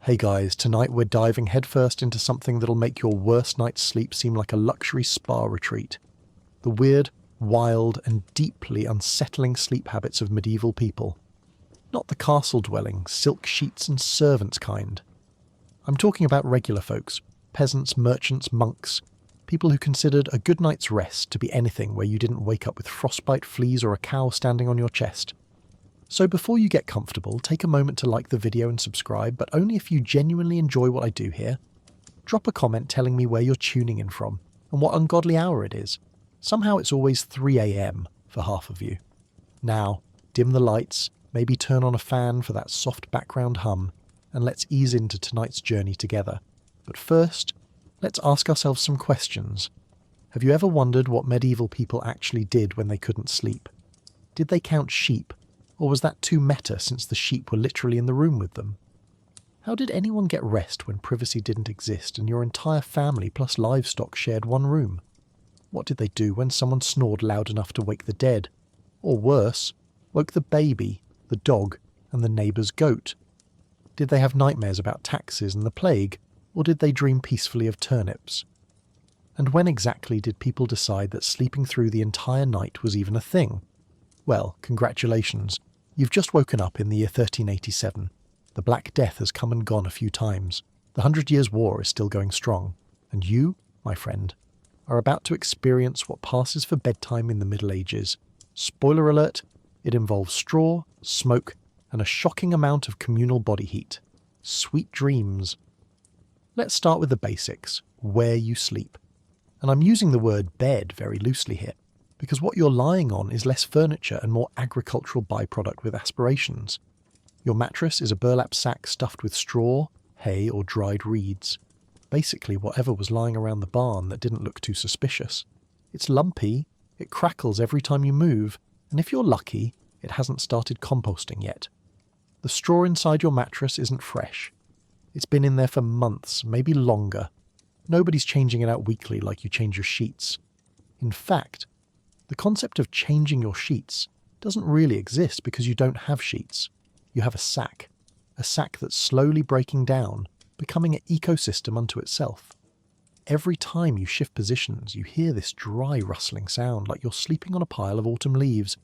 Hey guys, tonight we're diving headfirst into something that'll make your worst night's sleep seem like a luxury spa retreat. The weird, wild, and deeply unsettling sleep habits of medieval people. Not the castle-dwelling, silk sheets and servants kind. I'm talking about regular folks, peasants, merchants, monks, people who considered a good night's rest to be anything where you didn't wake up with frostbite, fleas, or a cow standing on your chest. So before you get comfortable, take a moment to like the video and subscribe, but only if you genuinely enjoy what I do here. Drop a comment telling me where you're tuning in from and what ungodly hour it is. Somehow it's always 3 a.m. for half of you. Now, dim the lights, maybe turn on a fan for that soft background hum, and let's ease into tonight's journey together. But first, let's ask ourselves some questions. Have you ever wondered what medieval people actually did when they couldn't sleep? Did they count sheep? Or was that too meta since the sheep were literally in the room with them? How did anyone get rest when privacy didn't exist and your entire family plus livestock shared one room? What did they do when someone snored loud enough to wake the dead? Or worse, woke the baby, the dog, and the neighbour's goat? Did they have nightmares about taxes and the plague, or did they dream peacefully of turnips? And when exactly did people decide that sleeping through the entire night was even a thing? Well, congratulations. You've just woken up in the year 1387. The Black Death has come and gone a few times. The 100 Years' War is still going strong. And you, my friend, are about to experience what passes for bedtime in the Middle Ages. Spoiler alert, it involves straw, smoke, and a shocking amount of communal body heat. Sweet dreams. Let's start with the basics, where you sleep. And I'm using the word bed very loosely here, because what you're lying on is less furniture and more agricultural byproduct with aspirations. Your mattress is a burlap sack stuffed with straw, hay, or dried reeds. Basically whatever was lying around the barn that didn't look too suspicious. It's lumpy, it crackles every time you move, and if you're lucky, it hasn't started composting yet. The straw inside your mattress isn't fresh. It's been in there for months, maybe longer. Nobody's changing it out weekly like you change your sheets. In fact, the concept of changing your sheets doesn't really exist because you don't have sheets. You have a sack that's slowly breaking down, becoming an ecosystem unto itself. Every time you shift positions, you hear this dry rustling sound like you're sleeping on a pile of autumn leaves.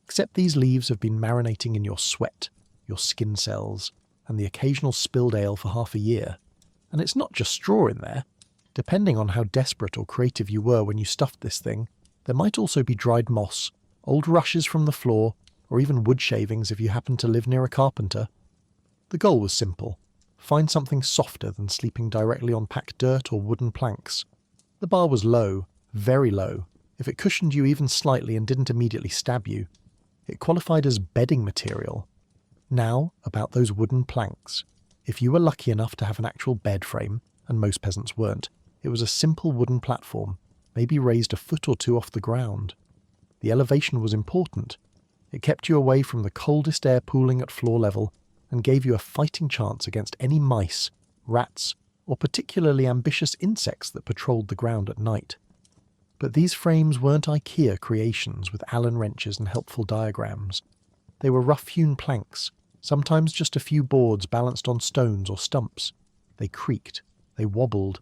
Except these leaves have been marinating in your sweat, your skin cells, and the occasional spilled ale for half a year. And it's not just straw in there. Depending on how desperate or creative you were when you stuffed this thing, there might also be dried moss, old rushes from the floor, or even wood shavings if you happen to live near a carpenter. The goal was simple. Find something softer than sleeping directly on packed dirt or wooden planks. The bar was low, very low. If it cushioned you even slightly and didn't immediately stab you, it qualified as bedding material. Now, about those wooden planks. If you were lucky enough to have an actual bed frame, and most peasants weren't, it was a simple wooden platform, maybe raised a foot or two off the ground. The elevation was important. It kept you away from the coldest air pooling at floor level and gave you a fighting chance against any mice, rats, or particularly ambitious insects that patrolled the ground at night. But these frames weren't IKEA creations with Allen wrenches and helpful diagrams. They were rough-hewn planks, sometimes just a few boards balanced on stones or stumps. They creaked, they wobbled,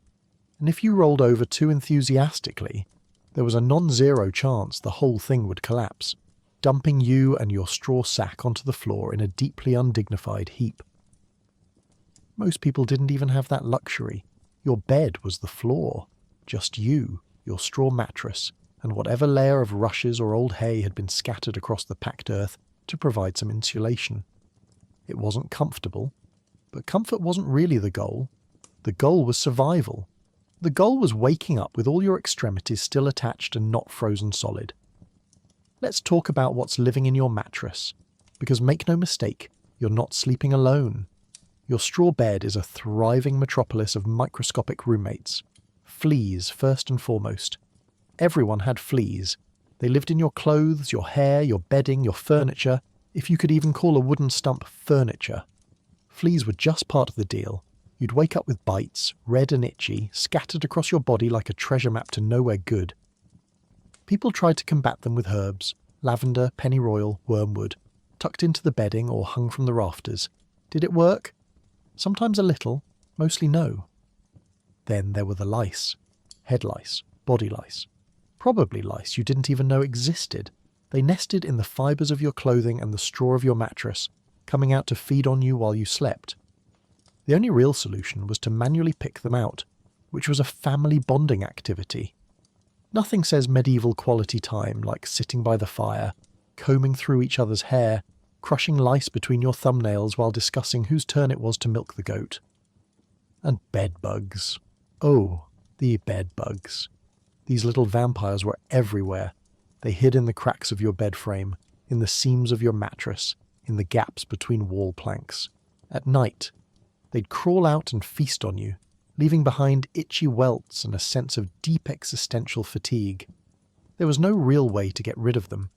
and if you rolled over too enthusiastically, there was a non-zero chance the whole thing would collapse, dumping you and your straw sack onto the floor in a deeply undignified heap. Most people didn't even have that luxury. Your bed was the floor. Just you, your straw mattress, and whatever layer of rushes or old hay had been scattered across the packed earth to provide some insulation. It wasn't comfortable, but comfort wasn't really the goal. The goal was survival. The goal was waking up with all your extremities still attached and not frozen solid. Let's talk about what's living in your mattress, because make no mistake, you're not sleeping alone. Your straw bed is a thriving metropolis of microscopic roommates. Fleas, first and foremost. Everyone had fleas. They lived in your clothes, your hair, your bedding, your furniture, if you could even call a wooden stump furniture. Fleas were just part of the deal. You'd wake up with bites, red and itchy, scattered across your body like a treasure map to nowhere good. People tried to combat them with herbs, lavender, pennyroyal, wormwood, tucked into the bedding or hung from the rafters. Did it work? sometimes a little, mostly no. Then there were the lice. Head lice, body lice. Probably lice you didn't even know existed. They nested in the fibres of your clothing and the straw of your mattress, coming out to feed on you while you slept. The only real solution was to manually pick them out, which was a family bonding activity. Nothing says medieval quality time like sitting by the fire, combing through each other's hair, crushing lice between your thumbnails while discussing whose turn it was to milk the goat. And bed bugs. Oh, the bed bugs. These little vampires were everywhere. They hid in the cracks of your bed frame, in the seams of your mattress, in the gaps between wall planks. At night, they'd crawl out and feast on you, leaving behind itchy welts and a sense of deep existential fatigue. There was no real way to get rid of them.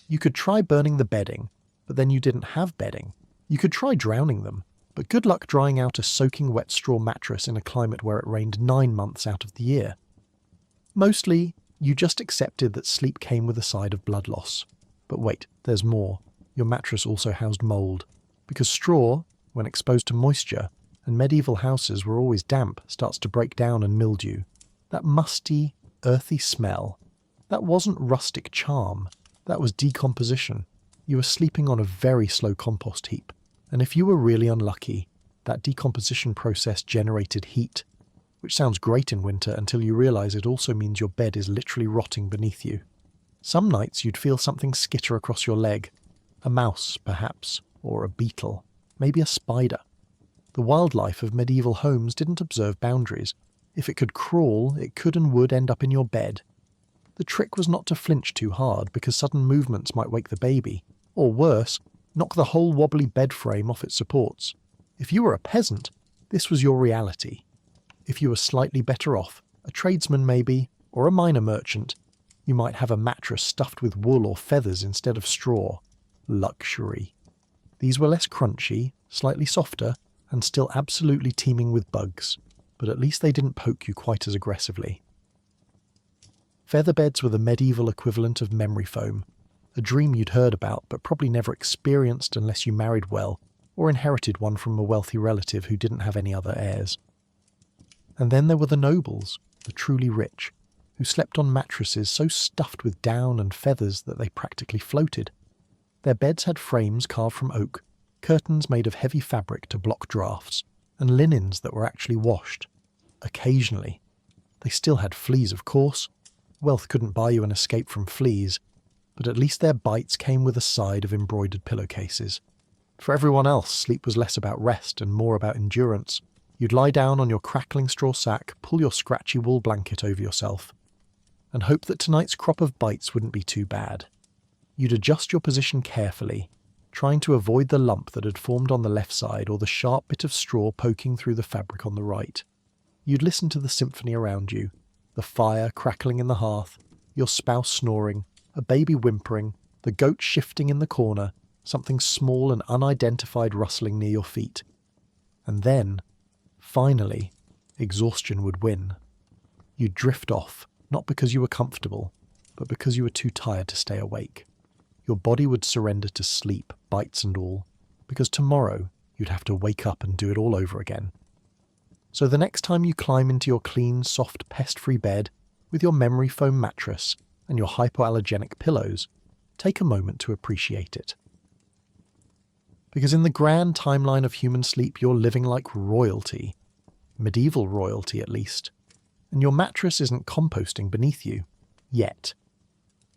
You could try burning the bedding, but then you didn't have bedding. You could try drowning them, but good luck drying out a soaking wet straw mattress in a climate where it rained 9 months out of the year. Mostly, you just accepted that sleep came with a side of blood loss. But wait, there's more. Your mattress also housed mould, because straw, when exposed to moisture, and medieval houses were always damp, starts to break down and mildew. That musty, earthy smell, that wasn't rustic charm, that was decomposition. You were sleeping on a very slow compost heap, and if you were really unlucky, that decomposition process generated heat, which sounds great in winter until you realise it also means your bed is literally rotting beneath you. Some nights you'd feel something skitter across your leg, a mouse perhaps, or a beetle, maybe a spider. The wildlife of medieval homes didn't observe boundaries. If it could crawl, it could and would end up in your bed. The trick was not to flinch too hard because sudden movements might wake the baby, or worse, knock the whole wobbly bed frame off its supports. If you were a peasant, this was your reality. If you were slightly better off, a tradesman maybe, or a minor merchant, you might have a mattress stuffed with wool or feathers instead of straw. Luxury. These were less crunchy, slightly softer, and still absolutely teeming with bugs, but at least they didn't poke you quite as aggressively. Feather beds were the medieval equivalent of memory foam, a dream you'd heard about but probably never experienced unless you married well or inherited one from a wealthy relative who didn't have any other heirs. And then there were the nobles, the truly rich, who slept on mattresses so stuffed with down and feathers that they practically floated. Their beds had frames carved from oak, curtains made of heavy fabric to block drafts, and linens that were actually washed. Occasionally. They still had fleas, of course. Wealth couldn't buy you an escape from fleas, but at least their bites came with a side of embroidered pillowcases. For everyone else, sleep was less about rest and more about endurance. You'd lie down on your crackling straw sack, pull your scratchy wool blanket over yourself, and hope that tonight's crop of bites wouldn't be too bad. You'd adjust your position carefully, trying to avoid the lump that had formed on the left side or the sharp bit of straw poking through the fabric on the right. You'd listen to the symphony around you, the fire crackling in the hearth, your spouse snoring, a baby whimpering, the goat shifting in the corner, something small and unidentified rustling near your feet. And then, finally, exhaustion would win. You'd drift off, not because you were comfortable, but because you were too tired to stay awake. Your body would surrender to sleep, bites and all, because tomorrow you'd have to wake up and do it all over again. So the next time you climb into your clean, soft, pest-free bed with your memory foam mattress and your hypoallergenic pillows, take a moment to appreciate it. Because in the grand timeline of human sleep, you're living like royalty. Medieval royalty, at least. And your mattress isn't composting beneath you. Yet.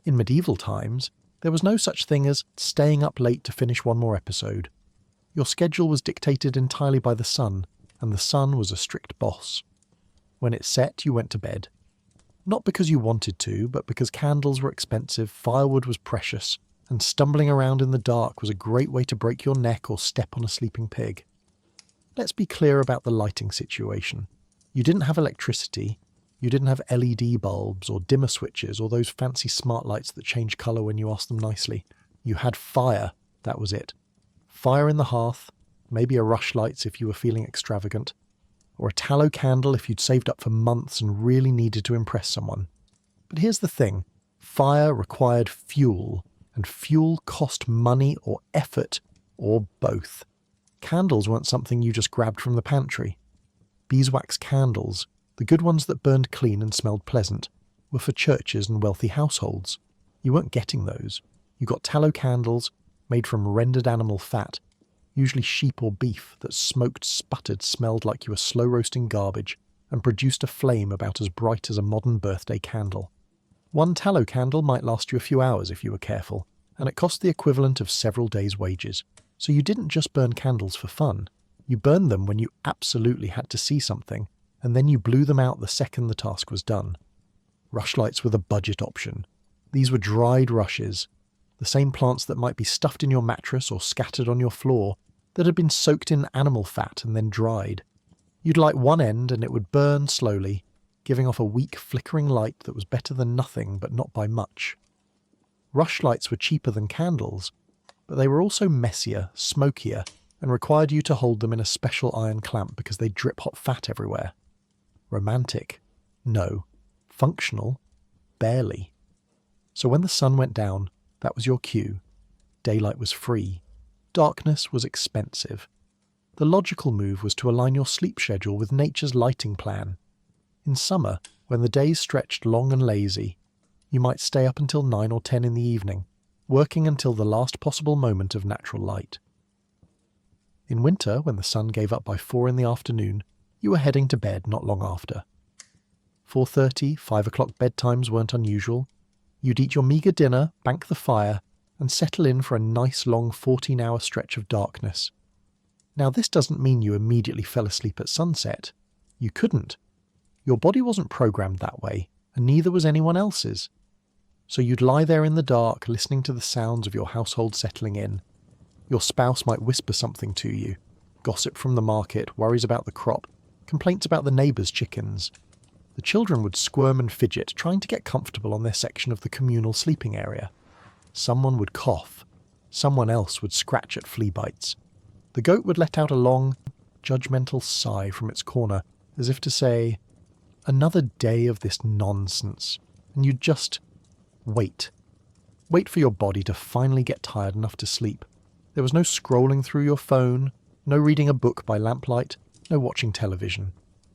In medieval times, there was no such thing as staying up late to finish one more episode. Your schedule was dictated entirely by the sun, and the sun was a strict boss. When it set, you went to bed. Not because you wanted to, but because candles were expensive, firewood was precious, and stumbling around in the dark was a great way to break your neck or step on a sleeping pig. Let's be clear about the lighting situation. You didn't have electricity, you didn't have LED bulbs or dimmer switches or those fancy smart lights that change colour when you ask them nicely. You had fire, that was it. Fire in the hearth, maybe a rushlights if you were feeling extravagant, or a tallow candle if you'd saved up for months and really needed to impress someone. But here's the thing, fire required fuel, and fuel cost money or effort, or both. Candles weren't something you just grabbed from the pantry. Beeswax candles, the good ones that burned clean and smelled pleasant, were for churches and wealthy households. You weren't getting those. You got tallow candles made from rendered animal fat, usually sheep or beef, that smoked, sputtered, smelled like you were slow-roasting garbage, and produced a flame about as bright as a modern birthday candle. One tallow candle might last you a few hours if you were careful, and it cost the equivalent of several days' wages. So you didn't just burn candles for fun. You burned them when you absolutely had to see something, and then you blew them out the second the task was done. Rushlights were the budget option. These were dried rushes, the same plants that might be stuffed in your mattress or scattered on your floor, that had been soaked in animal fat and then dried. You'd light one end and it would burn slowly, giving off a weak, flickering light that was better than nothing, but not by much. Rushlights were cheaper than candles, but they were also messier, smokier, and required you to hold them in a special iron clamp because they drip hot fat everywhere. Romantic? No. Functional? Barely. So when the sun went down, that was your cue. Daylight was free. Darkness was expensive. The logical move was to align your sleep schedule with nature's lighting plan. In summer, when the days stretched long and lazy, you might stay up until 9 or 10 in the evening, working until the last possible moment of natural light. In winter, when the sun gave up by 4 in the afternoon, you were heading to bed not long after. 4:30, 5 o'clock bedtimes weren't unusual. You'd eat your meagre dinner, bank the fire, and settle in for a nice long 14-hour stretch of darkness. Now this doesn't mean you immediately fell asleep at sunset. You couldn't. Your body wasn't programmed that way, and neither was anyone else's. So you'd lie there in the dark, listening to the sounds of your household settling in. Your spouse might whisper something to you. Gossip from the market, worries about the crop, complaints about the neighbours' chickens. The children would squirm and fidget, trying to get comfortable on their section of the communal sleeping area. Someone would cough. Someone else would scratch at flea bites. The goat would let out a long, judgmental sigh from its corner, as if to say, "Another day of this nonsense," and you'd just wait. Wait for your body to finally get tired enough to sleep. There was no scrolling through your phone, no reading a book by lamplight, no watching television.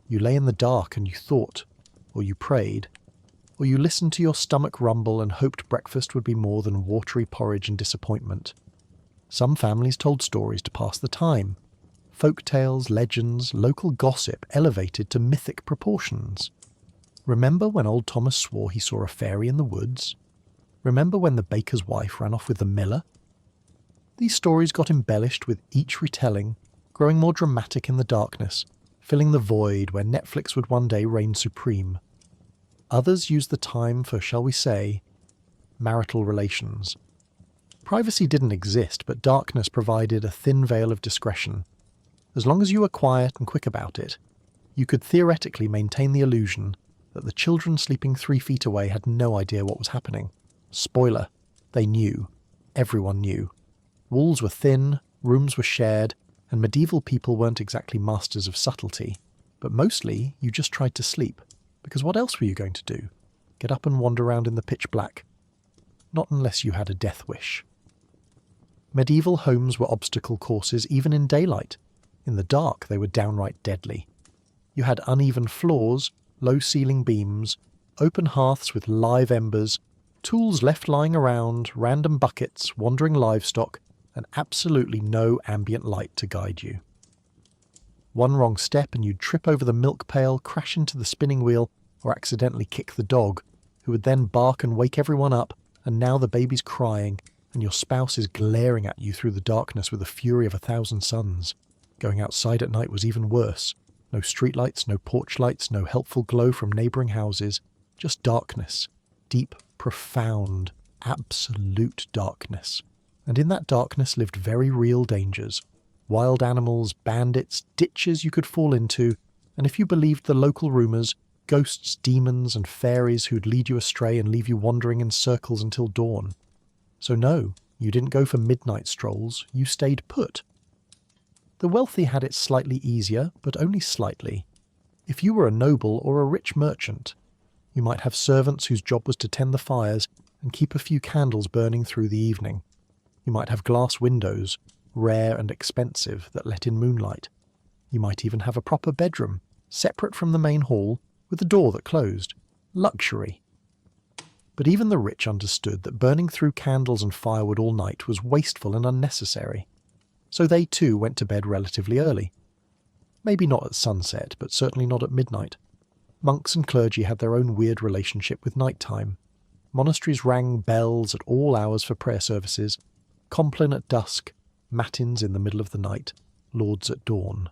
You lay in the dark and you thought, or you prayed, or you listened to your stomach rumble and hoped breakfast would be more than watery porridge and disappointment. Some families told stories to pass the time. Folk tales, legends, local gossip elevated to mythic proportions. Remember when old Thomas swore he saw a fairy in the woods? Remember when the baker's wife ran off with the miller? These stories got embellished with each retelling, growing more dramatic in the darkness, filling the void where Netflix would one day reign supreme. Others used the time for, shall we say, marital relations. Privacy didn't exist, but darkness provided a thin veil of discretion. As long as you were quiet and quick about it, you could theoretically maintain the illusion that the children sleeping 3 feet away had no idea what was happening. Spoiler, they knew. Everyone knew. Walls were thin, rooms were shared, and medieval people weren't exactly masters of subtlety. But mostly, you just tried to sleep. Because what else were you going to do? Get up and wander around in the pitch black? Not unless you had a death wish. Medieval homes were obstacle courses even in daylight. In the dark, they were downright deadly. You had uneven floors, low ceiling beams, open hearths with live embers, tools left lying around, random buckets, wandering livestock, and absolutely no ambient light to guide you. One wrong step and you'd trip over the milk pail, crash into the spinning wheel, or accidentally kick the dog, who would then bark and wake everyone up, and now the baby's crying, and your spouse is glaring at you through the darkness with the fury of 1,000 suns. Going outside at night was even worse. No streetlights, no porch lights, no helpful glow from neighbouring houses. Just darkness. Deep, profound, absolute darkness. And in that darkness lived very real dangers. Wild animals, bandits, ditches you could fall into, and if you believed the local rumours, ghosts, demons, and fairies who'd lead you astray and leave you wandering in circles until dawn. So no, you didn't go for midnight strolls, you stayed put. The wealthy had it slightly easier, but only slightly. If you were a noble or a rich merchant, you might have servants whose job was to tend the fires and keep a few candles burning through the evening. You might have glass windows, rare and expensive, that let in moonlight. You might even have a proper bedroom, separate from the main hall, with a door that closed. Luxury. But even the rich understood that burning through candles and firewood all night was wasteful and unnecessary. So they too went to bed relatively early. Maybe not at sunset, but certainly not at midnight. Monks and clergy had their own weird relationship with nighttime. Monasteries rang bells at all hours for prayer services, compline at dusk, matins in the middle of the night, lauds at dawn.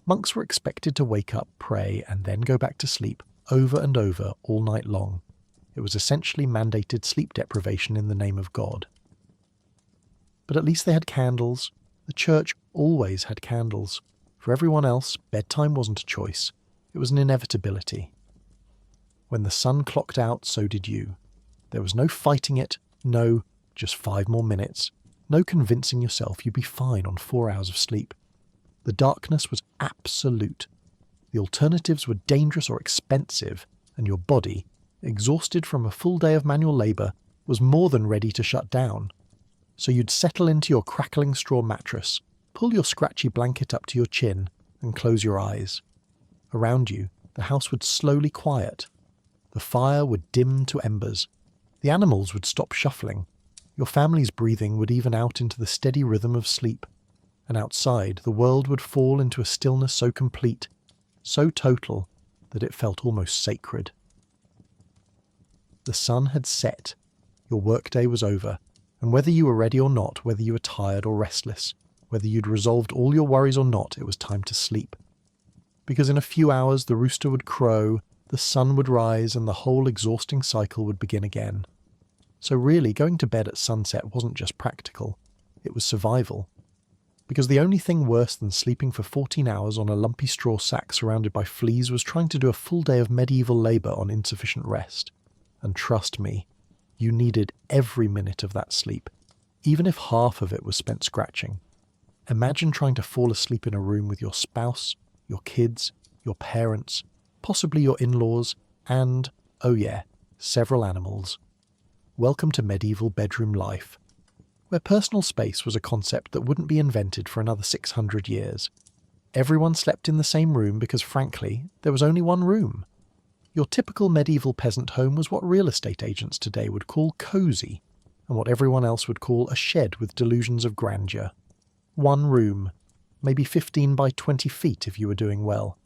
Monks were expected to wake up, pray, and then go back to sleep, over and over, all night long. It was essentially mandated sleep deprivation in the name of God. But at least they had candles. The church always had candles. For everyone else, bedtime wasn't a choice. It was an inevitability. When the sun clocked out, so did you. There was no fighting it, no, just 5 more minutes, no convincing yourself you'd be fine on 4 hours of sleep. The darkness was absolute. The alternatives were dangerous or expensive, and your body, exhausted from a full day of manual labour, was more than ready to shut down. So you'd settle into your crackling straw mattress, pull your scratchy blanket up to your chin, and close your eyes. Around you, the house would slowly quiet. The fire would dim to embers. The animals would stop shuffling. Your family's breathing would even out into the steady rhythm of sleep. And outside, the world would fall into a stillness so complete, so total, that it felt almost sacred. The sun had set. Your workday was over. And whether you were ready or not, whether you were tired or restless, whether you'd resolved all your worries or not, it was time to sleep. Because in a few hours the rooster would crow, the sun would rise, and the whole exhausting cycle would begin again. So really, going to bed at sunset wasn't just practical, it was survival. Because the only thing worse than sleeping for 14 hours on a lumpy straw sack surrounded by fleas was trying to do a full day of medieval labour on insufficient rest. And trust me, you needed every minute of that sleep, even if half of it was spent scratching. Imagine trying to fall asleep in a room with your spouse, your kids, your parents, possibly your in-laws, and, oh yeah, several animals. Welcome to medieval bedroom life, where personal space was a concept that wouldn't be invented for another 600 years. Everyone slept in the same room because, frankly, there was only one room. Your typical medieval peasant home was what real estate agents today would call cosy, and what everyone else would call a shed with delusions of grandeur. One room, maybe 15 by 20 feet if you were doing well.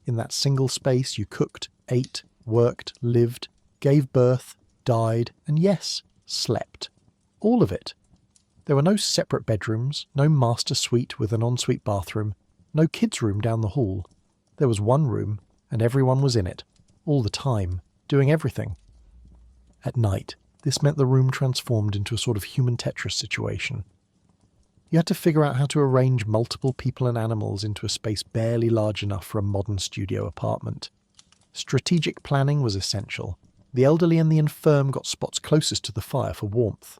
In that single space you cooked, ate, worked, lived, gave birth, died, and yes, slept. All of it. There were no separate bedrooms, no master suite with an ensuite bathroom, no kids' room down the hall. There was one room, and everyone was in it, all the time, doing everything. At night, this meant the room transformed into a sort of human Tetris situation. You had to figure out how to arrange multiple people and animals into a space barely large enough for a modern studio apartment. Strategic planning was essential. The elderly and the infirm got spots closest to the fire for warmth.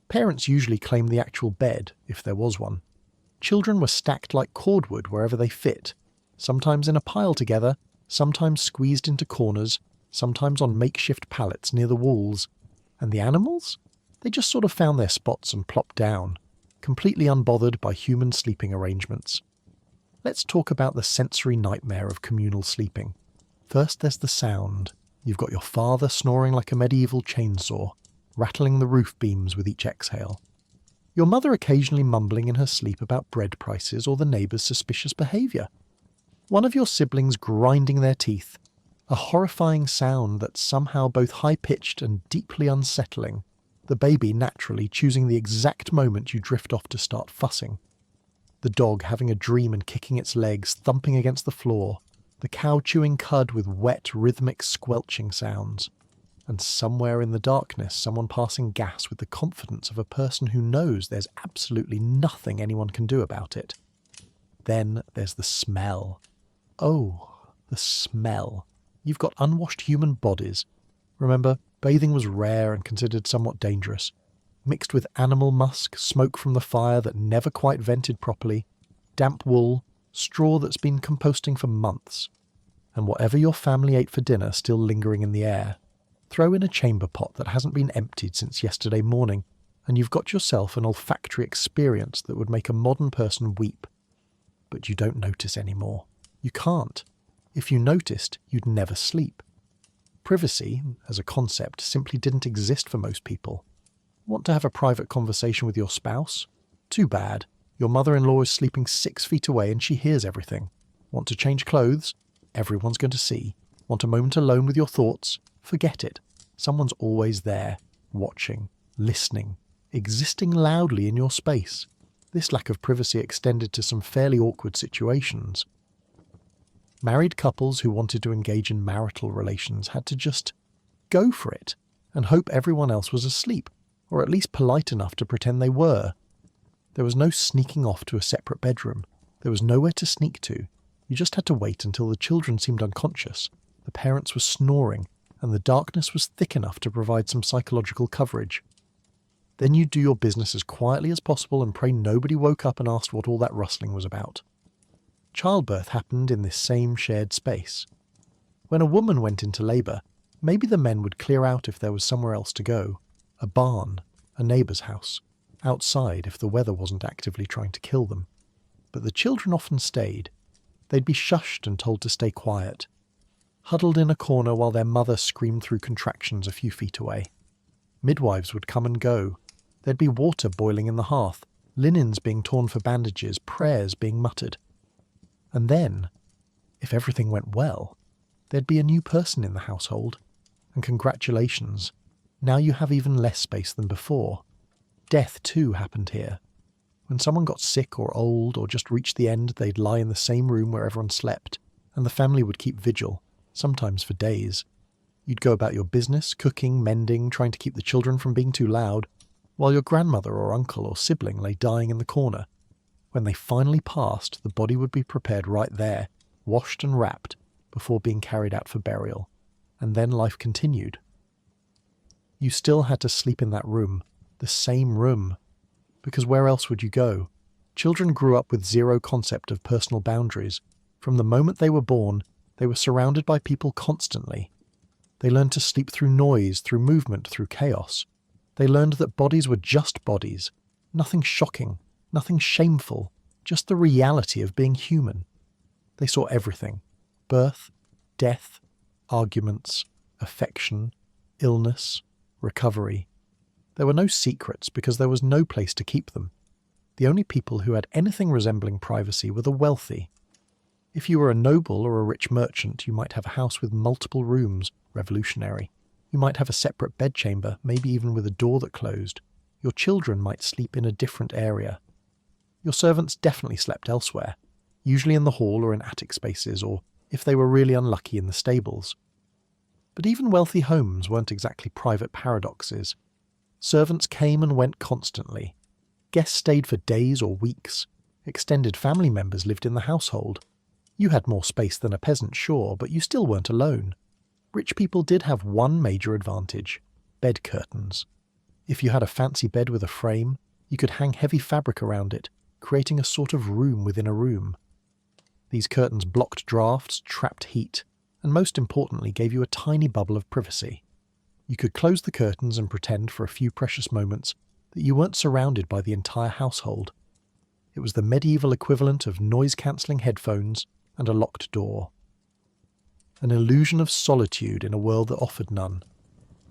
Parents usually claimed the actual bed, if there was one. Children were stacked like cordwood wherever they fit, sometimes in a pile together, sometimes squeezed into corners, sometimes on makeshift pallets near the walls. And the animals? They just sort of found their spots and plopped down, completely unbothered by human sleeping arrangements. Let's talk about the sensory nightmare of communal sleeping. First there's the sound. You've got your father snoring like a medieval chainsaw, rattling the roof beams with each exhale. Your mother occasionally mumbling in her sleep about bread prices or the neighbour's suspicious behaviour. One of your siblings grinding their teeth. A horrifying sound that's somehow both high-pitched and deeply unsettling. The baby naturally choosing the exact moment you drift off to start fussing. The dog having a dream and kicking its legs, thumping against the floor. The cow chewing cud with wet, rhythmic squelching sounds. And somewhere in the darkness, someone passing gas with the confidence of a person who knows there's absolutely nothing anyone can do about it. Then there's the smell. Oh, the smell. You've got unwashed human bodies. Remember, bathing was rare and considered somewhat dangerous. Mixed with animal musk, smoke from the fire that never quite vented properly, damp wool, straw that's been composting for months, and whatever your family ate for dinner still lingering in the air. Throw in a chamber pot that hasn't been emptied since yesterday morning, and you've got yourself an olfactory experience that would make a modern person weep. But you don't notice anymore. You can't. If you noticed, you'd never sleep. Privacy, as a concept, simply didn't exist for most people. Want to have a private conversation with your spouse? Too bad. Your mother-in-law is sleeping 6 feet away and she hears everything. Want to change clothes? Everyone's going to see. Want a moment alone with your thoughts? Forget it. Someone's always there, watching, listening, existing loudly in your space. This lack of privacy extended to some fairly awkward situations. Married couples who wanted to engage in marital relations had to just go for it and hope everyone else was asleep, or at least polite enough to pretend they were. There was no sneaking off to a separate bedroom. There was nowhere to sneak to. You just had to wait until the children seemed unconscious, the parents were snoring, and the darkness was thick enough to provide some psychological coverage. Then you'd do your business as quietly as possible and pray nobody woke up and asked what all that rustling was about. Childbirth happened in this same shared space. When a woman went into labour, maybe the men would clear out if there was somewhere else to go. A barn, a neighbour's house, outside if the weather wasn't actively trying to kill them. But the children often stayed. They'd be shushed and told to stay quiet, huddled in a corner while their mother screamed through contractions a few feet away. Midwives would come and go. There'd be water boiling in the hearth, linens being torn for bandages, prayers being muttered. And then, if everything went well, there'd be a new person in the household. And congratulations, now you have even less space than before. Death, too, happened here. When someone got sick or old or just reached the end, they'd lie in the same room where everyone slept, and the family would keep vigil, sometimes for days. You'd go about your business, cooking, mending, trying to keep the children from being too loud, while your grandmother or uncle or sibling lay dying in the corner. When they finally passed, the body would be prepared right there, washed and wrapped, before being carried out for burial. And then life continued. You still had to sleep in that room, the same room, because where else would you go? Children grew up with zero concept of personal boundaries. From the moment they were born, they were surrounded by people constantly. They learned to sleep through noise, through movement, through chaos. They learned that bodies were just bodies, nothing shocking, nothing shameful, just the reality of being human. They saw everything: birth, death, arguments, affection, illness, recovery. There were no secrets because there was no place to keep them. The only people who had anything resembling privacy were the wealthy. If you were a noble or a rich merchant, you might have a house with multiple rooms, revolutionary. You might have a separate bedchamber, maybe even with a door that closed. Your children might sleep in a different area. Your servants definitely slept elsewhere, usually in the hall or in attic spaces, or, if they were really unlucky, in the stables. But even wealthy homes weren't exactly private paradoxes. Servants came and went constantly. Guests stayed for days or weeks. Extended family members lived in the household. You had more space than a peasant, sure, but you still weren't alone. Rich people did have one major advantage: bed curtains. If you had a fancy bed with a frame, you could hang heavy fabric around it, creating a sort of room within a room. These curtains blocked drafts, trapped heat, and most importantly gave you a tiny bubble of privacy. You could close the curtains and pretend for a few precious moments that you weren't surrounded by the entire household. It was the medieval equivalent of noise-cancelling headphones and a locked door. An illusion of solitude in a world that offered none.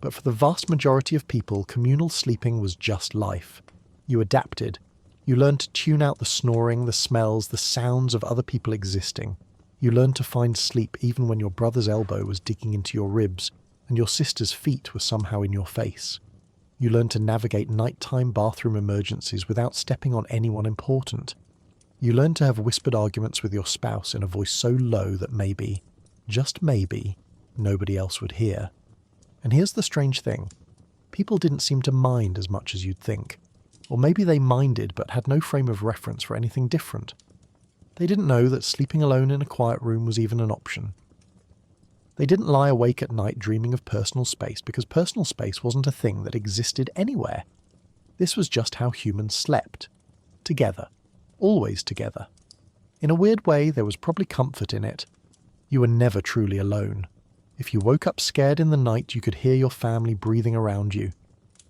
But for the vast majority of people, communal sleeping was just life. You adapted. You learned to tune out the snoring, the smells, the sounds of other people existing. You learned to find sleep even when your brother's elbow was digging into your ribs and your sister's feet were somehow in your face. You learned to navigate nighttime bathroom emergencies without stepping on anyone important. You learned to have whispered arguments with your spouse in a voice so low that maybe, just maybe, nobody else would hear. And here's the strange thing. People didn't seem to mind as much as you'd think. Or maybe they minded but had no frame of reference for anything different. They didn't know that sleeping alone in a quiet room was even an option. They didn't lie awake at night dreaming of personal space because personal space wasn't a thing that existed anywhere. This was just how humans slept. Together. Always together. In a weird way, there was probably comfort in it. You were never truly alone. If you woke up scared in the night, you could hear your family breathing around you.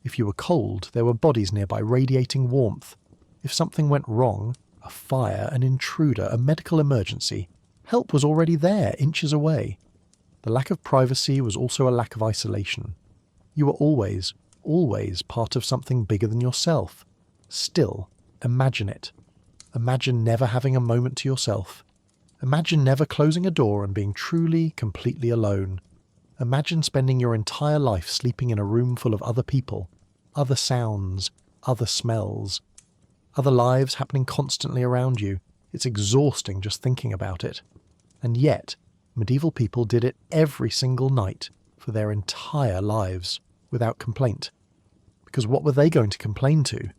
If you were cold, there were bodies nearby radiating warmth. If something went wrong, a fire, an intruder, a medical emergency, help was already there, inches away. The lack of privacy was also a lack of isolation. You were always part of something bigger than yourself. Still, imagine it. Imagine never having a moment to yourself. Imagine never closing a door and being truly, completely alone. Imagine spending your entire life sleeping in a room full of other people, other sounds, other smells, other lives happening constantly around you. It's exhausting just thinking about it. And yet, medieval people did it every single night for their entire lives, without complaint. Because what were they going to complain to?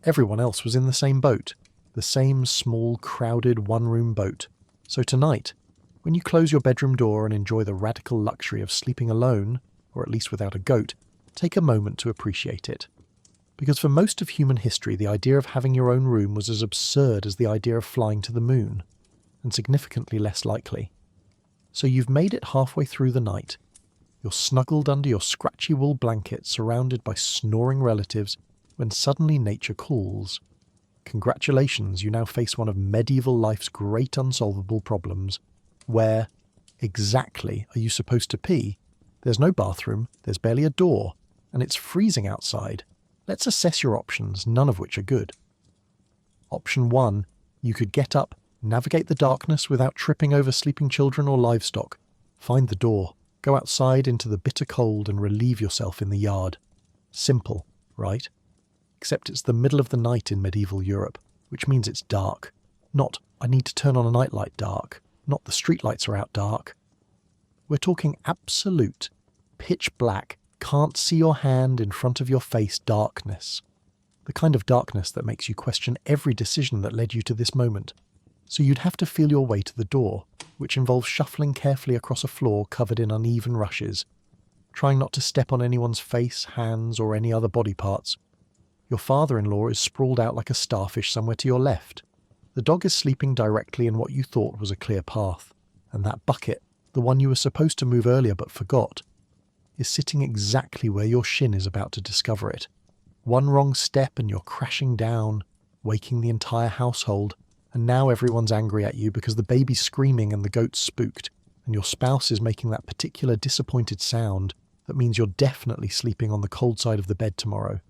Everyone else was in the same boat, the same small, crowded, one-room boat. So tonight, when you close your bedroom door and enjoy the radical luxury of sleeping alone, or at least without a goat, take a moment to appreciate it. Because for most of human history, the idea of having your own room was as absurd as the idea of flying to the moon, and significantly less likely. So you've made it halfway through the night. You're snuggled under your scratchy wool blanket, surrounded by snoring relatives, when suddenly nature calls. Congratulations, you now face one of medieval life's great unsolvable problems. Where exactly are you supposed to pee? There's no bathroom, there's barely a door, and it's freezing outside. Let's assess your options, none of which are good. Option 1. You could get up, navigate the darkness without tripping over sleeping children or livestock. Find the door, go outside into the bitter cold and relieve yourself in the yard. Simple, right? Except it's the middle of the night in medieval Europe, which means it's dark. Not, I need to turn on a nightlight dark. Not the streetlights are out dark. We're talking absolute, pitch black, can't see your hand in front of your face darkness. The kind of darkness that makes you question every decision that led you to this moment. So you'd have to feel your way to the door, which involves shuffling carefully across a floor covered in uneven rushes, trying not to step on anyone's face, hands, or any other body parts. Your father-in-law is sprawled out like a starfish somewhere to your left. The dog is sleeping directly in what you thought was a clear path, and that bucket, the one you were supposed to move earlier but forgot, is sitting exactly where your shin is about to discover it. One wrong step and you're crashing down, waking the entire household, and now everyone's angry at you because the baby's screaming and the goat's spooked, and your spouse is making that particular disappointed sound that means you're definitely sleeping on the cold side of the bed tomorrow.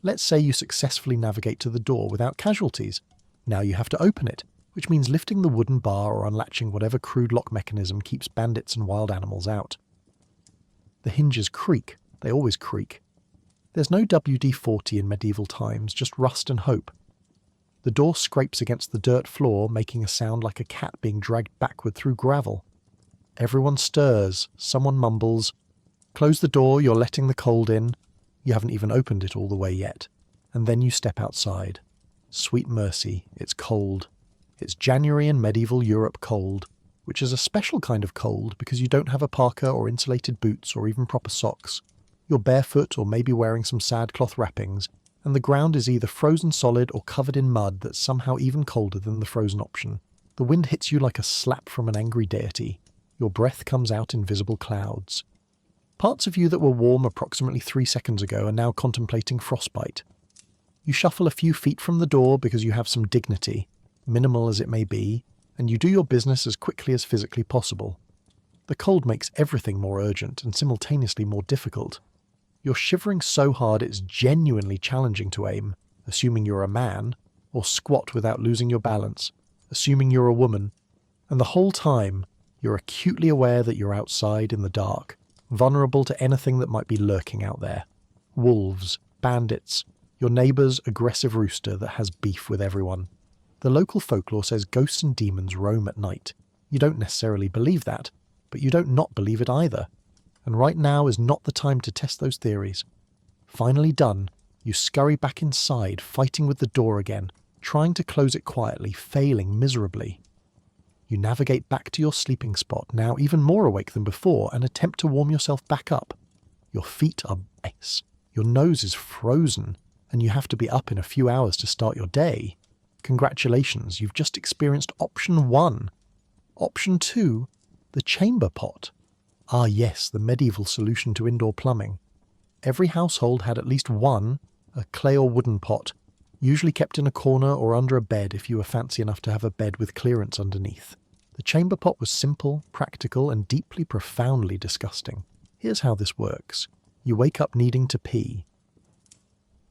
Let's say you successfully navigate to the door without casualties. Now you have to open it, which means lifting the wooden bar or unlatching whatever crude lock mechanism keeps bandits and wild animals out. The hinges creak. They always creak. There's no WD-40 in medieval times, just rust and hope. The door scrapes against the dirt floor, making a sound like a cat being dragged backward through gravel. Everyone stirs. Someone mumbles. Close the door, you're letting the cold in. You haven't even opened it all the way yet. And then you step outside. Sweet mercy, it's cold. It's January in medieval Europe cold, which is a special kind of cold because you don't have a parka or insulated boots or even proper socks. You're barefoot or maybe wearing some sad cloth wrappings, and the ground is either frozen solid or covered in mud that's somehow even colder than the frozen option. The wind hits you like a slap from an angry deity. Your breath comes out in visible clouds. Parts of you that were warm approximately 3 seconds ago are now contemplating frostbite. You shuffle a few feet from the door because you have some dignity, minimal as it may be, and you do your business as quickly as physically possible. The cold makes everything more urgent and simultaneously more difficult. You're shivering so hard it's genuinely challenging to aim, assuming you're a man, or squat without losing your balance, assuming you're a woman, and the whole time you're acutely aware that you're outside in the dark, vulnerable to anything that might be lurking out there. Wolves, bandits, your neighbour's aggressive rooster that has beef with everyone. The local folklore says ghosts and demons roam at night. You don't necessarily believe that, but you don't not believe it either. And right now is not the time to test those theories. Finally done, you scurry back inside, fighting with the door again, trying to close it quietly, failing miserably. You navigate back to your sleeping spot, now even more awake than before, and attempt to warm yourself back up. Your feet are ice. Your nose is frozen, and you have to be up in a few hours to start your day. Congratulations, you've just experienced option 1. Option 2, the chamber pot. Ah yes, the medieval solution to indoor plumbing. Every household had at least one, a clay or wooden pot, usually kept in a corner or under a bed if you were fancy enough to have a bed with clearance underneath. The chamber pot was simple, practical, and deeply, profoundly disgusting. Here's how this works. You wake up needing to pee.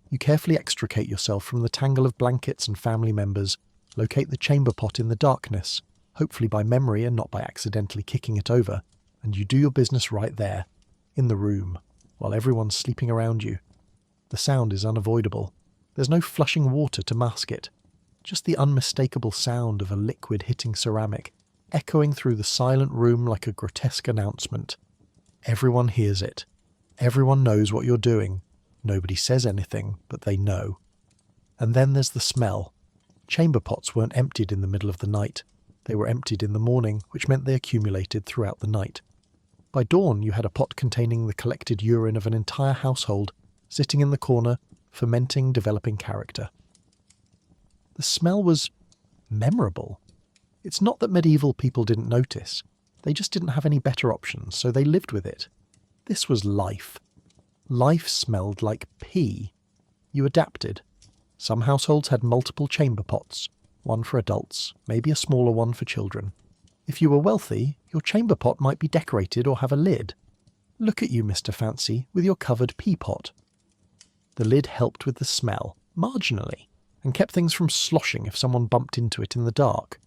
You carefully extricate yourself from the tangle of blankets and family members, locate the chamber pot in the darkness, hopefully by memory and not by accidentally kicking it over, and you do your business right there, in the room, while everyone's sleeping around you. The sound is unavoidable. There's no flushing water to mask it. Just the unmistakable sound of a liquid hitting ceramic, echoing through the silent room like a grotesque announcement. Everyone hears it. Everyone knows what you're doing. Nobody says anything, but they know. And then there's the smell. Chamber pots weren't emptied in the middle of the night. They were emptied in the morning, which meant they accumulated throughout the night. By dawn, you had a pot containing the collected urine of an entire household, sitting in the corner, fermenting, developing character. The smell was memorable. It's not that medieval people didn't notice. They just didn't have any better options, so they lived with it. This was life. Life smelled like pee. You adapted. Some households had multiple chamber pots, one for adults, maybe a smaller one for children. If you were wealthy, your chamber pot might be decorated or have a lid. Look at you, Mr. Fancy, with your covered pea pot. The lid helped with the smell, marginally, and kept things from sloshing if someone bumped into it in the dark.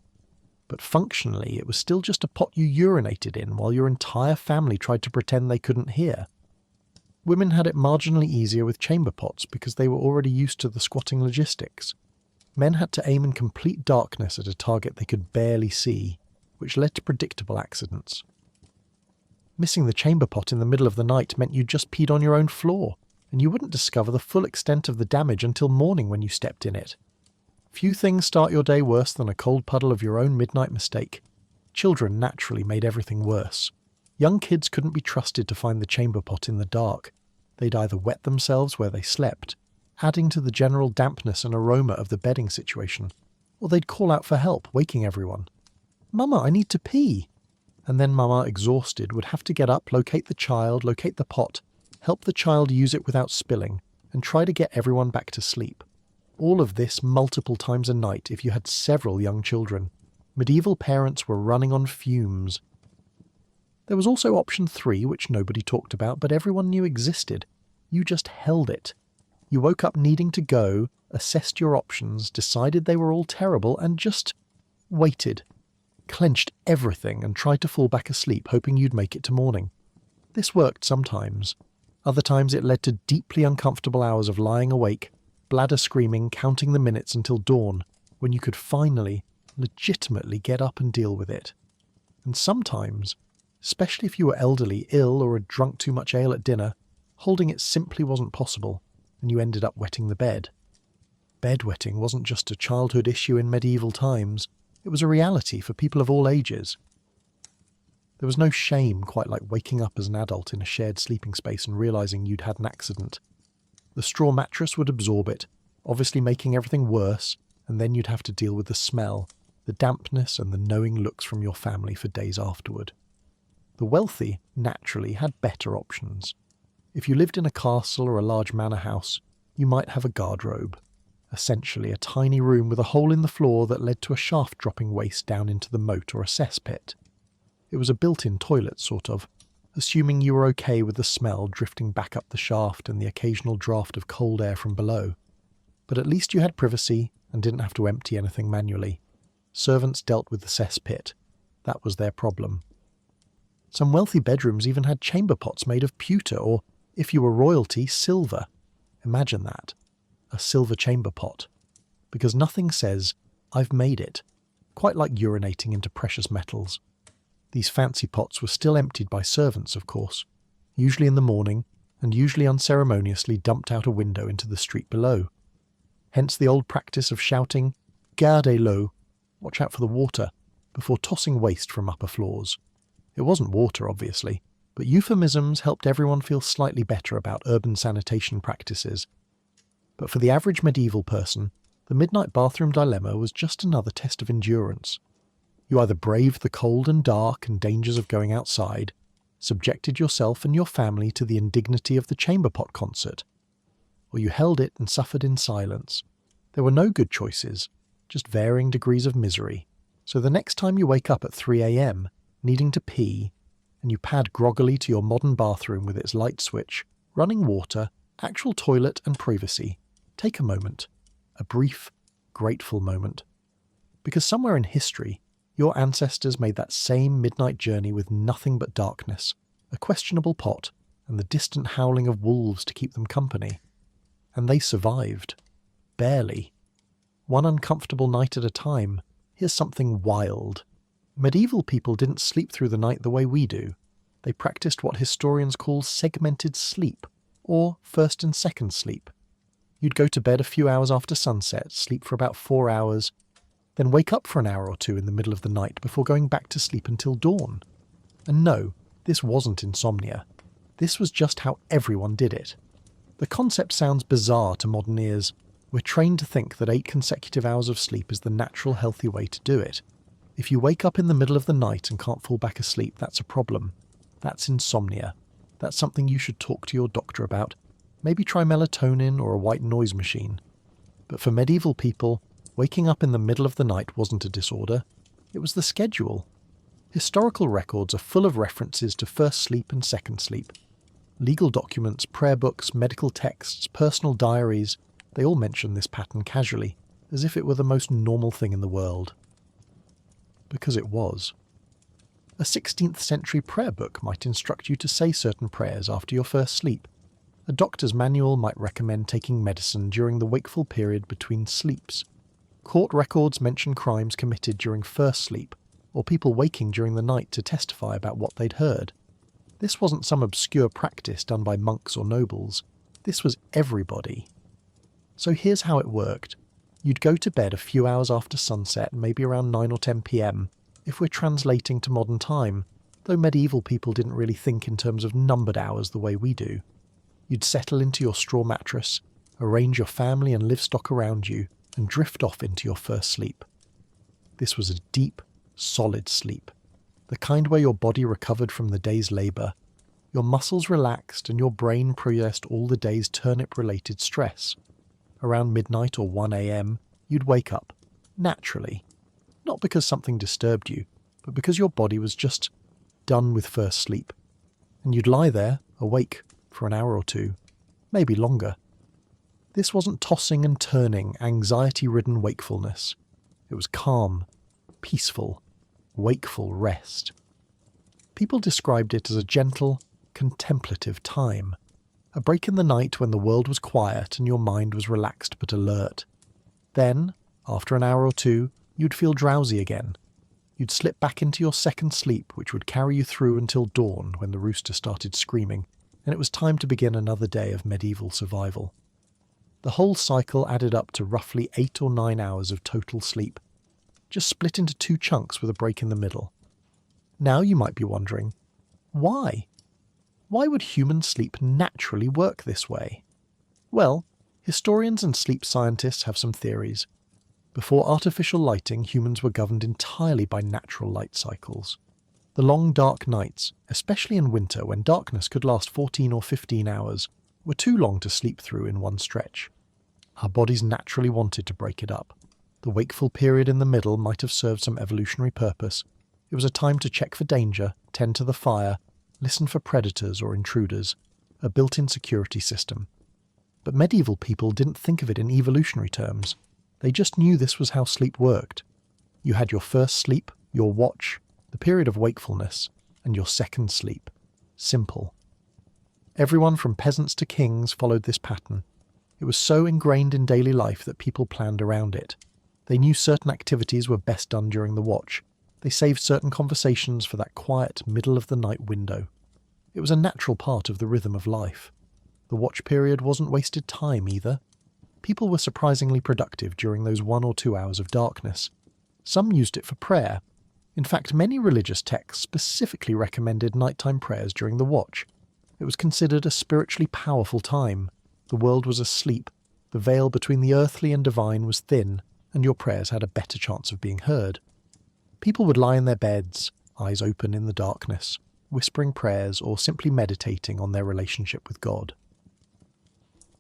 But functionally, it was still just a pot you urinated in while your entire family tried to pretend they couldn't hear. Women had it marginally easier with chamber pots because they were already used to the squatting logistics. Men had to aim in complete darkness at a target they could barely see, which led to predictable accidents. Missing the chamber pot in the middle of the night meant you just peed on your own floor, and you wouldn't discover the full extent of the damage until morning when you stepped in it. Few things start your day worse than a cold puddle of your own midnight mistake. Children naturally made everything worse. Young kids couldn't be trusted to find the chamber pot in the dark. They'd either wet themselves where they slept, adding to the general dampness and aroma of the bedding situation, or they'd call out for help, waking everyone. "Mama, I need to pee!" And then Mama, exhausted, would have to get up, locate the child, locate the pot, help the child use it without spilling, and try to get everyone back to sleep. All of this multiple times a night if you had several young children. Medieval parents were running on fumes. There was also option 3, which nobody talked about, but everyone knew existed. You just held it. You woke up needing to go, assessed your options, decided they were all terrible, and just waited. Clenched everything and tried to fall back asleep, hoping you'd make it to morning. This worked sometimes. Other times it led to deeply uncomfortable hours of lying awake, bladder screaming, counting the minutes until dawn, when you could finally, legitimately get up and deal with it. And sometimes, especially if you were elderly, ill, or had drunk too much ale at dinner, holding it simply wasn't possible, and you ended up wetting the bed. Bedwetting wasn't just a childhood issue in medieval times, it was a reality for people of all ages. There was no shame quite like waking up as an adult in a shared sleeping space and realising you'd had an accident. The straw mattress would absorb it, obviously making everything worse, and then you'd have to deal with the smell, the dampness, and the knowing looks from your family for days afterward. The wealthy, naturally, had better options. If you lived in a castle or a large manor house, you might have a garderobe, essentially a tiny room with a hole in the floor that led to a shaft dropping waste down into the moat or a cesspit. It was a built-in toilet, sort of, assuming you were okay with the smell drifting back up the shaft and the occasional draft of cold air from below. But at least you had privacy and didn't have to empty anything manually. Servants dealt with the cesspit. That was their problem. Some wealthy bedrooms even had chamber pots made of pewter or, if you were royalty, silver. Imagine that. A silver chamber pot. Because nothing says, "I've made it," quite like urinating into precious metals. These fancy pots were still emptied by servants, of course, usually in the morning, and usually unceremoniously dumped out a window into the street below. Hence the old practice of shouting, "Gardez l'eau," watch out for the water, before tossing waste from upper floors. It wasn't water, obviously, but euphemisms helped everyone feel slightly better about urban sanitation practices. But for the average medieval person, the midnight bathroom dilemma was just another test of endurance. You either braved the cold and dark and dangers of going outside, subjected yourself and your family to the indignity of the chamber pot concert, or you held it and suffered in silence. There were no good choices, just varying degrees of misery. So the next time you wake up at 3 a.m, needing to pee, and you pad groggily to your modern bathroom with its light switch, running water, actual toilet and privacy, take a moment, a brief, grateful moment. Because somewhere in history, your ancestors made that same midnight journey with nothing but darkness, a questionable pot, and the distant howling of wolves to keep them company. And they survived. Barely. One uncomfortable night at a time. Here's something wild. Medieval people didn't sleep through the night the way we do. They practiced what historians call segmented sleep, or first and second sleep. You'd go to bed a few hours after sunset, sleep for about 4 hours, then wake up for an hour or two in the middle of the night before going back to sleep until dawn. And no, this wasn't insomnia. This was just how everyone did it. The concept sounds bizarre to modern ears. We're trained to think that 8 consecutive hours of sleep is the natural, healthy way to do it. If you wake up in the middle of the night and can't fall back asleep, that's a problem. That's insomnia. That's something you should talk to your doctor about. Maybe try melatonin or a white noise machine. But for medieval people, waking up in the middle of the night wasn't a disorder. It was the schedule. Historical records are full of references to first sleep and second sleep. Legal documents, prayer books, medical texts, personal diaries, they all mention this pattern casually, as if it were the most normal thing in the world. Because it was. A 16th century prayer book might instruct you to say certain prayers after your first sleep. A doctor's manual might recommend taking medicine during the wakeful period between sleeps. Court records mention crimes committed during first sleep, or people waking during the night to testify about what they'd heard. This wasn't some obscure practice done by monks or nobles. This was everybody. So here's how it worked. You'd go to bed a few hours after sunset, maybe around 9 or 10 p.m, if we're translating to modern time, though medieval people didn't really think in terms of numbered hours the way we do. You'd settle into your straw mattress, arrange your family and livestock around you, and drift off into your first sleep. This was a deep, solid sleep, the kind where your body recovered from the day's labour, your muscles relaxed and your brain processed all the day's turnip-related stress. Around midnight or 1 a.m, you'd wake up, naturally. Not because something disturbed you, but because your body was just done with first sleep. And you'd lie there, awake, for an hour or two, maybe longer. This wasn't tossing and turning, anxiety-ridden wakefulness. It was calm, peaceful, wakeful rest. People described it as a gentle, contemplative time. A break in the night when the world was quiet and your mind was relaxed but alert. Then, after an hour or two, you'd feel drowsy again. You'd slip back into your second sleep, which would carry you through until dawn when the rooster started screaming, and it was time to begin another day of medieval survival. The whole cycle added up to roughly 8 or 9 hours of total sleep, just split into 2 chunks with a break in the middle. Now you might be wondering, why? Why would human sleep naturally work this way? Well, historians and sleep scientists have some theories. Before artificial lighting, humans were governed entirely by natural light cycles. The long dark nights, especially in winter when darkness could last 14 or 15 hours, were too long to sleep through in one stretch. Our bodies naturally wanted to break it up. The wakeful period in the middle might have served some evolutionary purpose. It was a time to check for danger, tend to the fire, listen for predators or intruders, a built-in security system. But medieval people didn't think of it in evolutionary terms. They just knew this was how sleep worked. You had your first sleep, your watch, the period of wakefulness, and your second sleep. Simple. Everyone from peasants to kings followed this pattern. It was so ingrained in daily life that people planned around it. They knew certain activities were best done during the watch. They saved certain conversations for that quiet, middle-of-the-night window. It was a natural part of the rhythm of life. The watch period wasn't wasted time either. People were surprisingly productive during those 1 or 2 hours of darkness. Some used it for prayer. In fact, many religious texts specifically recommended nighttime prayers during the watch. It was considered a spiritually powerful time. The world was asleep. The veil between the earthly and divine was thin, and your prayers had a better chance of being heard. People would lie in their beds, eyes open in the darkness. whispering prayers, or simply meditating on their relationship with God.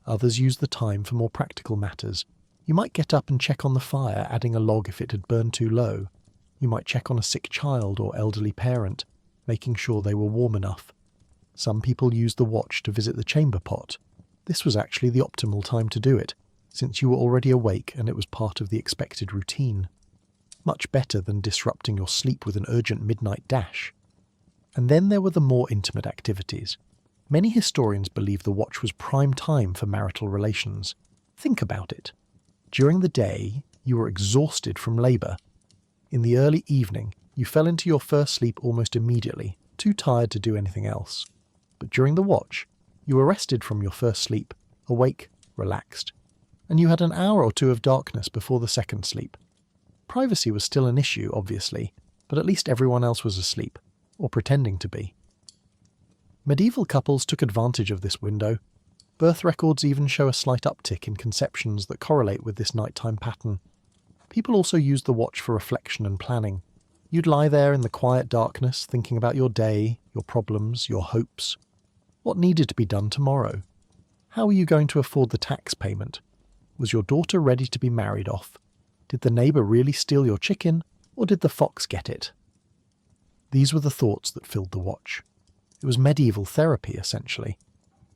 Others used the time for more practical matters. You might get up and check on the fire, adding a log if it had burned too low. You might check on a sick child or elderly parent, making sure they were warm enough. Some people used the watch to visit the chamber pot. This was actually the optimal time to do it, since you were already awake and it was part of the expected routine. Much better than disrupting your sleep with an urgent midnight dash. And then there were the more intimate activities. Many historians believe the watch was prime time for marital relations. Think about it. During the day, you were exhausted from labour. In the early evening, you fell into your first sleep almost immediately, too tired to do anything else. But during the watch, you were rested from your first sleep, awake, relaxed. And you had an hour or two of darkness before the second sleep. Privacy was still an issue, obviously, but at least everyone else was asleep, or pretending to be. Medieval couples took advantage of this window. Birth records even show a slight uptick in conceptions that correlate with this nighttime pattern. People also used the watch for reflection and planning. You'd lie there in the quiet darkness, thinking about your day, your problems, your hopes. What needed to be done tomorrow? How were you going to afford the tax payment? Was your daughter ready to be married off? Did the neighbour really steal your chicken, or did the fox get it? These were the thoughts that filled the watch. It was medieval therapy, essentially.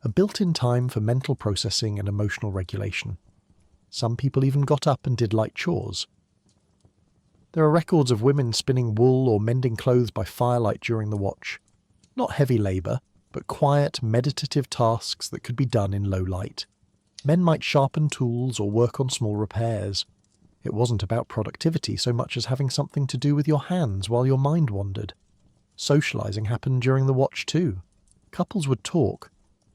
A built-in time for mental processing and emotional regulation. Some people even got up and did light chores. There are records of women spinning wool or mending clothes by firelight during the watch. Not heavy labour, but quiet, meditative tasks that could be done in low light. Men might sharpen tools or work on small repairs. It wasn't about productivity so much as having something to do with your hands while your mind wandered. Socialising happened during the watch too. Couples would talk,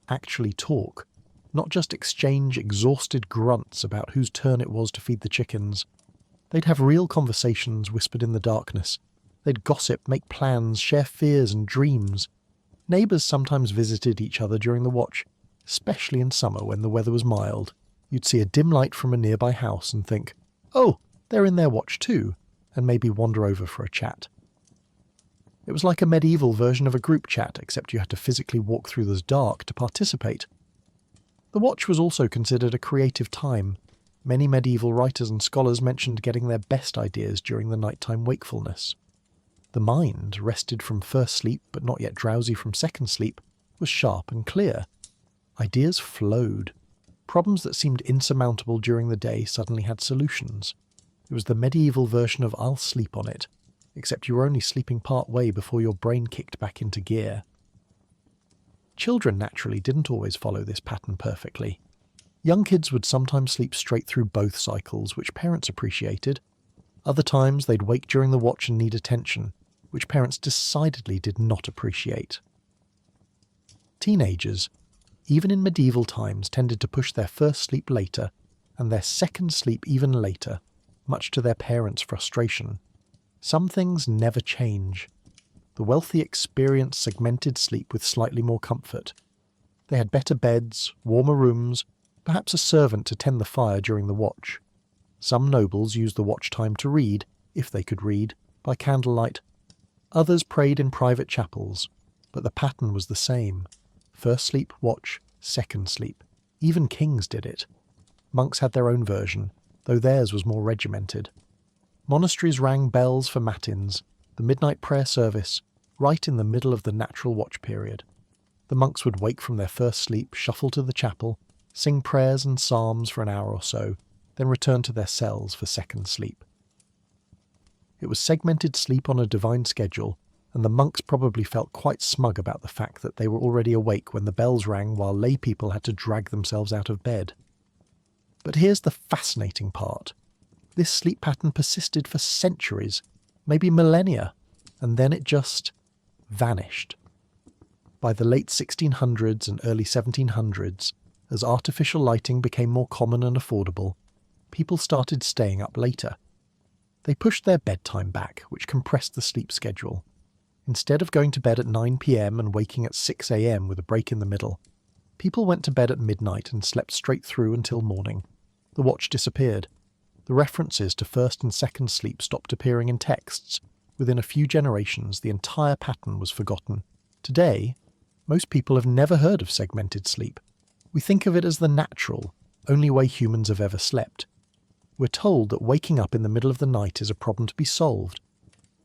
actually talk, not just exchange exhausted grunts about whose turn it was to feed the chickens. They'd have real conversations whispered in the darkness. They'd gossip, make plans, share fears and dreams. Neighbours sometimes visited each other during the watch, especially in summer when the weather was mild. You'd see a dim light from a nearby house and think, oh, they're in their watch too, and maybe wander over for a chat. It was like a medieval version of a group chat, except you had to physically walk through the dark to participate. The watch was also considered a creative time. Many medieval writers and scholars mentioned getting their best ideas during the nighttime wakefulness. The mind, rested from first sleep but not yet drowsy from second sleep, was sharp and clear. Ideas flowed. Problems that seemed insurmountable during the day suddenly had solutions. It was the medieval version of I'll sleep on it, except you were only sleeping part way before your brain kicked back into gear. Children naturally didn't always follow this pattern perfectly. Young kids would sometimes sleep straight through both cycles, which parents appreciated. Other times they'd wake during the watch and need attention, which parents decidedly did not appreciate. Teenagers, even in medieval times, tended to push their first sleep later and their second sleep even later, much to their parents' frustration. Some things never change. The wealthy experienced segmented sleep with slightly more comfort. They had better beds, warmer rooms, perhaps a servant to tend the fire during the watch. Some nobles used the watch time to read, if they could read, by candlelight. Others prayed in private chapels, but the pattern was the same. First sleep, watch, second sleep. Even kings did it. Monks had their own version, though theirs was more regimented. Monasteries rang bells for matins, the midnight prayer service, right in the middle of the natural watch period. The monks would wake from their first sleep, shuffle to the chapel, sing prayers and psalms for an hour or so, then return to their cells for second sleep. It was segmented sleep on a divine schedule, and the monks probably felt quite smug about the fact that they were already awake when the bells rang while lay people had to drag themselves out of bed. But here's the fascinating part. This sleep pattern persisted for centuries, maybe millennia, and then it just vanished. By the late 1600s and early 1700s, as artificial lighting became more common and affordable, people started staying up later. They pushed their bedtime back, which compressed the sleep schedule. Instead of going to bed at 9 p.m. and waking at 6 a.m. with a break in the middle, people went to bed at midnight and slept straight through until morning. The watch disappeared. The references to first and second sleep stopped appearing in texts. Within a few generations, the entire pattern was forgotten. Today, most people have never heard of segmented sleep. We think of it as the natural, only way humans have ever slept. We're told that waking up in the middle of the night is a problem to be solved.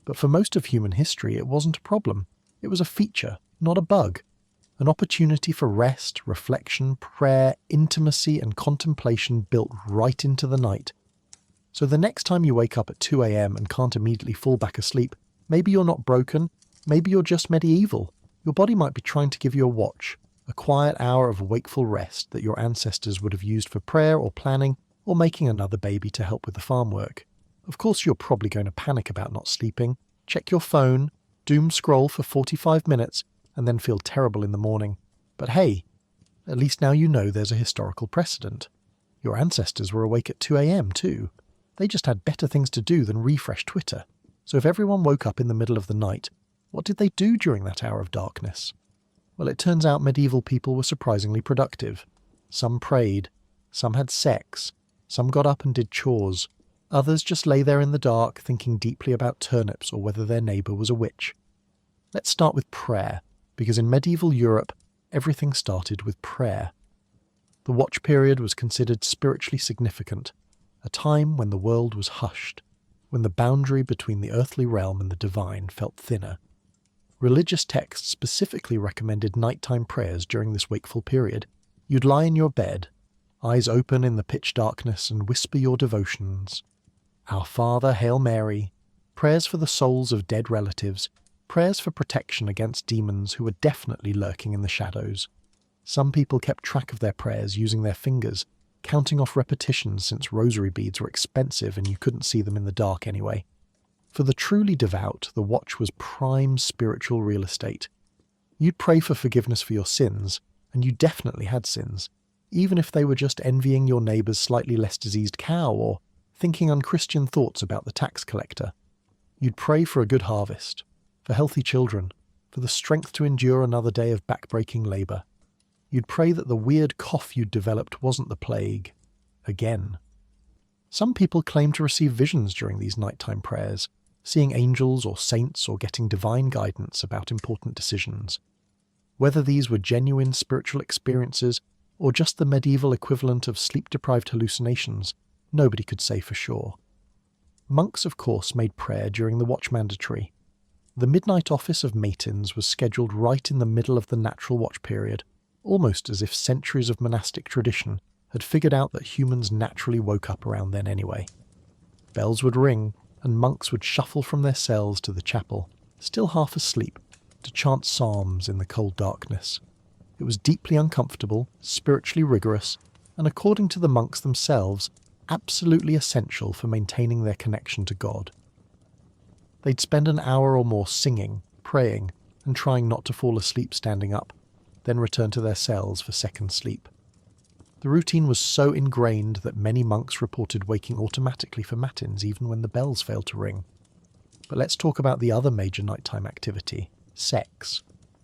But for most of human history, it wasn't a problem. It was a feature, not a bug. An opportunity for rest, reflection, prayer, intimacy, and contemplation built right into the night. So the next time you wake up at 2 a.m. and can't immediately fall back asleep, maybe you're not broken, maybe you're just medieval. Your body might be trying to give you a watch, a quiet hour of wakeful rest that your ancestors would have used for prayer or planning or making another baby to help with the farm work. Of course, you're probably going to panic about not sleeping, check your phone, doom scroll for 45 minutes, and then feel terrible in the morning. But hey, at least now you know there's a historical precedent. Your ancestors were awake at 2 a.m. too. They just had better things to do than refresh Twitter. So if everyone woke up in the middle of the night, what did they do during that hour of darkness? Well, it turns out medieval people were surprisingly productive. Some prayed, some had sex, some got up and did chores. Others just lay there in the dark thinking deeply about turnips or whether their neighbour was a witch. Let's start with prayer, because in medieval Europe, everything started with prayer. The watch period was considered spiritually significant, a time when the world was hushed, when the boundary between the earthly realm and the divine felt thinner. Religious texts specifically recommended nighttime prayers during this wakeful period. You'd lie in your bed, eyes open in the pitch darkness, and whisper your devotions. Our Father, Hail Mary, prayers for the souls of dead relatives, prayers for protection against demons who were definitely lurking in the shadows. Some people kept track of their prayers using their fingers, counting off repetitions since rosary beads were expensive and you couldn't see them in the dark anyway. For the truly devout, the watch was prime spiritual real estate. You'd pray for forgiveness for your sins, and you definitely had sins, even if they were just envying your neighbour's slightly less diseased cow or thinking unchristian thoughts about the tax collector. You'd pray for a good harvest, for healthy children, for the strength to endure another day of back-breaking labour. You'd pray that the weird cough you'd developed wasn't the plague. Again. Some people claim to receive visions during these nighttime prayers, seeing angels or saints or getting divine guidance about important decisions. Whether these were genuine spiritual experiences or just the medieval equivalent of sleep-deprived hallucinations, nobody could say for sure. Monks, of course, made prayer during the watch mandatory. The midnight office of matins was scheduled right in the middle of the natural watch period, almost as if centuries of monastic tradition had figured out that humans naturally woke up around then anyway. Bells would ring, and monks would shuffle from their cells to the chapel, still half asleep, to chant psalms in the cold darkness. It was deeply uncomfortable, spiritually rigorous, and according to the monks themselves, absolutely essential for maintaining their connection to God. They'd spend an hour or more singing, praying, and trying not to fall asleep standing up, then return to their cells for second sleep. The routine was so ingrained that many monks reported waking automatically for matins even when the bells failed to ring. But let's talk about the other major nighttime activity, sex.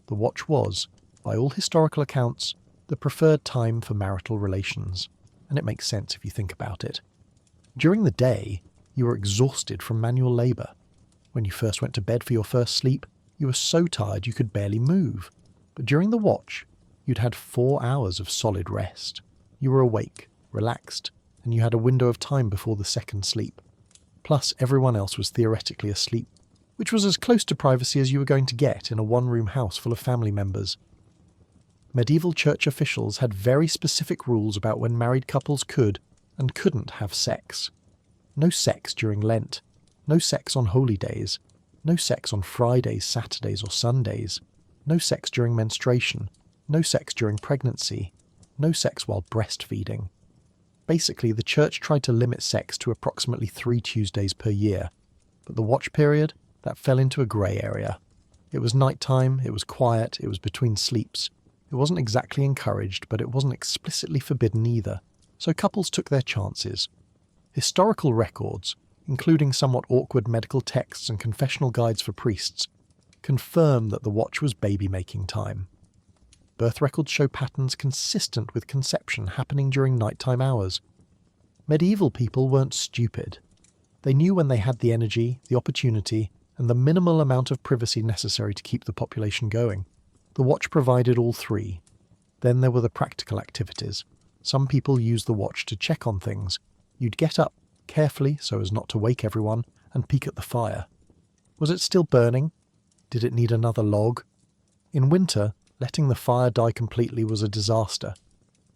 The watch was, by all historical accounts, the preferred time for marital relations, and it makes sense if you think about it. During the day, you were exhausted from manual labour. When you first went to bed for your first sleep, you were so tired you could barely move. But during the watch, you'd had 4 hours of solid rest. You were awake, relaxed, and you had a window of time before the second sleep. Plus, everyone else was theoretically asleep, which was as close to privacy as you were going to get in a one-room house full of family members. Medieval church officials had very specific rules about when married couples could and couldn't have sex. No sex during Lent, no sex on holy days, no sex on Fridays, Saturdays or Sundays, no sex during menstruation, no sex during pregnancy, no sex while breastfeeding. Basically, the church tried to limit sex to approximately 3 Tuesdays per year, but the watch period, that fell into a grey area. It was nighttime, it was quiet, it was between sleeps. It wasn't exactly encouraged, but it wasn't explicitly forbidden either, so couples took their chances. Historical records, including somewhat awkward medical texts and confessional guides for priests, confirm that the watch was baby-making time. Birth records show patterns consistent with conception happening during nighttime hours. Medieval people weren't stupid. They knew when they had the energy, the opportunity, and the minimal amount of privacy necessary to keep the population going. The watch provided all three. Then there were the practical activities. Some people used the watch to check on things. You'd get up, carefully so as not to wake everyone, and peek at the fire. Was it still burning? Did it need another log? In winter, letting the fire die completely was a disaster.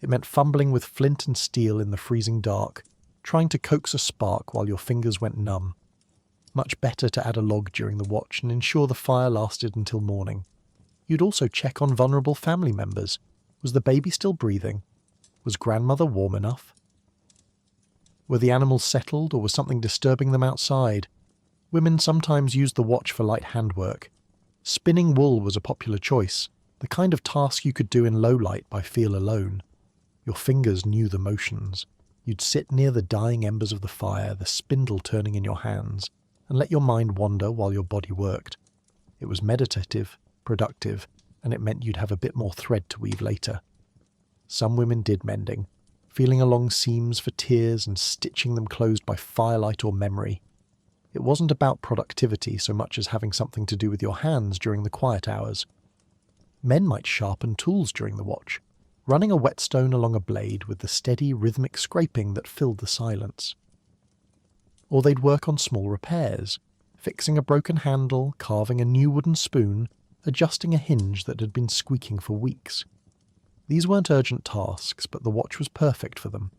It meant fumbling with flint and steel in the freezing dark, trying to coax a spark while your fingers went numb. Much better to add a log during the watch and ensure the fire lasted until morning. You'd also check on vulnerable family members. Was the baby still breathing? Was grandmother warm enough? Were the animals settled, or was something disturbing them outside? Women sometimes used the watch for light handwork. Spinning wool was a popular choice, the kind of task you could do in low light by feel alone. Your fingers knew the motions. You'd sit near the dying embers of the fire, the spindle turning in your hands, and let your mind wander while your body worked. It was meditative, productive, and it meant you'd have a bit more thread to weave later. Some women did mending, feeling along seams for tears and stitching them closed by firelight or memory. It wasn't about productivity so much as having something to do with your hands during the quiet hours. Men might sharpen tools during the watch, running a whetstone along a blade with the steady, rhythmic scraping that filled the silence. Or they'd work on small repairs, fixing a broken handle, carving a new wooden spoon, adjusting a hinge that had been squeaking for weeks. These weren't urgent tasks, but the watch was perfect for them.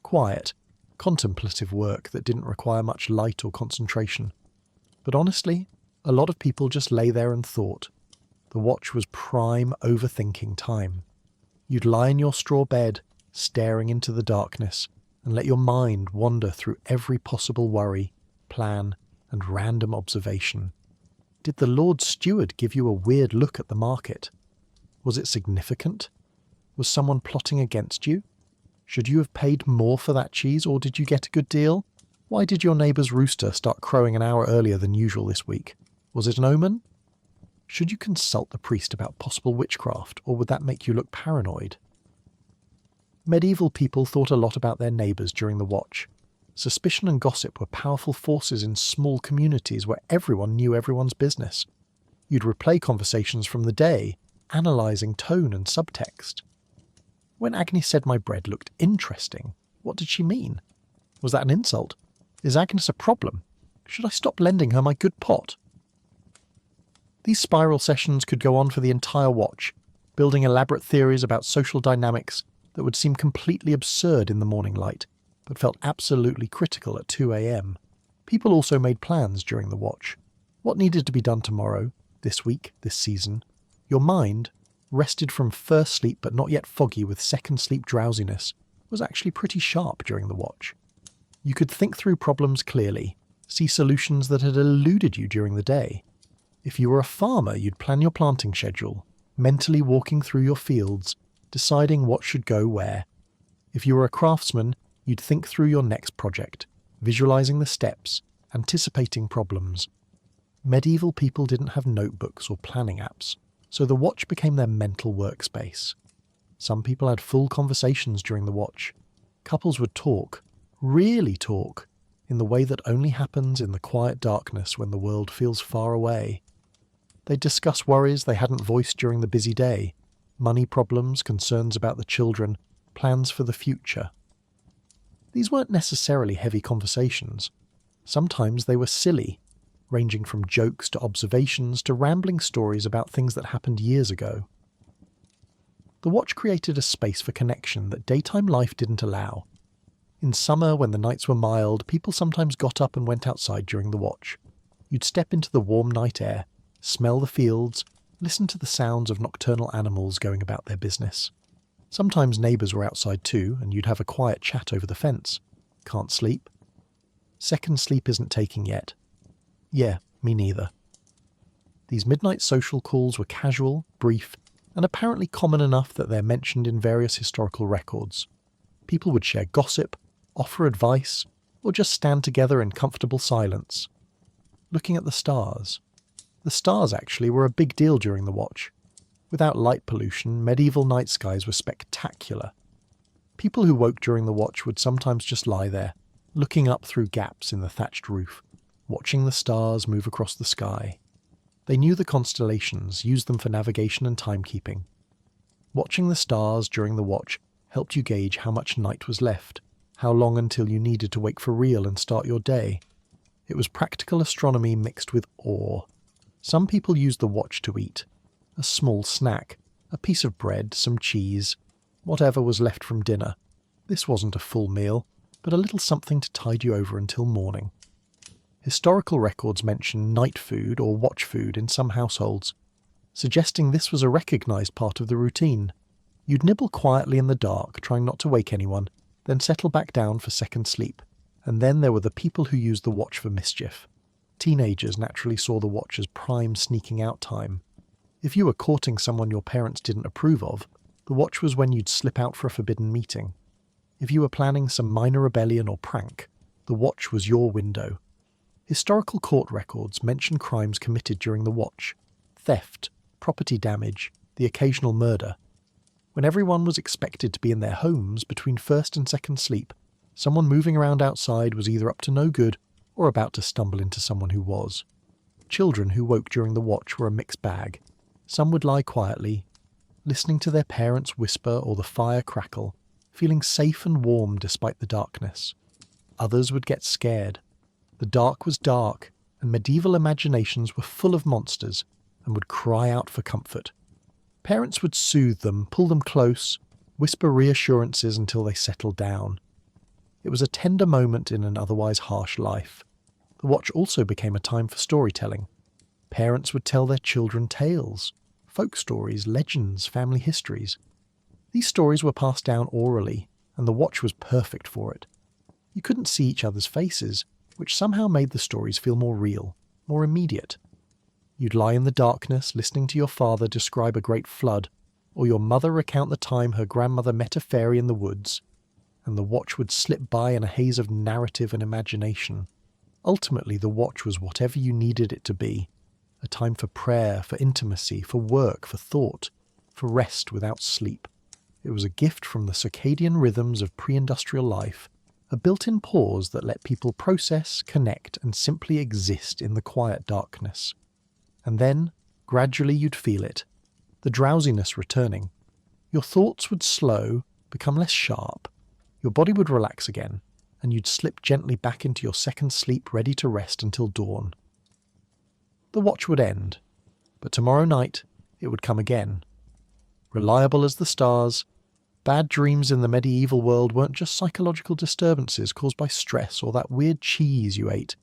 Quiet, contemplative work that didn't require much light or concentration. But honestly, a lot of people just lay there and thought. The watch was prime overthinking time. You'd lie in your straw bed, staring into the darkness, and let your mind wander through every possible worry, plan, and random observation. Did the Lord Steward give you a weird look at the market? Was it significant? Was someone plotting against you? Should you have paid more for that cheese, or did you get a good deal? Why did your neighbour's rooster start crowing an hour earlier than usual this week? Was it an omen? Should you consult the priest about possible witchcraft, or would that make you look paranoid? Medieval people thought a lot about their neighbours during the watch. Suspicion and gossip were powerful forces in small communities where everyone knew everyone's business. You'd replay conversations from the day, analysing tone and subtext. When Agnes said my bread looked interesting, what did she mean? Was that an insult? Is Agnes a problem? Should I stop lending her my good pot? These spiral sessions could go on for the entire watch, building elaborate theories about social dynamics that would seem completely absurd in the morning light, but felt absolutely critical at 2 a.m. People also made plans during the watch. What needed to be done tomorrow, this week, this season? Your mind, rested from first sleep but not yet foggy with second sleep drowsiness, was actually pretty sharp during the watch. You could think through problems clearly, see solutions that had eluded you during the day. If you were a farmer, you'd plan your planting schedule, mentally walking through your fields, deciding what should go where. If you were a craftsman, you'd think through your next project, visualizing the steps, anticipating problems. Medieval people didn't have notebooks or planning apps, so the watch became their mental workspace. Some people had full conversations during the watch. Couples would talk, really talk, in the way that only happens in the quiet darkness when the world feels far away. They'd discuss worries they hadn't voiced during the busy day, money problems, concerns about the children, plans for the future. These weren't necessarily heavy conversations. Sometimes they were silly, ranging from jokes to observations to rambling stories about things that happened years ago. The watch created a space for connection that daytime life didn't allow. In summer, when the nights were mild, people sometimes got up and went outside during the watch. You'd step into the warm night air, smell the fields, listen to the sounds of nocturnal animals going about their business. Sometimes neighbours were outside too, and you'd have a quiet chat over the fence. Can't sleep? Second sleep isn't taking yet. Yeah, me neither. These midnight social calls were casual, brief, and apparently common enough that they're mentioned in various historical records. People would share gossip, offer advice, or just stand together in comfortable silence, looking at the stars. The stars, actually, were a big deal during the watch. Without light pollution, medieval night skies were spectacular. People who woke during the watch would sometimes just lie there, looking up through gaps in the thatched roof, watching the stars move across the sky. They knew the constellations, used them for navigation and timekeeping. Watching the stars during the watch helped you gauge how much night was left, how long until you needed to wake for real and start your day. It was practical astronomy mixed with awe. Some people used the watch to eat. A small snack, a piece of bread, some cheese, whatever was left from dinner. This wasn't a full meal, but a little something to tide you over until morning. Historical records mention night food or watch food in some households, suggesting this was a recognised part of the routine. You'd nibble quietly in the dark, trying not to wake anyone, then settle back down for second sleep. And then there were the people who used the watch for mischief. Teenagers naturally saw the watch as prime sneaking out time. If you were courting someone your parents didn't approve of, the watch was when you'd slip out for a forbidden meeting. If you were planning some minor rebellion or prank, the watch was your window. Historical court records mention crimes committed during the watch: theft, property damage, the occasional murder. When everyone was expected to be in their homes between first and second sleep, someone moving around outside was either up to no good or about to stumble into someone who was. Children who woke during the watch were a mixed bag. Some would lie quietly, listening to their parents whisper or the fire crackle, feeling safe and warm despite the darkness. Others would get scared. The dark was dark, and medieval imaginations were full of monsters and would cry out for comfort. Parents would soothe them, pull them close, whisper reassurances until they settled down. It was a tender moment in an otherwise harsh life. The watch also became a time for storytelling. Parents would tell their children tales, folk stories, legends, family histories. These stories were passed down orally, and the watch was perfect for it. You couldn't see each other's faces, which somehow made the stories feel more real, more immediate. You'd lie in the darkness listening to your father describe a great flood, or your mother recount the time her grandmother met a fairy in the woods, and the watch would slip by in a haze of narrative and imagination. Ultimately, the watch was whatever you needed it to be: a time for prayer, for intimacy, for work, for thought, for rest without sleep. It was a gift from the circadian rhythms of pre-industrial life, a built-in pause that let people process, connect, and simply exist in the quiet darkness. And then, gradually you'd feel it, the drowsiness returning. Your thoughts would slow, become less sharp, your body would relax again, and you'd slip gently back into your second sleep ready to rest until dawn. The watch would end, but tomorrow night it would come again. Reliable as the stars, bad dreams in the medieval world weren't just psychological disturbances caused by stress or that weird cheese you ate.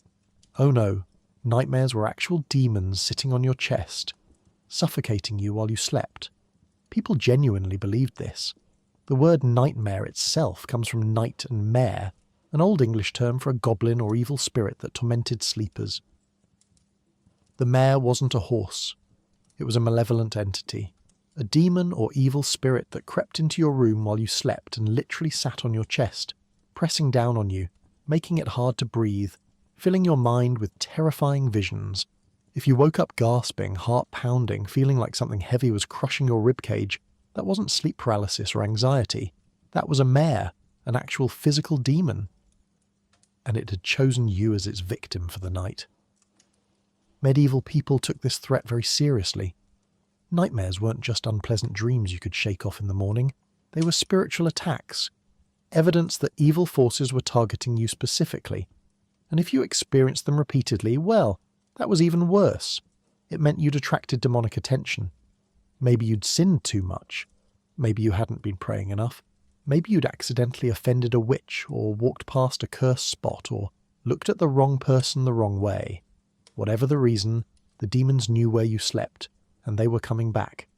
Oh no, nightmares were actual demons sitting on your chest, suffocating you while you slept. People genuinely believed this. The word nightmare itself comes from night and mare, an Old English term for a goblin or evil spirit that tormented sleepers. The mare wasn't a horse. It was a malevolent entity. A demon or evil spirit that crept into your room while you slept and literally sat on your chest, pressing down on you, making it hard to breathe, filling your mind with terrifying visions. If you woke up gasping, heart pounding, feeling like something heavy was crushing your ribcage, that wasn't sleep paralysis or anxiety. That was a mare, an actual physical demon. And it had chosen you as its victim for the night. Medieval people took this threat very seriously. Nightmares weren't just unpleasant dreams you could shake off in the morning. They were spiritual attacks, evidence that evil forces were targeting you specifically. And if you experienced them repeatedly, well, that was even worse. It meant you'd attracted demonic attention. Maybe you'd sinned too much. Maybe you hadn't been praying enough. Maybe you'd accidentally offended a witch, or walked past a cursed spot, or looked at the wrong person the wrong way. Whatever the reason, the demons knew where you slept, and they were coming back.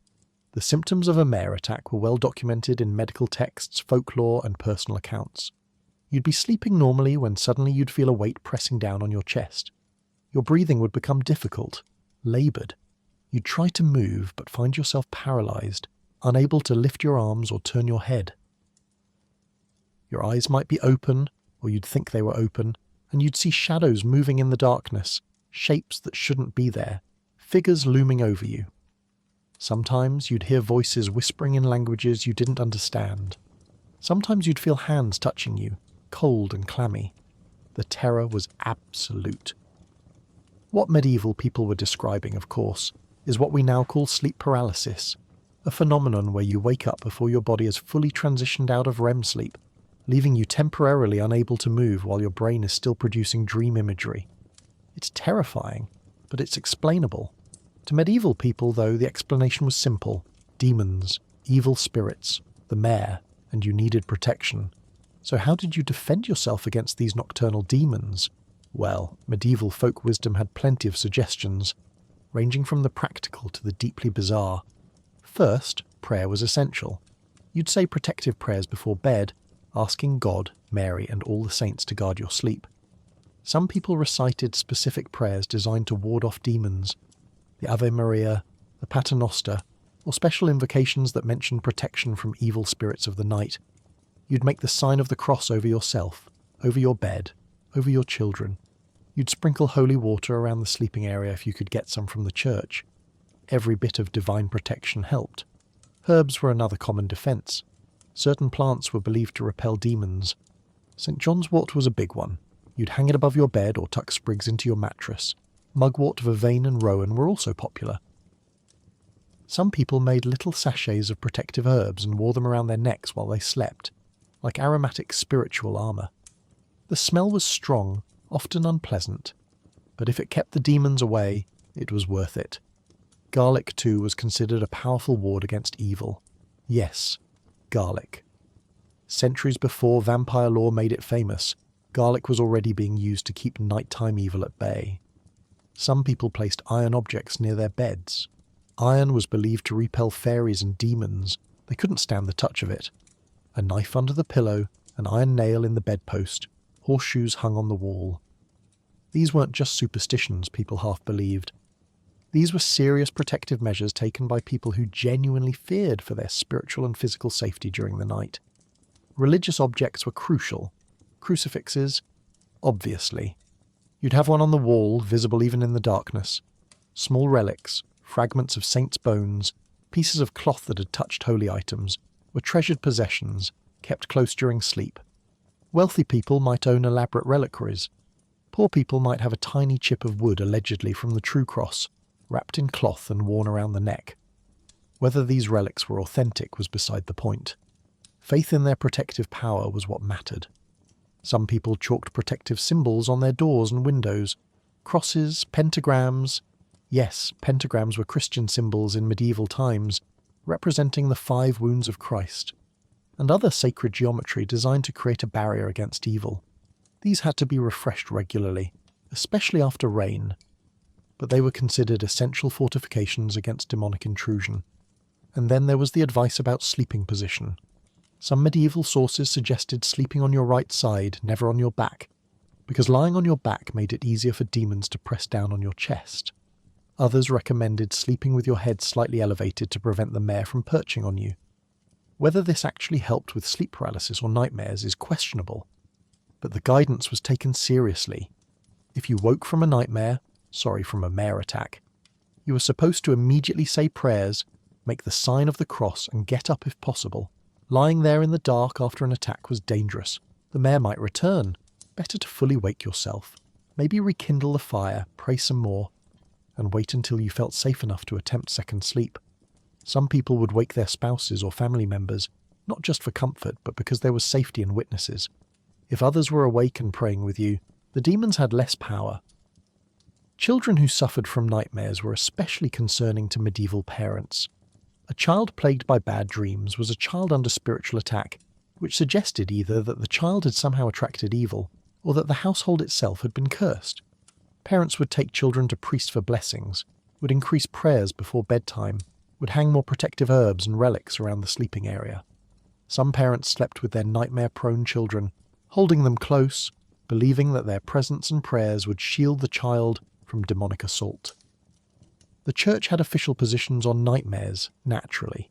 The symptoms of a mare attack were well documented in medical texts, folklore, and personal accounts. You'd be sleeping normally when suddenly you'd feel a weight pressing down on your chest. Your breathing would become difficult, laboured. You'd try to move, but find yourself paralysed, unable to lift your arms or turn your head. Your eyes might be open, or you'd think they were open, and you'd see shadows moving in the darkness, shapes that shouldn't be there, figures looming over you. Sometimes you'd hear voices whispering in languages you didn't understand. Sometimes you'd feel hands touching you, cold and clammy. The terror was absolute. What medieval people were describing, of course, is what we now call sleep paralysis, a phenomenon where you wake up before your body has fully transitioned out of REM sleep, leaving you temporarily unable to move while your brain is still producing dream imagery. It's terrifying, but it's explainable. To medieval people, though, the explanation was simple. Demons, evil spirits, the mare, and you needed protection. So how did you defend yourself against these nocturnal demons? Well, medieval folk wisdom had plenty of suggestions, ranging from the practical to the deeply bizarre. First, prayer was essential. You'd say protective prayers before bed, asking God, Mary, and all the saints to guard your sleep. Some people recited specific prayers designed to ward off demons, the Ave Maria, the Paternoster, or special invocations that mentioned protection from evil spirits of the night. You'd make the sign of the cross over yourself, over your bed, over your children. You'd sprinkle holy water around the sleeping area if you could get some from the church. Every bit of divine protection helped. Herbs were another common defence. Certain plants were believed to repel demons. St. John's wort was a big one. You'd hang it above your bed or tuck sprigs into your mattress. Mugwort, vervain and rowan were also popular. Some people made little sachets of protective herbs and wore them around their necks while they slept, like aromatic spiritual armour. The smell was strong, often unpleasant, but if it kept the demons away, it was worth it. Garlic, too, was considered a powerful ward against evil. Yes, garlic. Centuries before vampire lore made it famous, garlic was already being used to keep nighttime evil at bay. Some people placed iron objects near their beds. Iron was believed to repel fairies and demons. They couldn't stand the touch of it. A knife under the pillow, an iron nail in the bedpost, horseshoes hung on the wall. These weren't just superstitions people half believed. These were serious protective measures taken by people who genuinely feared for their spiritual and physical safety during the night. Religious objects were crucial. Crucifixes, obviously. You'd have one on the wall, visible even in the darkness. Small relics, fragments of saints' bones, pieces of cloth that had touched holy items, were treasured possessions, kept close during sleep. Wealthy people might own elaborate reliquaries. Poor people might have a tiny chip of wood allegedly from the true cross, wrapped in cloth and worn around the neck. Whether these relics were authentic was beside the point. Faith in their protective power was what mattered. Some people chalked protective symbols on their doors and windows. Crosses, pentagrams. Yes, pentagrams were Christian symbols in medieval times, representing the 5 wounds of Christ, and other sacred geometry designed to create a barrier against evil. These had to be refreshed regularly, especially after rain, but they were considered essential fortifications against demonic intrusion. And then there was the advice about sleeping position. Some medieval sources suggested sleeping on your right side, never on your back, because lying on your back made it easier for demons to press down on your chest. Others recommended sleeping with your head slightly elevated to prevent the mare from perching on you. Whether this actually helped with sleep paralysis or nightmares is questionable, but the guidance was taken seriously. If you woke from a nightmare, from a mare attack, you were supposed to immediately say prayers, make the sign of the cross and get up if possible. Lying there in the dark after an attack was dangerous. The mare might return. Better to fully wake yourself. Maybe rekindle the fire, pray some more, and wait until you felt safe enough to attempt second sleep. Some people would wake their spouses or family members, not just for comfort, but because there was safety in witnesses. If others were awake and praying with you, the demons had less power. Children who suffered from nightmares were especially concerning to medieval parents. A child plagued by bad dreams was a child under spiritual attack, which suggested either that the child had somehow attracted evil, or that the household itself had been cursed. Parents would take children to priests for blessings, would increase prayers before bedtime, would hang more protective herbs and relics around the sleeping area. Some parents slept with their nightmare-prone children, holding them close, believing that their presence and prayers would shield the child from demonic assault. The church had official positions on nightmares, naturally.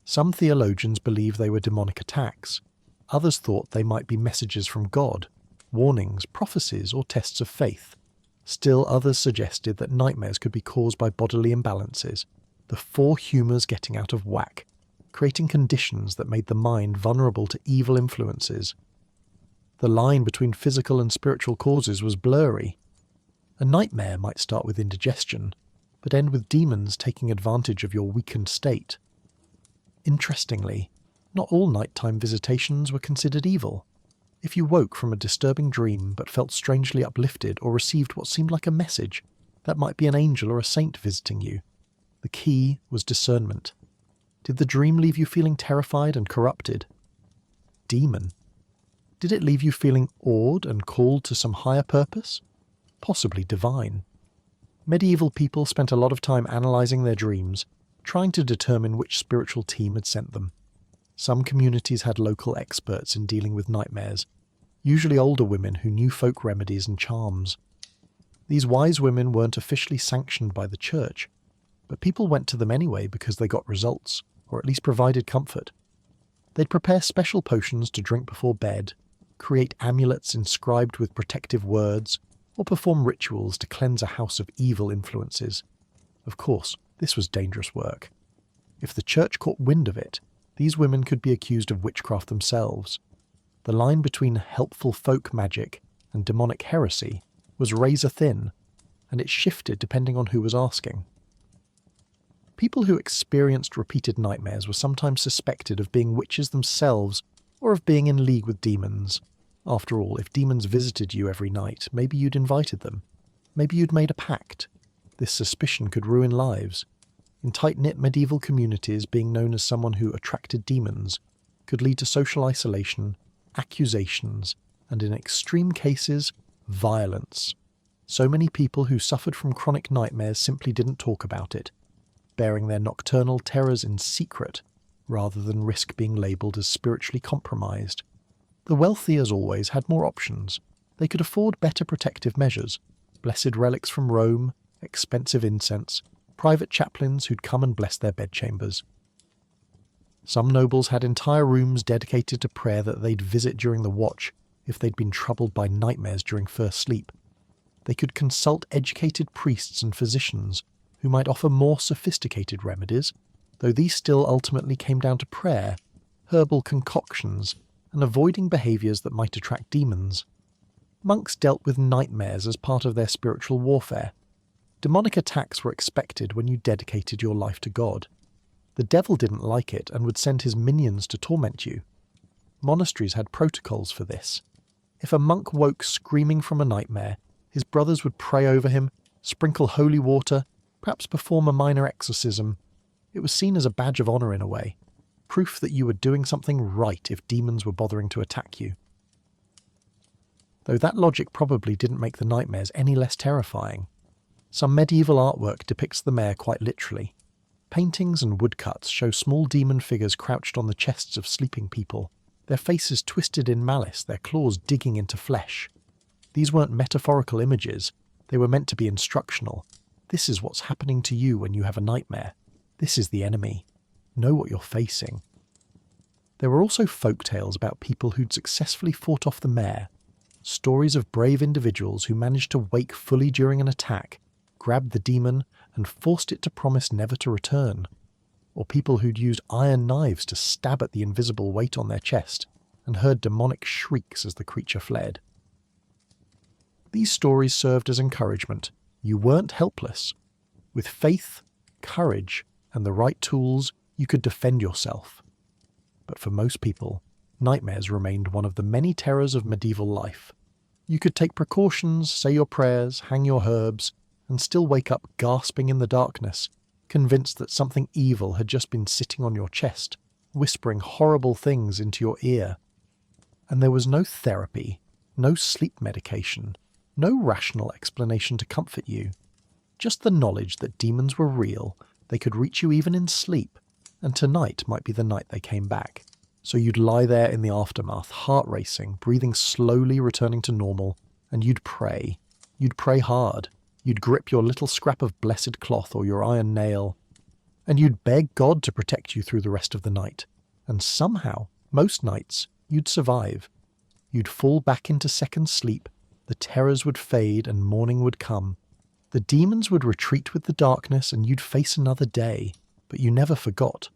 Some theologians believed they were demonic attacks. Others thought they might be messages from God, warnings, prophecies, or tests of faith. Still others suggested that nightmares could be caused by bodily imbalances, the 4 humours getting out of whack, creating conditions that made the mind vulnerable to evil influences. The line between physical and spiritual causes was blurry. A nightmare might start with indigestion, but end with demons taking advantage of your weakened state. Interestingly, not all nighttime visitations were considered evil. If you woke from a disturbing dream but felt strangely uplifted or received what seemed like a message, that might be an angel or a saint visiting you. The key was discernment. Did the dream leave you feeling terrified and corrupted? Demon. Did it leave you feeling awed and called to some higher purpose? Possibly divine. Medieval people spent a lot of time analysing their dreams, trying to determine which spiritual team had sent them. Some communities had local experts in dealing with nightmares, usually older women who knew folk remedies and charms. These wise women weren't officially sanctioned by the church, but people went to them anyway because they got results, or at least provided comfort. They'd prepare special potions to drink before bed, create amulets inscribed with protective words, or perform rituals to cleanse a house of evil influences. Of course, this was dangerous work. If the church caught wind of it, these women could be accused of witchcraft themselves. The line between helpful folk magic and demonic heresy was razor thin, and it shifted depending on who was asking. People who experienced repeated nightmares were sometimes suspected of being witches themselves or of being in league with demons. After all, if demons visited you every night, maybe you'd invited them. Maybe you'd made a pact. This suspicion could ruin lives. In tight-knit medieval communities, being known as someone who attracted demons could lead to social isolation, accusations, and in extreme cases, violence. So many people who suffered from chronic nightmares simply didn't talk about it, bearing their nocturnal terrors in secret, rather than risk being labelled as spiritually compromised. The wealthy, as always, had more options. They could afford better protective measures, blessed relics from Rome, expensive incense, private chaplains who'd come and bless their bedchambers. Some nobles had entire rooms dedicated to prayer that they'd visit during the watch if they'd been troubled by nightmares during first sleep. They could consult educated priests and physicians who might offer more sophisticated remedies, though these still ultimately came down to prayer, herbal concoctions, and avoiding behaviours that might attract demons. Monks dealt with nightmares as part of their spiritual warfare. Demonic attacks were expected when you dedicated your life to God. The devil didn't like it and would send his minions to torment you. Monasteries had protocols for this. If a monk woke screaming from a nightmare, his brothers would pray over him, sprinkle holy water, perhaps perform a minor exorcism. It was seen as a badge of honour in a way, proof that you were doing something right if demons were bothering to attack you. Though that logic probably didn't make the nightmares any less terrifying. Some medieval artwork depicts the mare quite literally. Paintings and woodcuts show small demon figures crouched on the chests of sleeping people, their faces twisted in malice, their claws digging into flesh. These weren't metaphorical images, they were meant to be instructional. This is what's happening to you when you have a nightmare. This is the enemy. Know what you're facing. There were also folk tales about people who'd successfully fought off the mare, stories of brave individuals who managed to wake fully during an attack, grabbed the demon, and forced it to promise never to return, or people who'd used iron knives to stab at the invisible weight on their chest and heard demonic shrieks as the creature fled. These stories served as encouragement. You weren't helpless. With faith, courage, and the right tools, you could defend yourself. But for most people, nightmares remained one of the many terrors of medieval life. You could take precautions, say your prayers, hang your herbs, and still wake up gasping in the darkness, convinced that something evil had just been sitting on your chest, whispering horrible things into your ear. And there was no therapy, no sleep medication, no rational explanation to comfort you. Just the knowledge that demons were real, they could reach you even in sleep, and tonight might be the night they came back. So you'd lie there in the aftermath, heart racing, breathing slowly returning to normal, and you'd pray. You'd pray hard. You'd grip your little scrap of blessed cloth or your iron nail, and you'd beg God to protect you through the rest of the night. And somehow, most nights, you'd survive. You'd fall back into second sleep, the terrors would fade and morning would come. The demons would retreat with the darkness and you'd face another day, but you never forgot.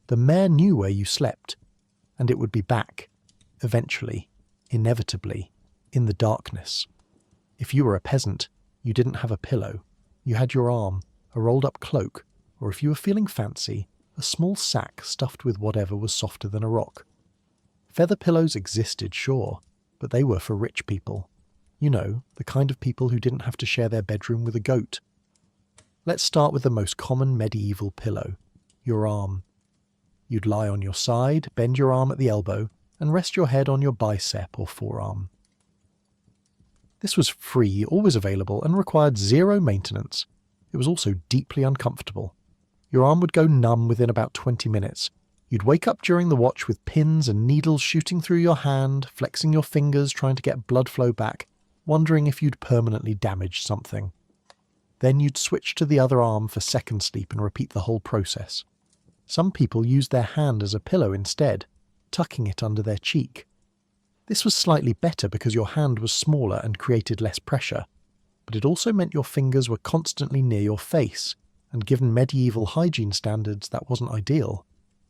The mare knew where you slept, and it would be back, eventually, inevitably, in the darkness. If you were a peasant, You didn't have a pillow. You had your arm, a rolled-up cloak, or if you were feeling fancy, a small sack stuffed with whatever was softer than a rock. Feather pillows existed, sure, but they were for rich people. You know, the kind of people who didn't have to share their bedroom with a goat. Let's start with the most common medieval pillow, your arm. You'd lie on your side, bend your arm at the elbow, and rest your head on your bicep or forearm. This was free, always available, and required zero maintenance. It was also deeply uncomfortable. Your arm would go numb within about 20 minutes. You'd wake up during the watch with pins and needles shooting through your hand, flexing your fingers trying to get blood flow back, wondering if you'd permanently damaged something. Then you'd switch to the other arm for second sleep and repeat the whole process. Some people used their hand as a pillow instead, tucking it under their cheek. This was slightly better because your hand was smaller and created less pressure, but it also meant your fingers were constantly near your face, and given medieval hygiene standards, that wasn't ideal.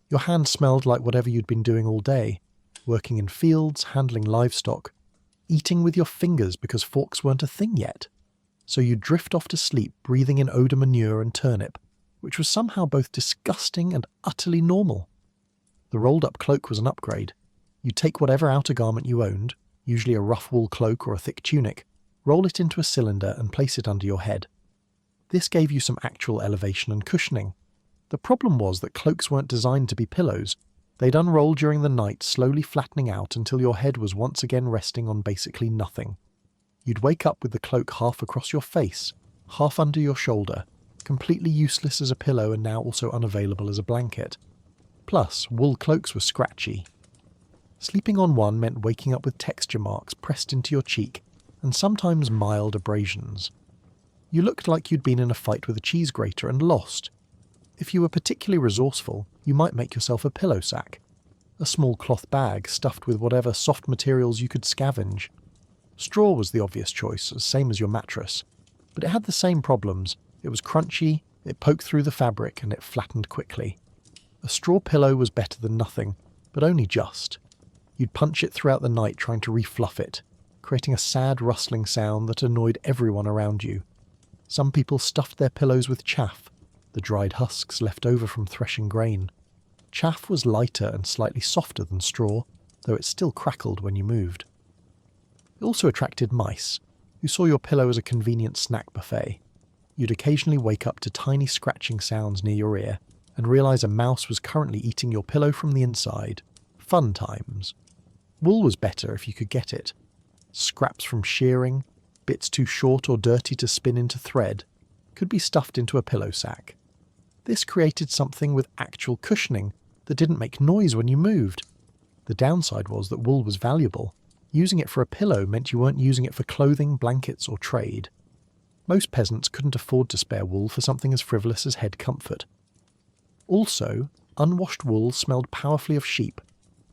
Your hand smelled like whatever you'd been doing all day, working in fields, handling livestock, eating with your fingers because forks weren't a thing yet. So you'd drift off to sleep breathing in odour manure and turnip, which was somehow both disgusting and utterly normal. The rolled-up cloak was an upgrade. You'd take whatever outer garment you owned, usually a rough wool cloak or a thick tunic, roll it into a cylinder and place it under your head. This gave you some actual elevation and cushioning. The problem was that cloaks weren't designed to be pillows. They'd unroll during the night, slowly flattening out until your head was once again resting on basically nothing. You'd wake up with the cloak half across your face, half under your shoulder, completely useless as a pillow and now also unavailable as a blanket. Plus, wool cloaks were scratchy. Sleeping on one meant waking up with texture marks pressed into your cheek and sometimes mild abrasions. You looked like you'd been in a fight with a cheese grater and lost. If you were particularly resourceful, you might make yourself a pillow sack, a small cloth bag stuffed with whatever soft materials you could scavenge. Straw was the obvious choice, same as your mattress, but it had the same problems. It was crunchy, it poked through the fabric, and it flattened quickly. A straw pillow was better than nothing, but only just. You'd punch it throughout the night trying to refluff it, creating a sad rustling sound that annoyed everyone around you. Some people stuffed their pillows with chaff, the dried husks left over from threshing grain. Chaff was lighter and slightly softer than straw, though it still crackled when you moved. It also attracted mice, who saw your pillow as a convenient snack buffet. You'd occasionally wake up to tiny scratching sounds near your ear and realise a mouse was currently eating your pillow from the inside. Fun times. Wool was better if you could get it. Scraps from shearing, bits too short or dirty to spin into thread, could be stuffed into a pillow sack. This created something with actual cushioning that didn't make noise when you moved. The downside was that wool was valuable. Using it for a pillow meant you weren't using it for clothing, blankets, or trade. Most peasants couldn't afford to spare wool for something as frivolous as head comfort. Also, unwashed wool smelled powerfully of sheep.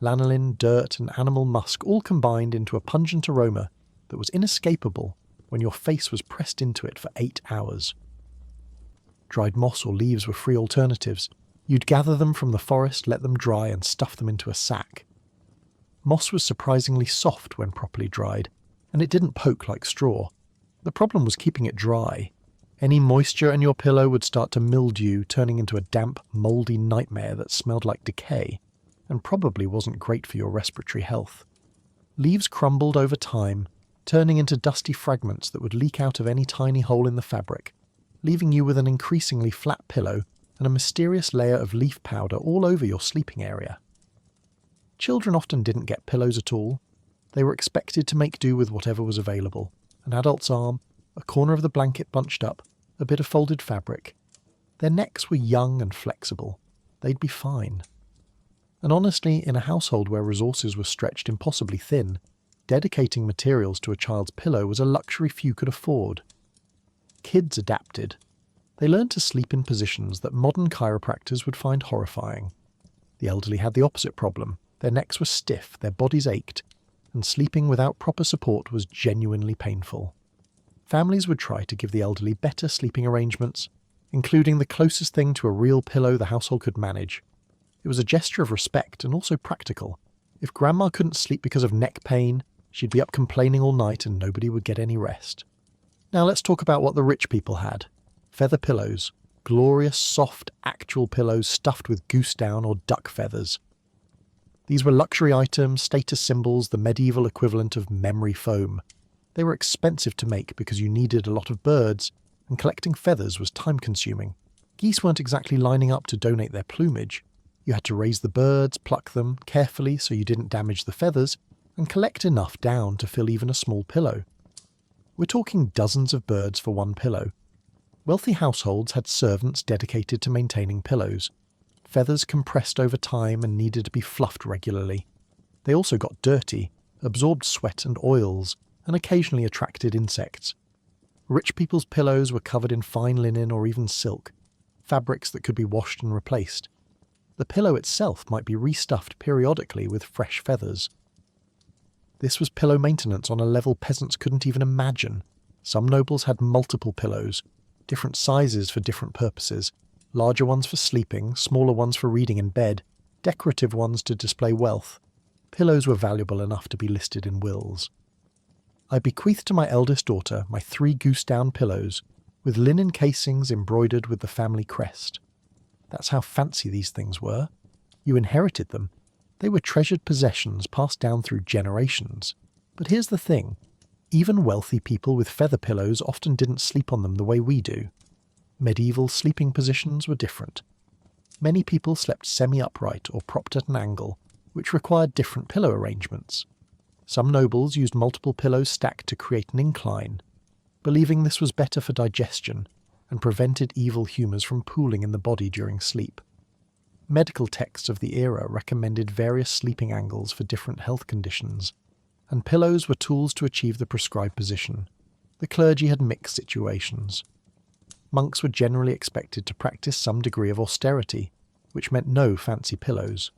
Lanolin, dirt, and animal musk all combined into a pungent aroma that was inescapable when your face was pressed into it for 8 hours. Dried moss or leaves were free alternatives. You'd gather them from the forest, let them dry, and stuff them into a sack. Moss was surprisingly soft when properly dried, and it didn't poke like straw. The problem was keeping it dry. Any moisture in your pillow would start to mildew, turning into a damp, mouldy nightmare that smelled like decay, and probably wasn't great for your respiratory health. Leaves crumbled over time, turning into dusty fragments that would leak out of any tiny hole in the fabric, leaving you with an increasingly flat pillow and a mysterious layer of leaf powder all over your sleeping area. Children often didn't get pillows at all. They were expected to make do with whatever was available: an adult's arm, a corner of the blanket bunched up, a bit of folded fabric. Their necks were young and flexible. They'd be fine. And honestly, in a household where resources were stretched impossibly thin, dedicating materials to a child's pillow was a luxury few could afford. Kids adapted. They learned to sleep in positions that modern chiropractors would find horrifying. The elderly had the opposite problem. Their necks were stiff, their bodies ached, and sleeping without proper support was genuinely painful. Families would try to give the elderly better sleeping arrangements, including the closest thing to a real pillow the household could manage. It was a gesture of respect and also practical. If Grandma couldn't sleep because of neck pain, she'd be up complaining all night and nobody would get any rest. Now let's talk about what the rich people had. Feather pillows. Glorious, soft, actual pillows stuffed with goose down or duck feathers. These were luxury items, status symbols, the medieval equivalent of memory foam. They were expensive to make because you needed a lot of birds, and collecting feathers was time-consuming. Geese weren't exactly lining up to donate their plumage. You had to raise the birds, pluck them carefully so you didn't damage the feathers, and collect enough down to fill even a small pillow. We're talking dozens of birds for one pillow. Wealthy households had servants dedicated to maintaining pillows. Feathers compressed over time and needed to be fluffed regularly. They also got dirty, absorbed sweat and oils, and occasionally attracted insects. Rich people's pillows were covered in fine linen or even silk, fabrics that could be washed and replaced. The pillow itself might be restuffed periodically with fresh feathers. This was pillow maintenance on a level peasants couldn't even imagine. Some nobles had multiple pillows, different sizes for different purposes, larger ones for sleeping, smaller ones for reading in bed, decorative ones to display wealth. Pillows were valuable enough to be listed in wills. I bequeathed to my eldest daughter my 3 goose-down pillows, with linen casings embroidered with the family crest. That's how fancy these things were. You inherited them. They were treasured possessions passed down through generations. But here's the thing. Even wealthy people with feather pillows often didn't sleep on them the way we do. Medieval sleeping positions were different. Many people slept semi-upright or propped at an angle, which required different pillow arrangements. Some nobles used multiple pillows stacked to create an incline, believing this was better for digestion and prevented evil humours from pooling in the body during sleep. Medical texts of the era recommended various sleeping angles for different health conditions, and pillows were tools to achieve the prescribed position. The clergy had mixed situations. Monks were generally expected to practice some degree of austerity, which meant no fancy pillows.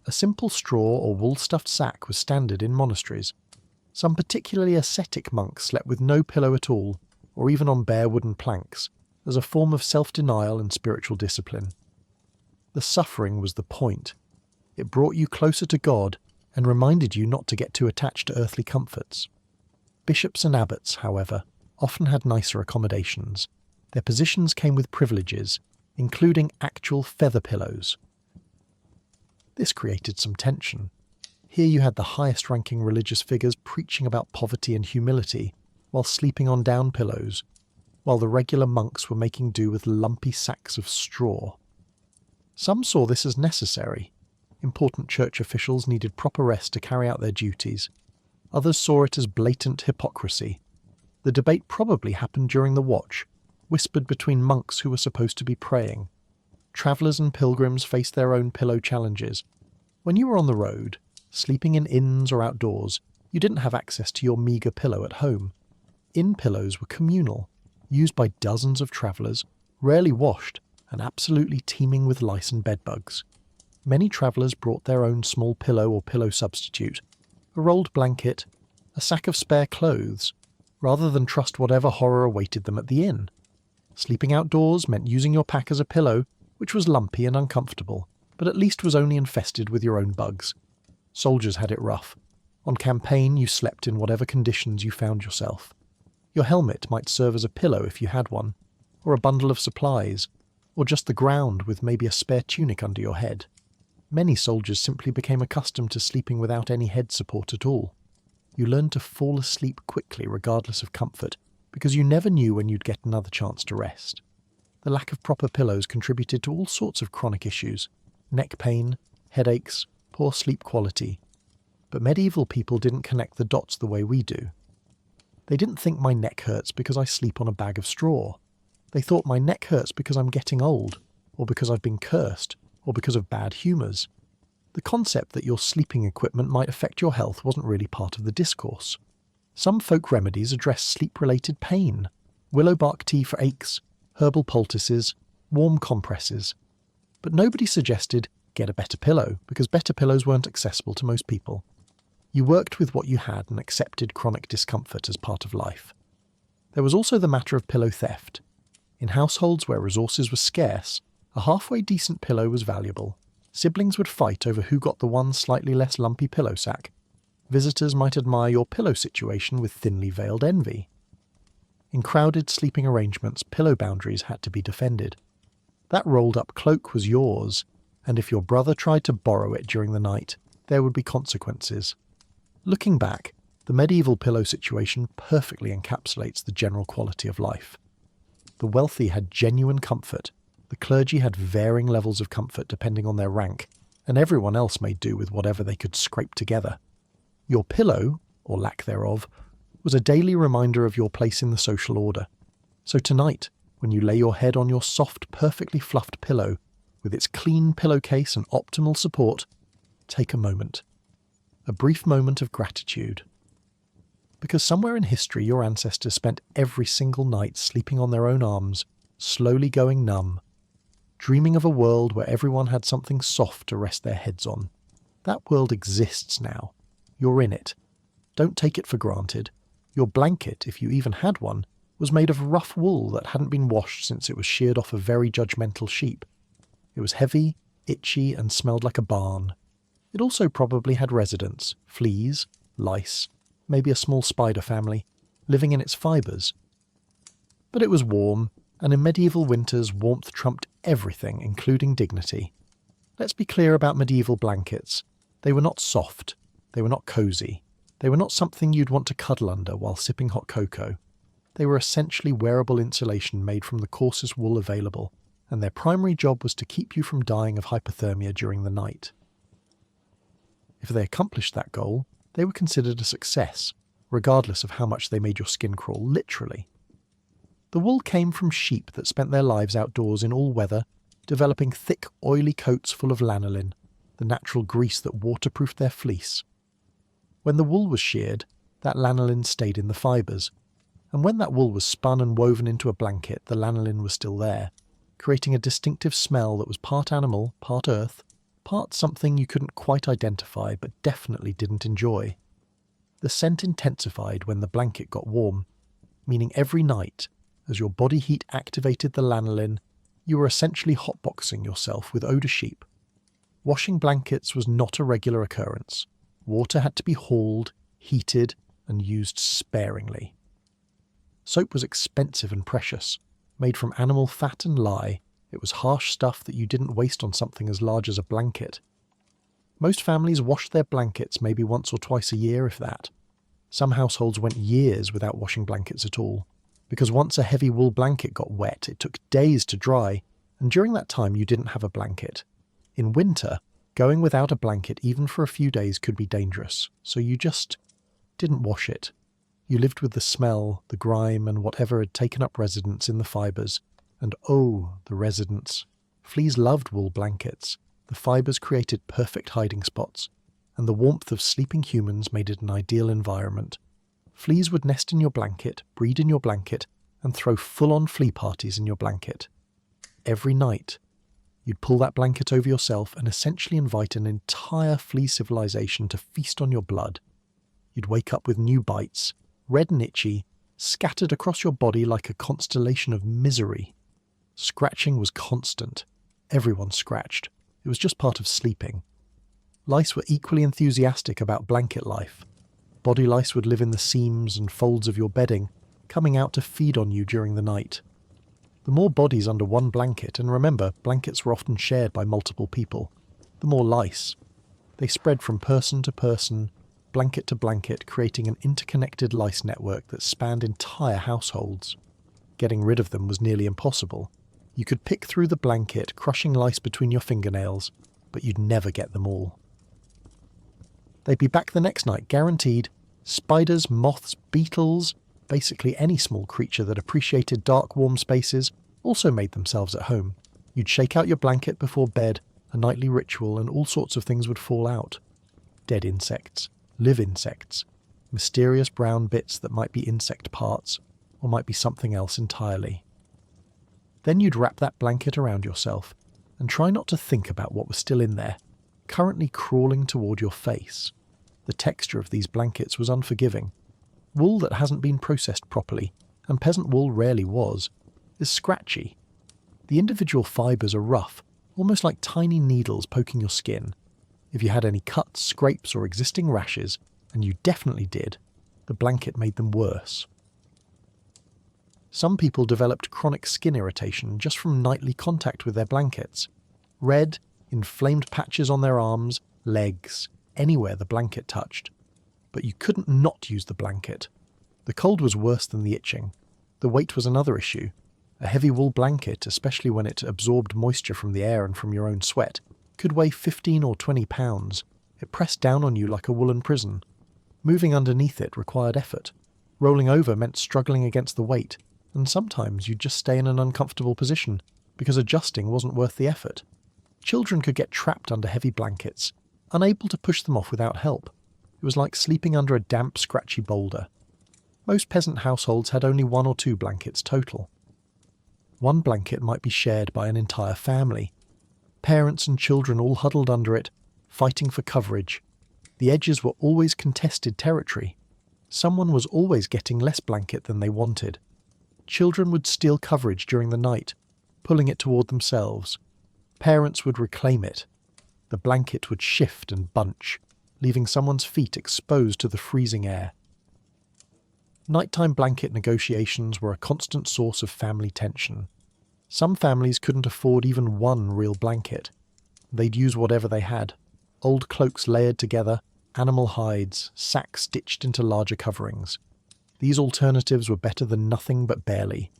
A simple straw or wool-stuffed sack was standard in monasteries. Some particularly ascetic monks slept with no pillow at all, or even on bare wooden planks, as a form of self-denial and spiritual discipline. The suffering was the point. It brought you closer to God and reminded you not to get too attached to earthly comforts. Bishops and abbots, however, often had nicer accommodations. Their positions came with privileges, including actual feather pillows. This created some tension. Here you had the highest-ranking religious figures preaching about poverty and humility, while sleeping on down pillows, while the regular monks were making do with lumpy sacks of straw. Some saw this as necessary. Important church officials needed proper rest to carry out their duties. Others saw it as blatant hypocrisy. The debate probably happened during the watch, whispered between monks who were supposed to be praying. Travellers and pilgrims faced their own pillow challenges. When you were on the road, sleeping in inns or outdoors, you didn't have access to your meagre pillow at home. Inn pillows were communal, used by dozens of travellers, rarely washed, and absolutely teeming with lice and bedbugs. Many travellers brought their own small pillow or pillow substitute, a rolled blanket, a sack of spare clothes, rather than trust whatever horror awaited them at the inn. Sleeping outdoors meant using your pack as a pillow, which was lumpy and uncomfortable, but at least was only infested with your own bugs. Soldiers had it rough. On campaign, you slept in whatever conditions you found yourself. Your helmet might serve as a pillow if you had one, or a bundle of supplies, or just the ground with maybe a spare tunic under your head. Many soldiers simply became accustomed to sleeping without any head support at all. You learned to fall asleep quickly regardless of comfort, because you never knew when you'd get another chance to rest. The lack of proper pillows contributed to all sorts of chronic issues: neck pain, headaches, poor sleep quality. But medieval people didn't connect the dots the way we do. They didn't think my neck hurts because I sleep on a bag of straw. They thought my neck hurts because I'm getting old, or because I've been cursed, or because of bad humours. The concept that your sleeping equipment might affect your health wasn't really part of the discourse. Some folk remedies addressed sleep-related pain: willow bark tea for aches, herbal poultices, warm compresses. But nobody suggested get a better pillow, because better pillows weren't accessible to most people. You worked with what you had and accepted chronic discomfort as part of life. There was also the matter of pillow theft. In households where resources were scarce, a halfway decent pillow was valuable. Siblings would fight over who got the one slightly less lumpy pillow sack. Visitors might admire your pillow situation with thinly veiled envy. In crowded sleeping arrangements, pillow boundaries had to be defended. That rolled-up cloak was yours, and if your brother tried to borrow it during the night, there would be consequences. Looking back, the medieval pillow situation perfectly encapsulates the general quality of life. The wealthy had genuine comfort, the clergy had varying levels of comfort depending on their rank, and everyone else made do with whatever they could scrape together. Your pillow, or lack thereof, was a daily reminder of your place in the social order. So tonight, when you lay your head on your soft, perfectly fluffed pillow, with its clean pillowcase and optimal support, take a moment. A brief moment of gratitude. Because somewhere in history your ancestors spent every single night sleeping on their own arms, slowly going numb, dreaming of a world where everyone had something soft to rest their heads on. That world exists now. You're in it. Don't take it for granted. Your blanket, if you even had one, was made of rough wool that hadn't been washed since it was sheared off a very judgmental sheep. It was heavy, itchy, and smelled like a barn. It also probably had residents, fleas, lice, maybe a small spider family, living in its fibres. But it was warm, and in medieval winters warmth trumped everything, including dignity. Let's be clear about medieval blankets. They were not soft. They were not cosy. They were not something you'd want to cuddle under while sipping hot cocoa. They were essentially wearable insulation made from the coarsest wool available, and their primary job was to keep you from dying of hypothermia during the night. If they accomplished that goal, they were considered a success, regardless of how much they made your skin crawl, literally. The wool came from sheep that spent their lives outdoors in all weather, developing thick, oily coats full of lanolin, the natural grease that waterproofed their fleece. When the wool was sheared, that lanolin stayed in the fibres, and when that wool was spun and woven into a blanket, the lanolin was still there, creating a distinctive smell that was part animal, part earth, part something you couldn't quite identify but definitely didn't enjoy. The scent intensified when the blanket got warm, meaning every night, as your body heat activated the lanolin, you were essentially hotboxing yourself with odor sheep. Washing blankets was not a regular occurrence. Water had to be hauled, heated, and used sparingly. Soap was expensive and precious. Made from animal fat and lye, it was harsh stuff that you didn't waste on something as large as a blanket. Most families washed their blankets maybe once or twice a year, if that. Some households went years without washing blankets at all, because once a heavy wool blanket got wet, it took days to dry, and during that time you didn't have a blanket. In winter, going without a blanket even for a few days could be dangerous, so you just didn't wash it. You lived with the smell, the grime, and whatever had taken up residence in the fibres. And oh, the residents. Fleas loved wool blankets. The fibres created perfect hiding spots, and the warmth of sleeping humans made it an ideal environment. Fleas would nest in your blanket, breed in your blanket, and throw full-on flea parties in your blanket. Every night, you'd pull that blanket over yourself and essentially invite an entire flea civilization to feast on your blood. You'd wake up with new bites, red and itchy, scattered across your body like a constellation of misery. Scratching was constant. Everyone scratched. It was just part of sleeping. Lice were equally enthusiastic about blanket life. Body lice would live in the seams and folds of your bedding, coming out to feed on you during the night. The more bodies under one blanket, and remember, blankets were often shared by multiple people, the more lice. They spread from person to person, blanket to blanket, creating an interconnected lice network that spanned entire households. Getting rid of them was nearly impossible. You could pick through the blanket, crushing lice between your fingernails, but you'd never get them all. They'd be back the next night, guaranteed. Spiders, moths, beetles, basically any small creature that appreciated dark, warm spaces, also made themselves at home. You'd shake out your blanket before bed, a nightly ritual, and all sorts of things would fall out. Dead insects, live insects, mysterious brown bits that might be insect parts, or might be something else entirely. Then you'd wrap that blanket around yourself, and try not to think about what was still in there, currently crawling toward your face. The texture of these blankets was unforgiving. Wool that hasn't been processed properly, and peasant wool rarely was, is scratchy. The individual fibres are rough, almost like tiny needles poking your skin. If you had any cuts, scrapes, or existing rashes, and you definitely did, the blanket made them worse. Some people developed chronic skin irritation just from nightly contact with their blankets. Red, inflamed patches on their arms, legs, anywhere the blanket touched. But you couldn't not use the blanket. The cold was worse than the itching. The weight was another issue. A heavy wool blanket, especially when it absorbed moisture from the air and from your own sweat, could weigh 15 or 20 pounds. It pressed down on you like a woolen prison. Moving underneath it required effort. Rolling over meant struggling against the weight, and sometimes you'd just stay in an uncomfortable position, because adjusting wasn't worth the effort. Children could get trapped under heavy blankets, unable to push them off without help. It was like sleeping under a damp, scratchy boulder. Most peasant households had only 1 or 2 blankets total. One blanket might be shared by an entire family. Parents and children all huddled under it, fighting for coverage. The edges were always contested territory. Someone was always getting less blanket than they wanted. Children would steal coverage during the night, pulling it toward themselves. Parents would reclaim it. The blanket would shift and bunch, leaving someone's feet exposed to the freezing air. Nighttime blanket negotiations were a constant source of family tension. Some families couldn't afford even one real blanket. They'd use whatever they had. Old cloaks layered together, animal hides, sacks stitched into larger coverings. These alternatives were better than nothing but barely.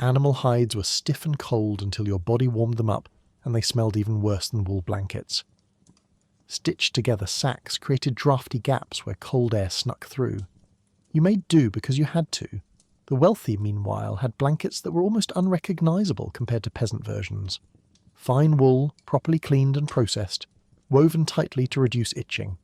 Animal hides were stiff and cold until your body warmed them up, and they smelled even worse than wool blankets. Stitched together sacks created drafty gaps where cold air snuck through. You made do because you had to. The wealthy, meanwhile, had blankets that were almost unrecognisable compared to peasant versions. Fine wool, properly cleaned and processed, woven tightly to reduce itching.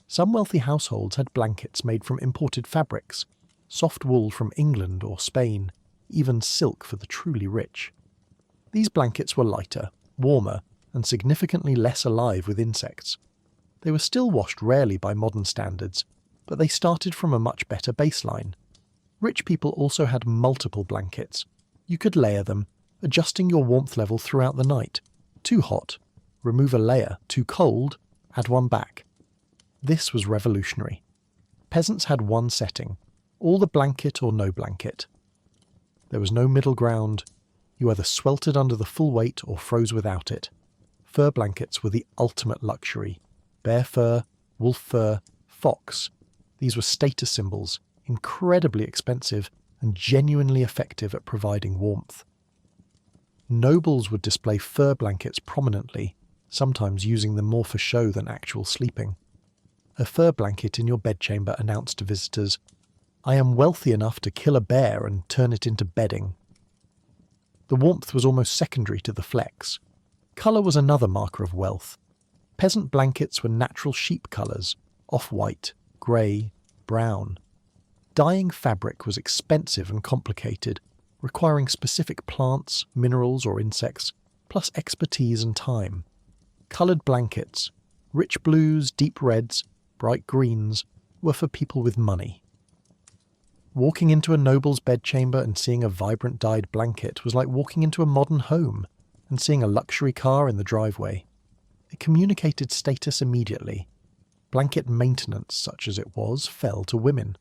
Some wealthy households had blankets made from imported fabrics, soft wool from England or Spain, even silk for the truly rich. These blankets were lighter, warmer, and significantly less alive with insects. They were still washed rarely by modern standards, but they started from a much better baseline. Rich people also had multiple blankets. You could layer them, adjusting your warmth level throughout the night. Too hot, remove a layer. Too cold, add one back. This was revolutionary. Peasants had one setting, all the blanket or no blanket. There was no middle ground. You either sweltered under the full weight or froze without it. Fur blankets were the ultimate luxury. Bear fur, wolf fur, fox. These were status symbols, incredibly expensive and genuinely effective at providing warmth. Nobles would display fur blankets prominently, sometimes using them more for show than actual sleeping. A fur blanket in your bedchamber announced to visitors, "I am wealthy enough to kill a bear and turn it into bedding." The warmth was almost secondary to the flex. Colour was another marker of wealth. Peasant blankets were natural sheep colours, off-white, grey, brown. Dyeing fabric was expensive and complicated, requiring specific plants, minerals or insects, plus expertise and time. Coloured blankets, rich blues, deep reds, bright greens, were for people with money. Walking into a noble's bedchamber and seeing a vibrant dyed blanket was like walking into a modern home and seeing a luxury car in the driveway. It communicated status immediately. Blanket maintenance, such as it was, fell to women.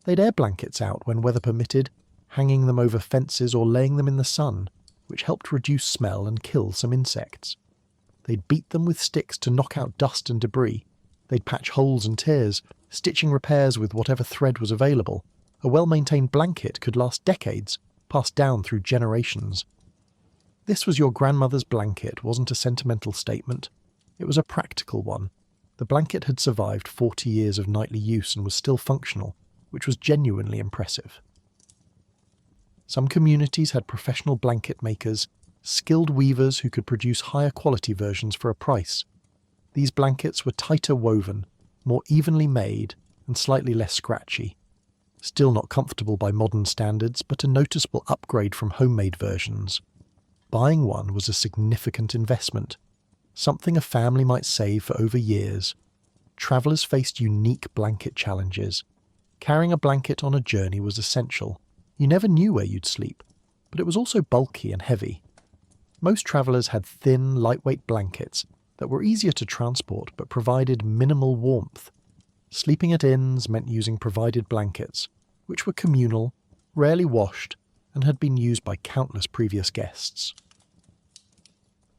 They'd air blankets out when weather permitted, hanging them over fences or laying them in the sun, which helped reduce smell and kill some insects. They'd beat them with sticks to knock out dust and debris. They'd patch holes and tears, stitching repairs with whatever thread was available. A well-maintained blanket could last decades, passed down through generations. This was your grandmother's blanket wasn't a sentimental statement. It was a practical one. The blanket had survived 40 years of nightly use and was still functional, which was genuinely impressive. Some communities had professional blanket makers, skilled weavers who could produce higher quality versions for a price. These blankets were tighter woven, more evenly made, and slightly less scratchy. Still not comfortable by modern standards, but a noticeable upgrade from homemade versions. Buying one was a significant investment, something a family might save for over years. Travellers faced unique blanket challenges. Carrying a blanket on a journey was essential. You never knew where you'd sleep, but it was also bulky and heavy. Most travellers had thin, lightweight blankets that were easier to transport but provided minimal warmth. Sleeping at inns meant using provided blankets, which were communal, rarely washed, and had been used by countless previous guests.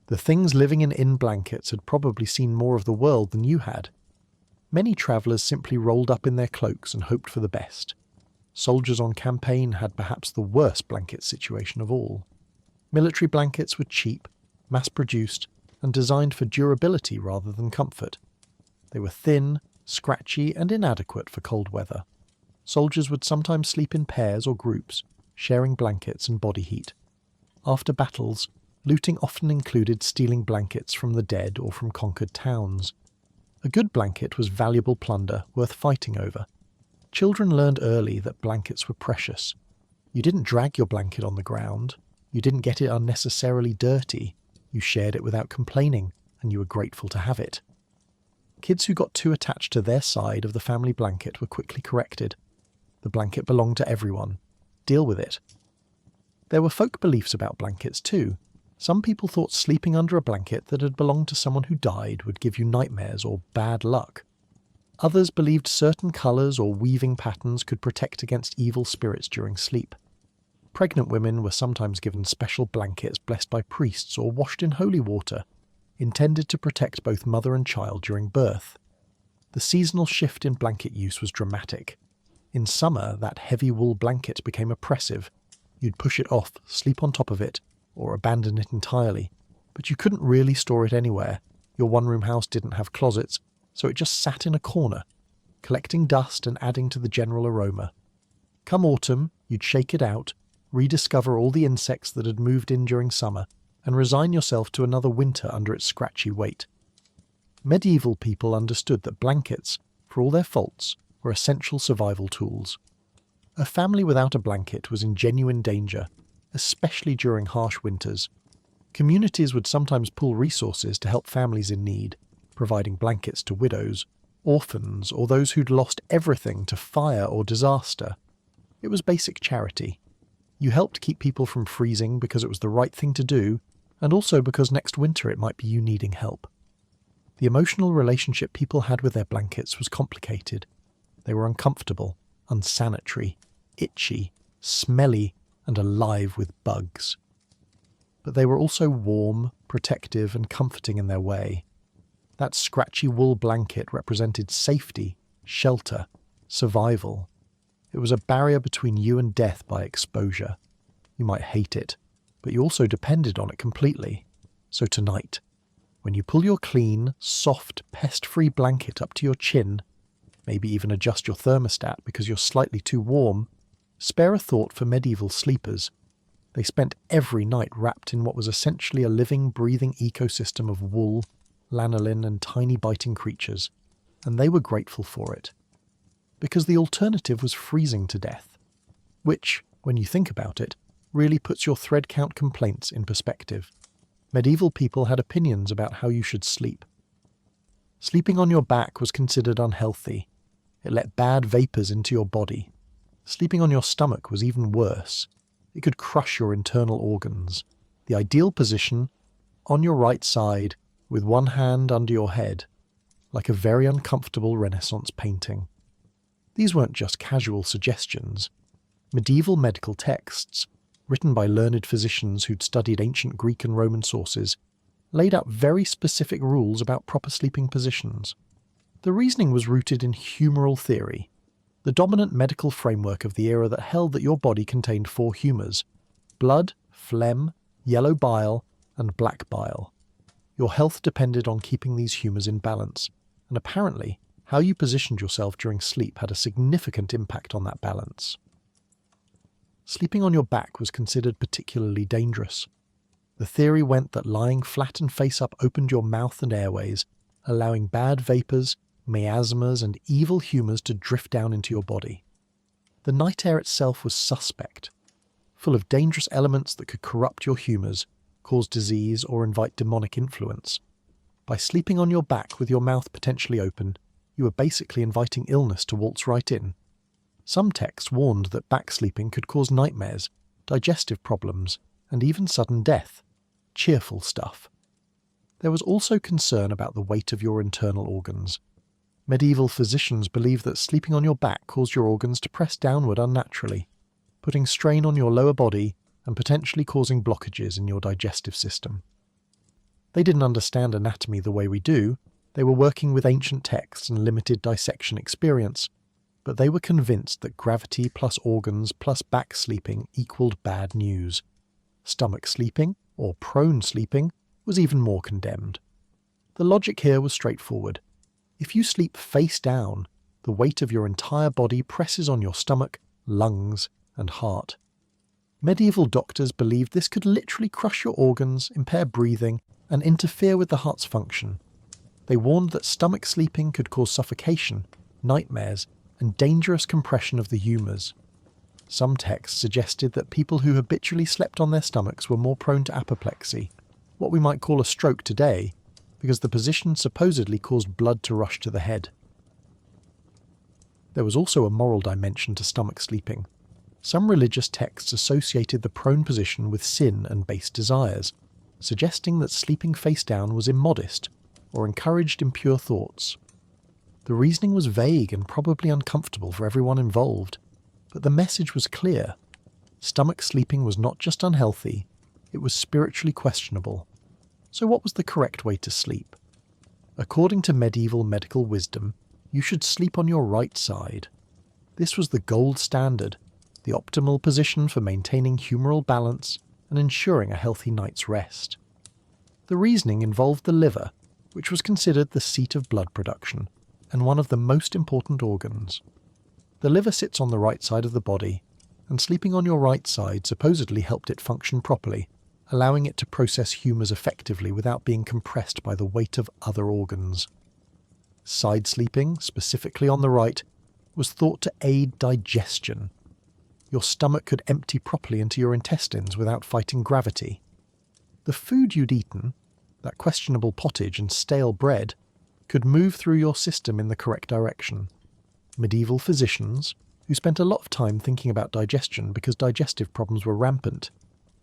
The things living in inn blankets had probably seen more of the world than you had. Many travellers simply rolled up in their cloaks and hoped for the best. Soldiers on campaign had perhaps the worst blanket situation of all. Military blankets were cheap, mass-produced, and designed for durability rather than comfort. They were thin, scratchy, and inadequate for cold weather. Soldiers would sometimes sleep in pairs or groups, sharing blankets and body heat. After battles, looting often included stealing blankets from the dead or from conquered towns. A good blanket was valuable plunder worth fighting over. Children learned early that blankets were precious. You didn't drag your blanket on the ground. You didn't get it unnecessarily dirty. You shared it without complaining, and you were grateful to have it. Kids who got too attached to their side of the family blanket were quickly corrected. The blanket belonged to everyone. Deal with it. There were folk beliefs about blankets too. Some people thought sleeping under a blanket that had belonged to someone who died would give you nightmares or bad luck. Others believed certain colours or weaving patterns could protect against evil spirits during sleep. Pregnant women were sometimes given special blankets blessed by priests or washed in holy water, intended to protect both mother and child during birth. The seasonal shift in blanket use was dramatic. In summer, that heavy wool blanket became oppressive. You'd push it off, sleep on top of it, or abandon it entirely. But you couldn't really store it anywhere. Your one-room house didn't have closets, so it just sat in a corner, collecting dust and adding to the general aroma. Come autumn, you'd shake it out, rediscover all the insects that had moved in during summer, and resign yourself to another winter under its scratchy weight. Medieval people understood that blankets, for all their faults, were essential survival tools. A family without a blanket was in genuine danger, especially during harsh winters. Communities would sometimes pool resources to help families in need, providing blankets to widows, orphans, or those who'd lost everything to fire or disaster. It was basic charity. You helped keep people from freezing because it was the right thing to do, and also because next winter it might be you needing help. The emotional relationship people had with their blankets was complicated. They were uncomfortable, unsanitary, itchy, smelly, and alive with bugs. But they were also warm, protective, and comforting in their way. That scratchy wool blanket represented safety, shelter, survival. It was a barrier between you and death by exposure. You might hate it, but you also depended on it completely. So tonight, when you pull your clean, soft, pest-free blanket up to your chin, maybe even adjust your thermostat because you're slightly too warm, spare a thought for medieval sleepers. They spent every night wrapped in what was essentially a living, breathing ecosystem of wool, lanolin, and tiny biting creatures, and they were grateful for it. Because the alternative was freezing to death, which, when you think about it, really puts your thread count complaints in perspective. Medieval people had opinions about how you should sleep. Sleeping on your back was considered unhealthy. It let bad vapours into your body. Sleeping on your stomach was even worse. It could crush your internal organs. The ideal position, on your right side, with one hand under your head, like a very uncomfortable Renaissance painting. These weren't just casual suggestions. Medieval medical texts, written by learned physicians who'd studied ancient Greek and Roman sources, laid out very specific rules about proper sleeping positions. The reasoning was rooted in humoral theory, the dominant medical framework of the era that held that your body contained 4 humours: blood, phlegm, yellow bile, and black bile. Your health depended on keeping these humours in balance, and apparently, how you positioned yourself during sleep had a significant impact on that balance. Sleeping on your back was considered particularly dangerous. The theory went that lying flat and face up opened your mouth and airways, allowing bad vapours, miasmas, and evil humours to drift down into your body. The night air itself was suspect, full of dangerous elements that could corrupt your humours, cause disease, or invite demonic influence. By sleeping on your back with your mouth potentially open, you were basically inviting illness to waltz right in. Some texts warned that back sleeping could cause nightmares, digestive problems, and even sudden death. Cheerful stuff. There was also concern about the weight of your internal organs. Medieval physicians believed that sleeping on your back caused your organs to press downward unnaturally. putting strain on your lower body and potentially causing blockages in your digestive system. They didn't understand anatomy the way we do. They were working with ancient texts and limited dissection experience, but they were convinced that gravity plus organs plus back sleeping equaled bad news. Stomach sleeping, or prone sleeping, was even more condemned. The logic here was straightforward. If you sleep face down, the weight of your entire body presses on your stomach, lungs, and heart. Medieval doctors believed this could literally crush your organs, impair breathing, and interfere with the heart's function. They warned that stomach sleeping could cause suffocation, nightmares, and dangerous compression of the humours. Some texts suggested that people who habitually slept on their stomachs were more prone to apoplexy, what we might call a stroke today, because the position supposedly caused blood to rush to the head. There was also a moral dimension to stomach sleeping. Some religious texts associated the prone position with sin and base desires, suggesting that sleeping face down was immodest or encouraged impure thoughts. The reasoning was vague and probably uncomfortable for everyone involved, but the message was clear. Stomach sleeping was not just unhealthy, it was spiritually questionable. So what was the correct way to sleep? According to medieval medical wisdom, you should sleep on your right side. This was the gold standard, the optimal position for maintaining humoral balance and ensuring a healthy night's rest. The reasoning involved the liver, which was considered the seat of blood production and one of the most important organs. The liver sits on the right side of the body, and sleeping on your right side supposedly helped it function properly, allowing it to process humours effectively without being compressed by the weight of other organs. Side sleeping, specifically on the right, was thought to aid digestion. Your stomach could empty properly into your intestines without fighting gravity. The food you'd eaten, that questionable pottage and stale bread, could move through your system in the correct direction. Medieval physicians, who spent a lot of time thinking about digestion because digestive problems were rampant,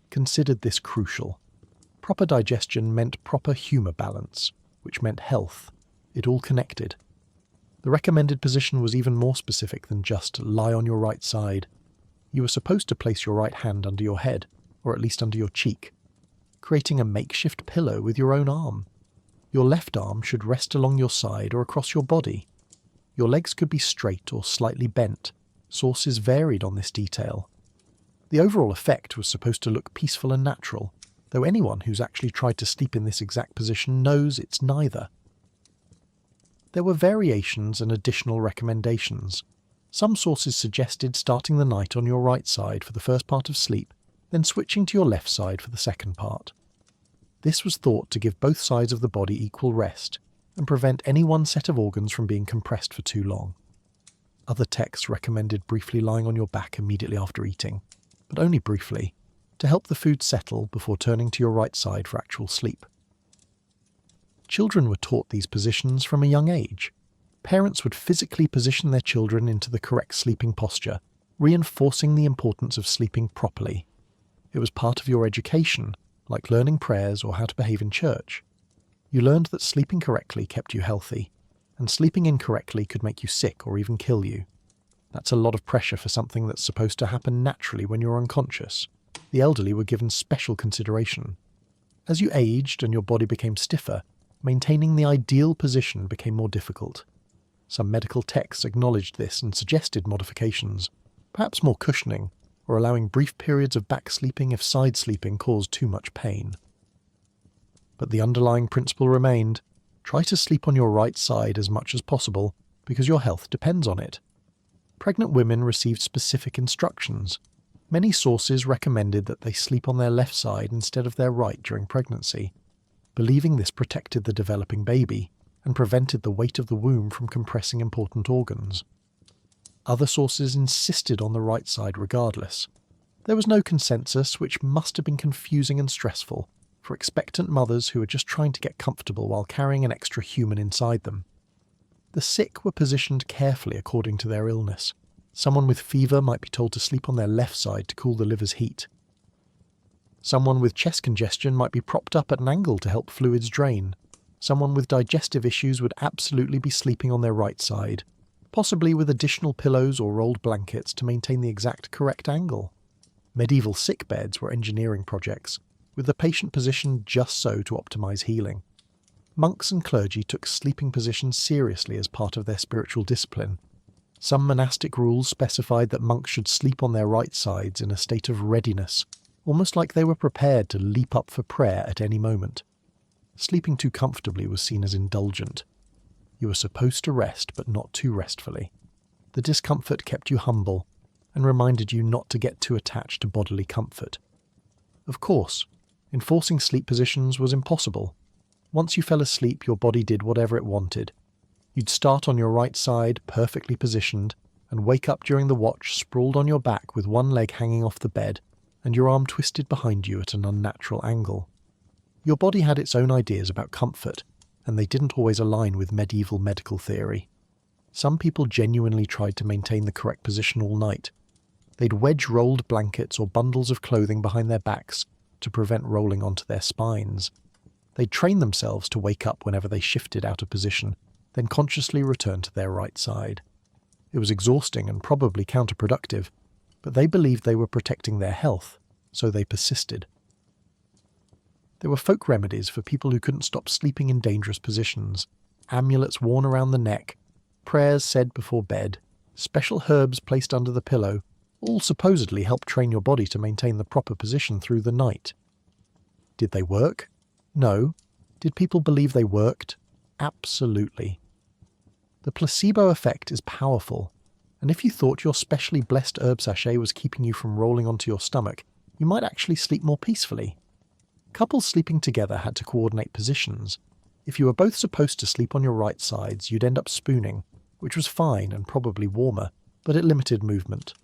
considered this crucial. Proper digestion meant proper humour balance, which meant health. It all connected. The recommended position was even more specific than just lie on your right side. You were supposed to place your right hand under your head, or at least under your cheek, creating a makeshift pillow with your own arm. Your left arm should rest along your side or across your body. Your legs could be straight or slightly bent. Sources varied on this detail. The overall effect was supposed to look peaceful and natural, though anyone who's actually tried to sleep in this exact position knows it's neither. There were variations and additional recommendations. Some sources suggested starting the night on your right side for the first part of sleep, then switching to your left side for the second part. This was thought to give both sides of the body equal rest and prevent any one set of organs from being compressed for too long. Other texts recommended briefly lying on your back immediately after eating, but only briefly, to help the food settle before turning to your right side for actual sleep. Children were taught these positions from a young age. Parents would physically position their children into the correct sleeping posture, reinforcing the importance of sleeping properly. It was part of your education, like learning prayers or how to behave in church. You learned that sleeping correctly kept you healthy, and sleeping incorrectly could make you sick or even kill you. That's a lot of pressure for something that's supposed to happen naturally when you're unconscious. The elderly were given special consideration. As you aged and your body became stiffer, maintaining the ideal position became more difficult. Some medical texts acknowledged this and suggested modifications, perhaps more cushioning, or allowing brief periods of back sleeping if side sleeping caused too much pain. But the underlying principle remained: try to sleep on your right side as much as possible, because your health depends on it. Pregnant women received specific instructions. Many sources recommended that they sleep on their left side instead of their right during pregnancy, believing this protected the developing baby and prevented the weight of the womb from compressing important organs. Other sources insisted on the right side regardless. There was no consensus, which must have been confusing and stressful for expectant mothers who were just trying to get comfortable while carrying an extra human inside them. The sick were positioned carefully according to their illness. Someone with fever might be told to sleep on their left side to cool the liver's heat. Someone with chest congestion might be propped up at an angle to help fluids drain. Someone with digestive issues would absolutely be sleeping on their right side, possibly with additional pillows or rolled blankets to maintain the exact correct angle. Medieval sick beds were engineering projects, with the patient positioned just so to optimize healing. Monks and clergy took sleeping positions seriously as part of their spiritual discipline. Some monastic rules specified that monks should sleep on their right sides in a state of readiness, almost like they were prepared to leap up for prayer at any moment. Sleeping too comfortably was seen as indulgent. You were supposed to rest, but not too restfully. The discomfort kept you humble and reminded you not to get too attached to bodily comfort. Of course, enforcing sleep positions was impossible. Once you fell asleep, your body did whatever it wanted. You'd start on your right side, perfectly positioned, and wake up during the watch sprawled on your back with one leg hanging off the bed and your arm twisted behind you at an unnatural angle. Your body had its own ideas about comfort, and they didn't always align with medieval medical theory. Some people genuinely tried to maintain the correct position all night. They'd wedge rolled blankets or bundles of clothing behind their backs to prevent rolling onto their spines. They'd train themselves to wake up whenever they shifted out of position, then consciously return to their right side. It was exhausting and probably counterproductive, but they believed they were protecting their health, so they persisted. There were folk remedies for people who couldn't stop sleeping in dangerous positions, amulets worn around the neck, prayers said before bed, special herbs placed under the pillow, all supposedly help train your body to maintain the proper position through the night. Did they work? No. Did people believe they worked? Absolutely. The placebo effect is powerful, and if you thought your specially blessed herb sachet was keeping you from rolling onto your stomach, you might actually sleep more peacefully. Couples sleeping together had to coordinate positions. If you were both supposed to sleep on your right sides, you'd end up spooning, which was fine and probably warmer, but it limited movement.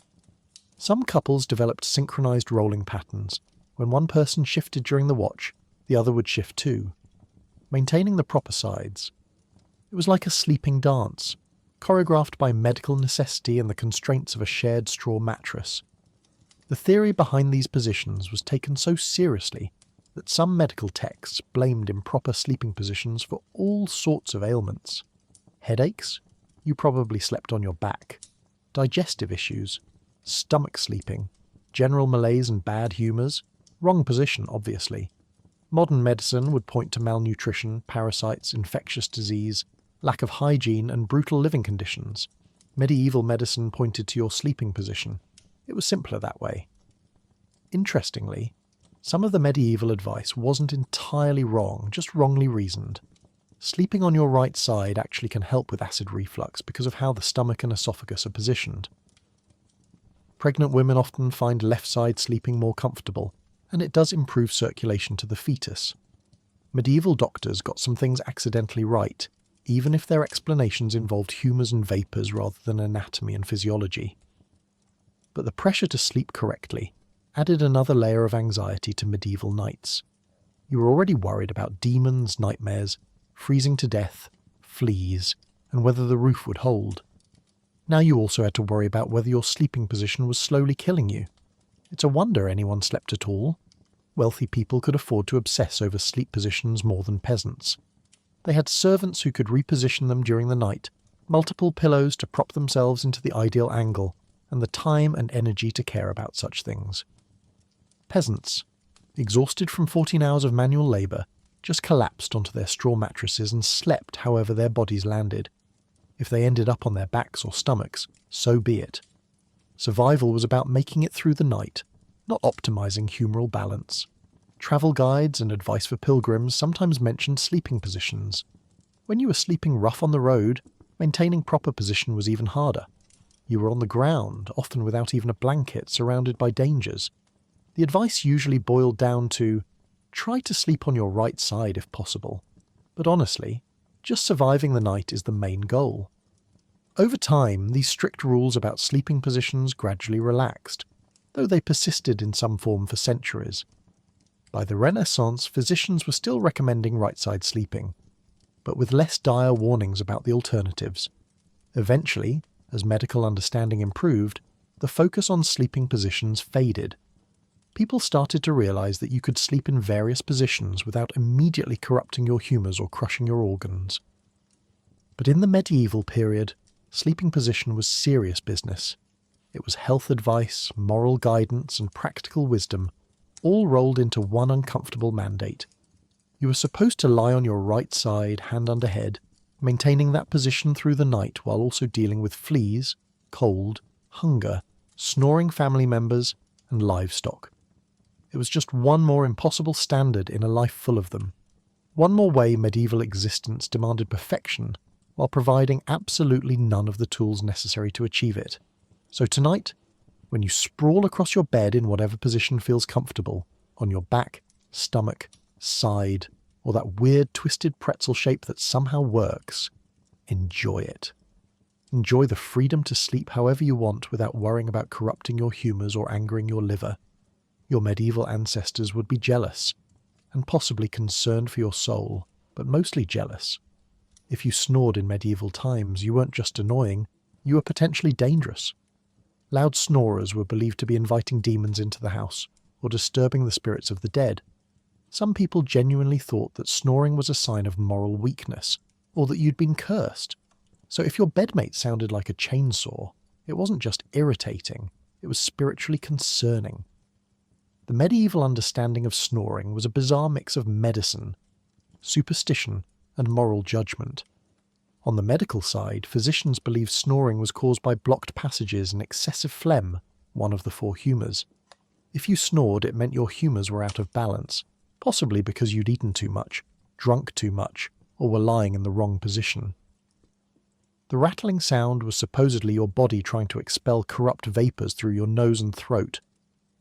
Some couples developed synchronized rolling patterns. When one person shifted during the watch, the other would shift too, maintaining the proper sides. It was like a sleeping dance, choreographed by medical necessity and the constraints of a shared straw mattress. The theory behind these positions was taken so seriously that some medical texts blamed improper sleeping positions for all sorts of ailments. Headaches? You probably slept on your back. Digestive issues? Stomach sleeping? General malaise and bad humours? Wrong position, obviously. Modern medicine would point to malnutrition, parasites, infectious disease, lack of hygiene and brutal living conditions. Medieval medicine pointed to your sleeping position. It was simpler that way. Interestingly, some of the medieval advice wasn't entirely wrong, just wrongly reasoned. Sleeping on your right side actually can help with acid reflux because of how the stomach and esophagus are positioned. Pregnant women often find left side sleeping more comfortable, and it does improve circulation to the fetus. Medieval doctors got some things accidentally right, even if their explanations involved humours and vapours rather than anatomy and physiology. But the pressure to sleep correctly added another layer of anxiety to medieval nights. You were already worried about demons, nightmares, freezing to death, fleas, and whether the roof would hold. Now you also had to worry about whether your sleeping position was slowly killing you. It's a wonder anyone slept at all. Wealthy people could afford to obsess over sleep positions more than peasants. They had servants who could reposition them during the night, multiple pillows to prop themselves into the ideal angle, and the time and energy to care about such things. Peasants, exhausted from 14 hours of manual labour, just collapsed onto their straw mattresses and slept however their bodies landed. If they ended up on their backs or stomachs, so be it. Survival was about making it through the night, not optimising humoral balance. Travel guides and advice for pilgrims sometimes mentioned sleeping positions. When you were sleeping rough on the road, maintaining proper position was even harder. You were on the ground, often without even a blanket, surrounded by dangers. The advice usually boiled down to, try to sleep on your right side if possible. But honestly, just surviving the night is the main goal. Over time, these strict rules about sleeping positions gradually relaxed, though they persisted in some form for centuries. By the Renaissance, physicians were still recommending right-side sleeping, but with less dire warnings about the alternatives. Eventually, as medical understanding improved, the focus on sleeping positions faded. People started to realize that you could sleep in various positions without immediately corrupting your humours or crushing your organs. But in the medieval period, sleeping position was serious business. It was health advice, moral guidance, and practical wisdom, all rolled into one uncomfortable mandate. You were supposed to lie on your right side, hand under head, maintaining that position through the night while also dealing with fleas, cold, hunger, snoring family members, and livestock. It was just one more impossible standard in a life full of them. One more way medieval existence demanded perfection while providing absolutely none of the tools necessary to achieve it. So tonight, when you sprawl across your bed in whatever position feels comfortable, on your back, stomach, side, or that weird twisted pretzel shape that somehow works, enjoy it. Enjoy the freedom to sleep however you want without worrying about corrupting your humours or angering your liver. Your medieval ancestors would be jealous, and possibly concerned for your soul, but mostly jealous. If you snored in medieval times, you weren't just annoying, you were potentially dangerous. Loud snorers were believed to be inviting demons into the house, or disturbing the spirits of the dead. Some people genuinely thought that snoring was a sign of moral weakness, or that you'd been cursed. So if your bedmate sounded like a chainsaw, it wasn't just irritating, it was spiritually concerning. The medieval understanding of snoring was a bizarre mix of medicine, superstition, and moral judgment. On the medical side, physicians believed snoring was caused by blocked passages and excessive phlegm, one of the four humours. If you snored, it meant your humours were out of balance, possibly because you'd eaten too much, drunk too much, or were lying in the wrong position. The rattling sound was supposedly your body trying to expel corrupt vapours through your nose and throat.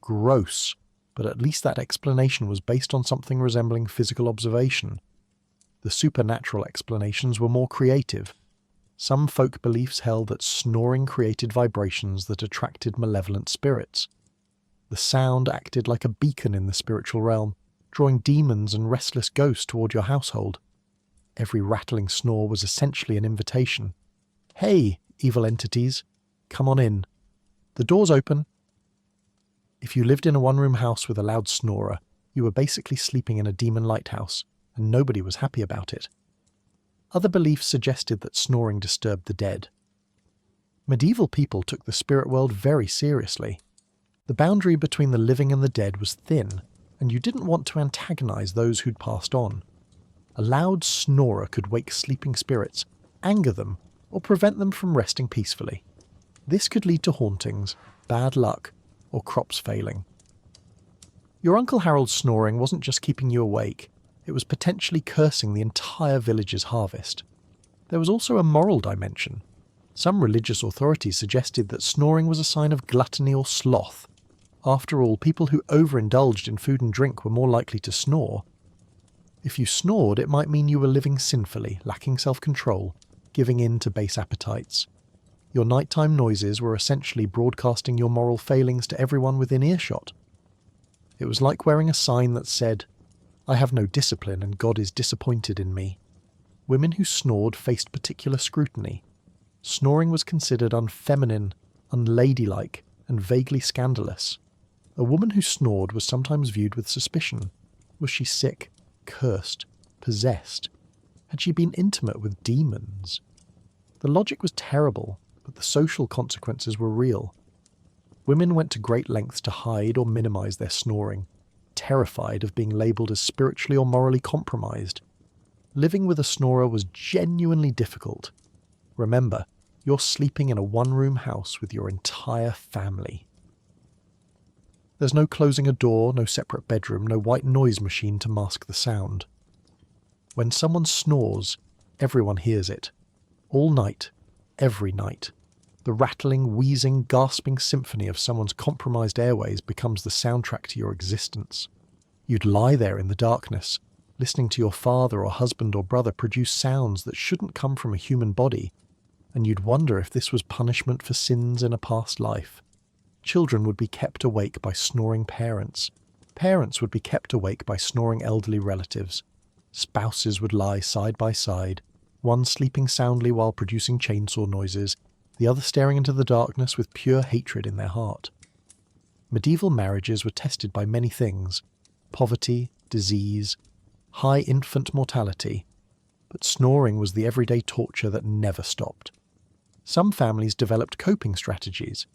Gross, but at least that explanation was based on something resembling physical observation. The supernatural explanations were more creative. Some folk beliefs held that snoring created vibrations that attracted malevolent spirits. The sound acted like a beacon in the spiritual realm, drawing demons and restless ghosts toward your household. Every rattling snore was essentially an invitation. Hey, evil entities, come on in. The door's open. If you lived in a one-room house with a loud snorer, you were basically sleeping in a demon lighthouse, and nobody was happy about it. Other beliefs suggested that snoring disturbed the dead. Medieval people took the spirit world very seriously. The boundary between the living and the dead was thin, and you didn't want to antagonize those who'd passed on. A loud snorer could wake sleeping spirits, anger them, or prevent them from resting peacefully. This could lead to hauntings, bad luck, or crops failing. Your Uncle Harold's snoring wasn't just keeping you awake, it was potentially cursing the entire village's harvest. There was also a moral dimension. Some religious authorities suggested that snoring was a sign of gluttony or sloth. After all, people who overindulged in food and drink were more likely to snore. If you snored, it might mean you were living sinfully, lacking self-control, giving in to base appetites. Your nighttime noises were essentially broadcasting your moral failings to everyone within earshot. It was like wearing a sign that said, "I have no discipline and God is disappointed in me." Women who snored faced particular scrutiny. Snoring was considered unfeminine, unladylike, and vaguely scandalous. A woman who snored was sometimes viewed with suspicion. Was she sick, cursed, possessed? Had she been intimate with demons? The logic was terrible, but the social consequences were real. Women went to great lengths to hide or minimize their snoring, terrified of being labelled as spiritually or morally compromised. Living with a snorer was genuinely difficult. Remember, you're sleeping in a one-room house with your entire family. There's no closing a door, no separate bedroom, no white noise machine to mask the sound. When someone snores, everyone hears it. All night, every night. The rattling, wheezing, gasping symphony of someone's compromised airways becomes the soundtrack to your existence. You'd lie there in the darkness, listening to your father or husband or brother produce sounds that shouldn't come from a human body, and you'd wonder if this was punishment for sins in a past life. Children would be kept awake by snoring parents. Parents would be kept awake by snoring elderly relatives. Spouses would lie side by side, one sleeping soundly while producing chainsaw noises, the other staring into the darkness with pure hatred in their heart. Medieval marriages were tested by many things: poverty, disease, high infant mortality, but snoring was the everyday torture that never stopped. Some families developed coping strategies.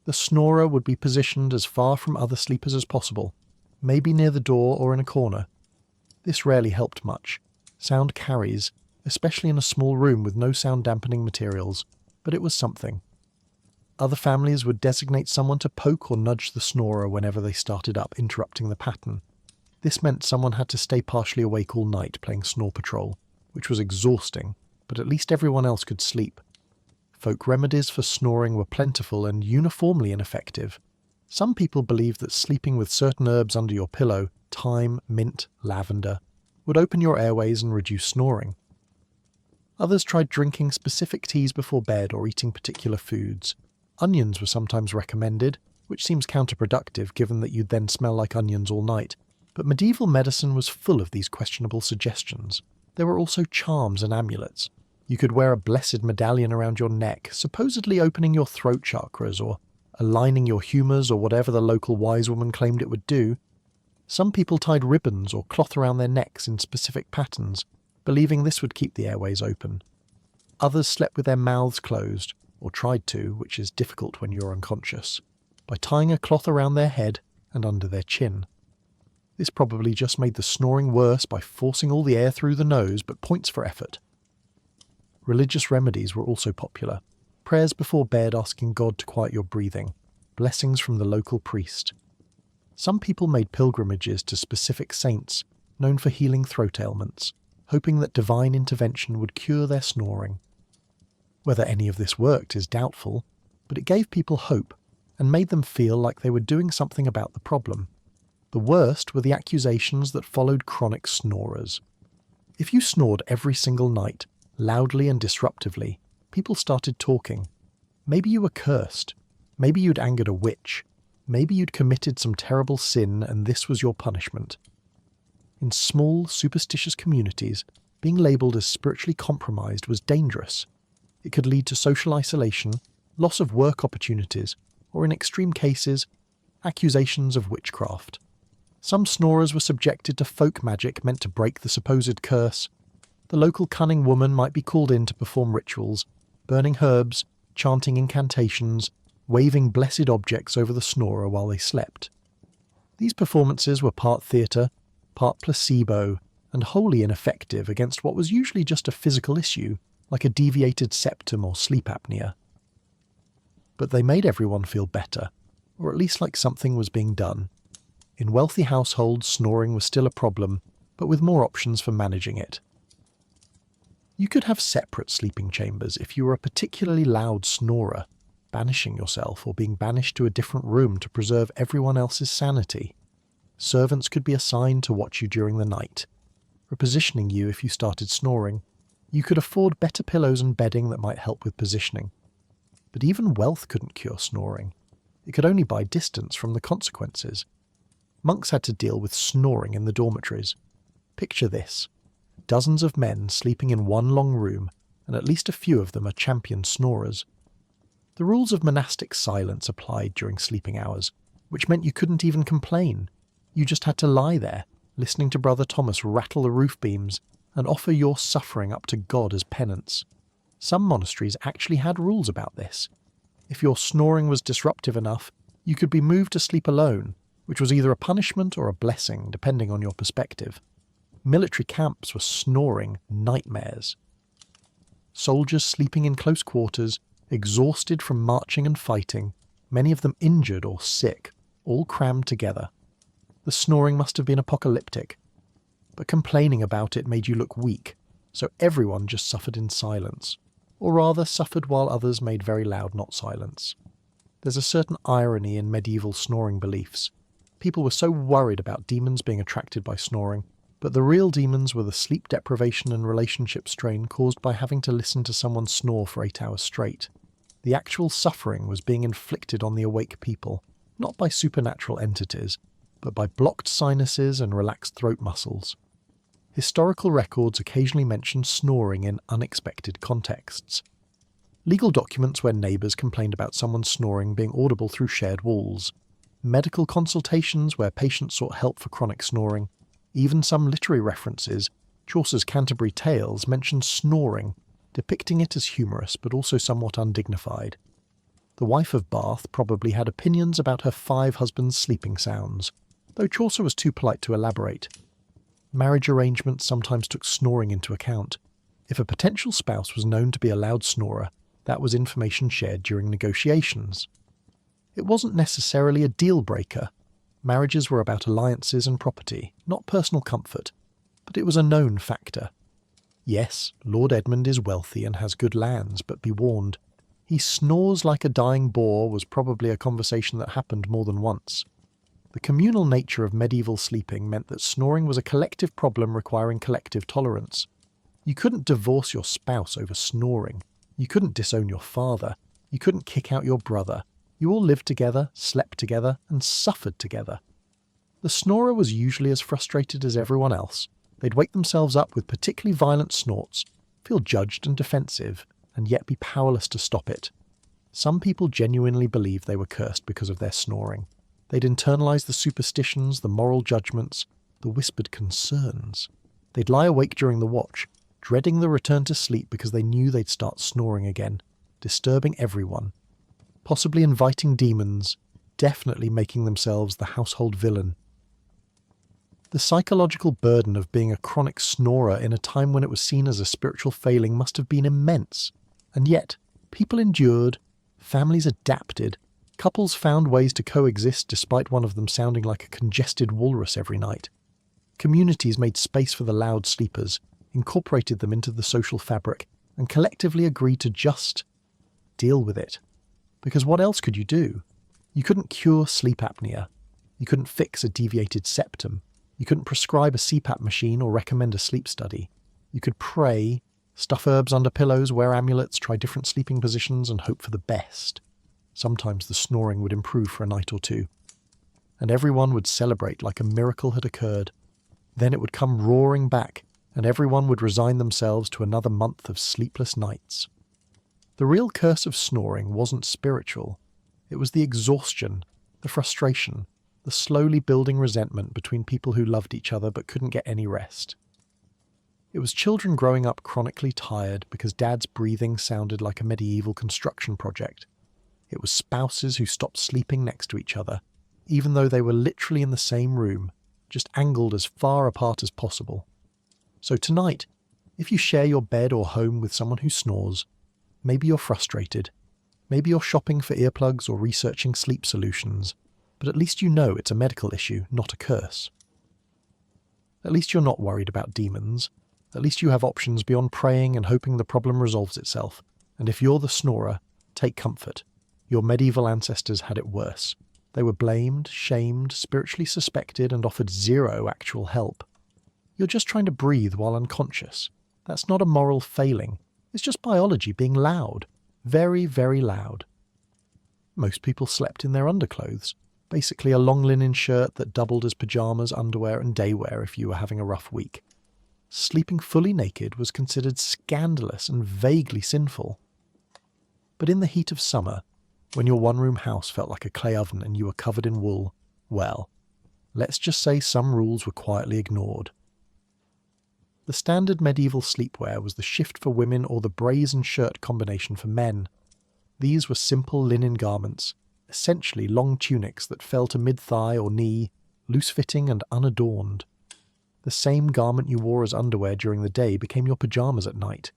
The snorer would be positioned as far from other sleepers as possible, maybe near the door or in a corner. This rarely helped much. Sound carries, especially in a small room with no sound dampening materials, but it was something. Other families would designate someone to poke or nudge the snorer whenever they started up, interrupting the pattern. This meant someone had to stay partially awake all night playing Snore Patrol, which was exhausting, but at least everyone else could sleep. Folk remedies for snoring were plentiful and uniformly ineffective. Some people believed that sleeping with certain herbs under your pillow, thyme, mint, lavender, would open your airways and reduce snoring. Others tried drinking specific teas before bed or eating particular foods. Onions were sometimes recommended, which seems counterproductive given that you'd then smell like onions all night, but medieval medicine was full of these questionable suggestions. There were also charms and amulets. You could wear a blessed medallion around your neck, supposedly opening your throat chakras or aligning your humours or whatever the local wise woman claimed it would do. Some people tied ribbons or cloth around their necks in specific patterns, believing this would keep the airways open. Others slept with their mouths closed, or tried to, which is difficult when you're unconscious, by tying a cloth around their head and under their chin. This probably just made the snoring worse by forcing all the air through the nose, but points for effort. Religious remedies were also popular. Prayers before bed asking God to quiet your breathing, blessings from the local priest. Some people made pilgrimages to specific saints, known for healing throat ailments, hoping that divine intervention would cure their snoring. Whether any of this worked is doubtful, but it gave people hope and made them feel like they were doing something about the problem. The worst were the accusations that followed chronic snorers. If you snored every single night, loudly and disruptively, people started talking. Maybe you were cursed. Maybe you'd angered a witch. Maybe you'd committed some terrible sin and this was your punishment. In small, superstitious communities, being labelled as spiritually compromised was dangerous. It could lead to social isolation, loss of work opportunities, or in extreme cases, accusations of witchcraft. Some snorers were subjected to folk magic meant to break the supposed curse. The local cunning woman might be called in to perform rituals, burning herbs, chanting incantations, waving blessed objects over the snorer while they slept. These performances were part theatre, part placebo, and wholly ineffective against what was usually just a physical issue, like a deviated septum or sleep apnea. But they made everyone feel better, or at least like something was being done. In wealthy households, snoring was still a problem, but with more options for managing it. You could have separate sleeping chambers if you were a particularly loud snorer, banishing yourself or being banished to a different room to preserve everyone else's sanity. Servants could be assigned to watch you during the night, repositioning you if you started snoring. You could afford better pillows and bedding that might help with positioning. But even wealth couldn't cure snoring. It could only buy distance from the consequences. Monks had to deal with snoring in the dormitories. Picture this. Dozens of men sleeping in one long room, and at least a few of them are champion snorers. The rules of monastic silence applied during sleeping hours, which meant you couldn't even complain. You just had to lie there, listening to Brother Thomas rattle the roof beams and offer your suffering up to God as penance. Some monasteries actually had rules about this. If your snoring was disruptive enough, you could be moved to sleep alone, which was either a punishment or a blessing, depending on your perspective. Military camps were snoring nightmares. Soldiers sleeping in close quarters, exhausted from marching and fighting, many of them injured or sick, all crammed together. The snoring must have been apocalyptic. But complaining about it made you look weak, so everyone just suffered in silence, or rather suffered while others made very loud not silence. There's a certain irony in medieval snoring beliefs. People were so worried about demons being attracted by snoring, but the real demons were the sleep deprivation and relationship strain caused by having to listen to someone snore for 8 hours straight. The actual suffering was being inflicted on the awake people, not by supernatural entities, but by blocked sinuses and relaxed throat muscles. Historical records occasionally mention snoring in unexpected contexts. Legal documents where neighbours complained about someone snoring being audible through shared walls. Medical consultations where patients sought help for chronic snoring. Even some literary references, Chaucer's Canterbury Tales, mention snoring, depicting it as humorous but also somewhat undignified. The wife of Bath probably had opinions about her 5 husbands' sleeping sounds, though Chaucer was too polite to elaborate. Marriage arrangements sometimes took snoring into account. If a potential spouse was known to be a loud snorer, that was information shared during negotiations. It wasn't necessarily a deal-breaker. Marriages were about alliances and property, not personal comfort, but it was a known factor. Yes, Lord Edmund is wealthy and has good lands, but be warned, he snores like a dying boar was probably a conversation that happened more than once. The communal nature of medieval sleeping meant that snoring was a collective problem requiring collective tolerance. You couldn't divorce your spouse over snoring. You couldn't disown your father. You couldn't kick out your brother. You all lived together, slept together, and suffered together. The snorer was usually as frustrated as everyone else. They'd wake themselves up with particularly violent snorts, feel judged and defensive, and yet be powerless to stop it. Some people genuinely believed they were cursed because of their snoring. They'd internalise the superstitions, the moral judgments, the whispered concerns. They'd lie awake during the watch, dreading the return to sleep because they knew they'd start snoring again, disturbing everyone, possibly inviting demons, definitely making themselves the household villain. The psychological burden of being a chronic snorer in a time when it was seen as a spiritual failing must have been immense. And yet, people endured, families adapted, couples found ways to coexist despite one of them sounding like a congested walrus every night. Communities made space for the loud sleepers, incorporated them into the social fabric, and collectively agreed to just deal with it. Because what else could you do? You couldn't cure sleep apnea. You couldn't fix a deviated septum. You couldn't prescribe a CPAP machine or recommend a sleep study. You could pray, stuff herbs under pillows, wear amulets, try different sleeping positions, and hope for the best. Sometimes the snoring would improve for a night or two. And everyone would celebrate like a miracle had occurred. Then it would come roaring back, and everyone would resign themselves to another month of sleepless nights. The real curse of snoring wasn't spiritual. It was the exhaustion, the frustration, the slowly building resentment between people who loved each other but couldn't get any rest. It was children growing up chronically tired because dad's breathing sounded like a medieval construction project. It was spouses who stopped sleeping next to each other, even though they were literally in the same room, just angled as far apart as possible. So tonight, if you share your bed or home with someone who snores, maybe you're frustrated, maybe you're shopping for earplugs or researching sleep solutions, but at least you know it's a medical issue, not a curse. At least you're not worried about demons. At least you have options beyond praying and hoping the problem resolves itself. And if you're the snorer, take comfort. Your medieval ancestors had it worse. They were blamed, shamed, spiritually suspected, and offered zero actual help. You're just trying to breathe while unconscious. That's not a moral failing. It's just biology being loud. Very, very loud. Most people slept in their underclothes. Basically a long linen shirt that doubled as pyjamas, underwear, and daywear if you were having a rough week. Sleeping fully naked was considered scandalous and vaguely sinful. But in the heat of summer, when your one-room house felt like a clay oven and you were covered in wool, well, let's just say some rules were quietly ignored. The standard medieval sleepwear was the shift for women or the brazen shirt combination for men. These were simple linen garments, essentially long tunics that fell to mid-thigh or knee, loose-fitting and unadorned. The same garment you wore as underwear during the day became your pyjamas at night.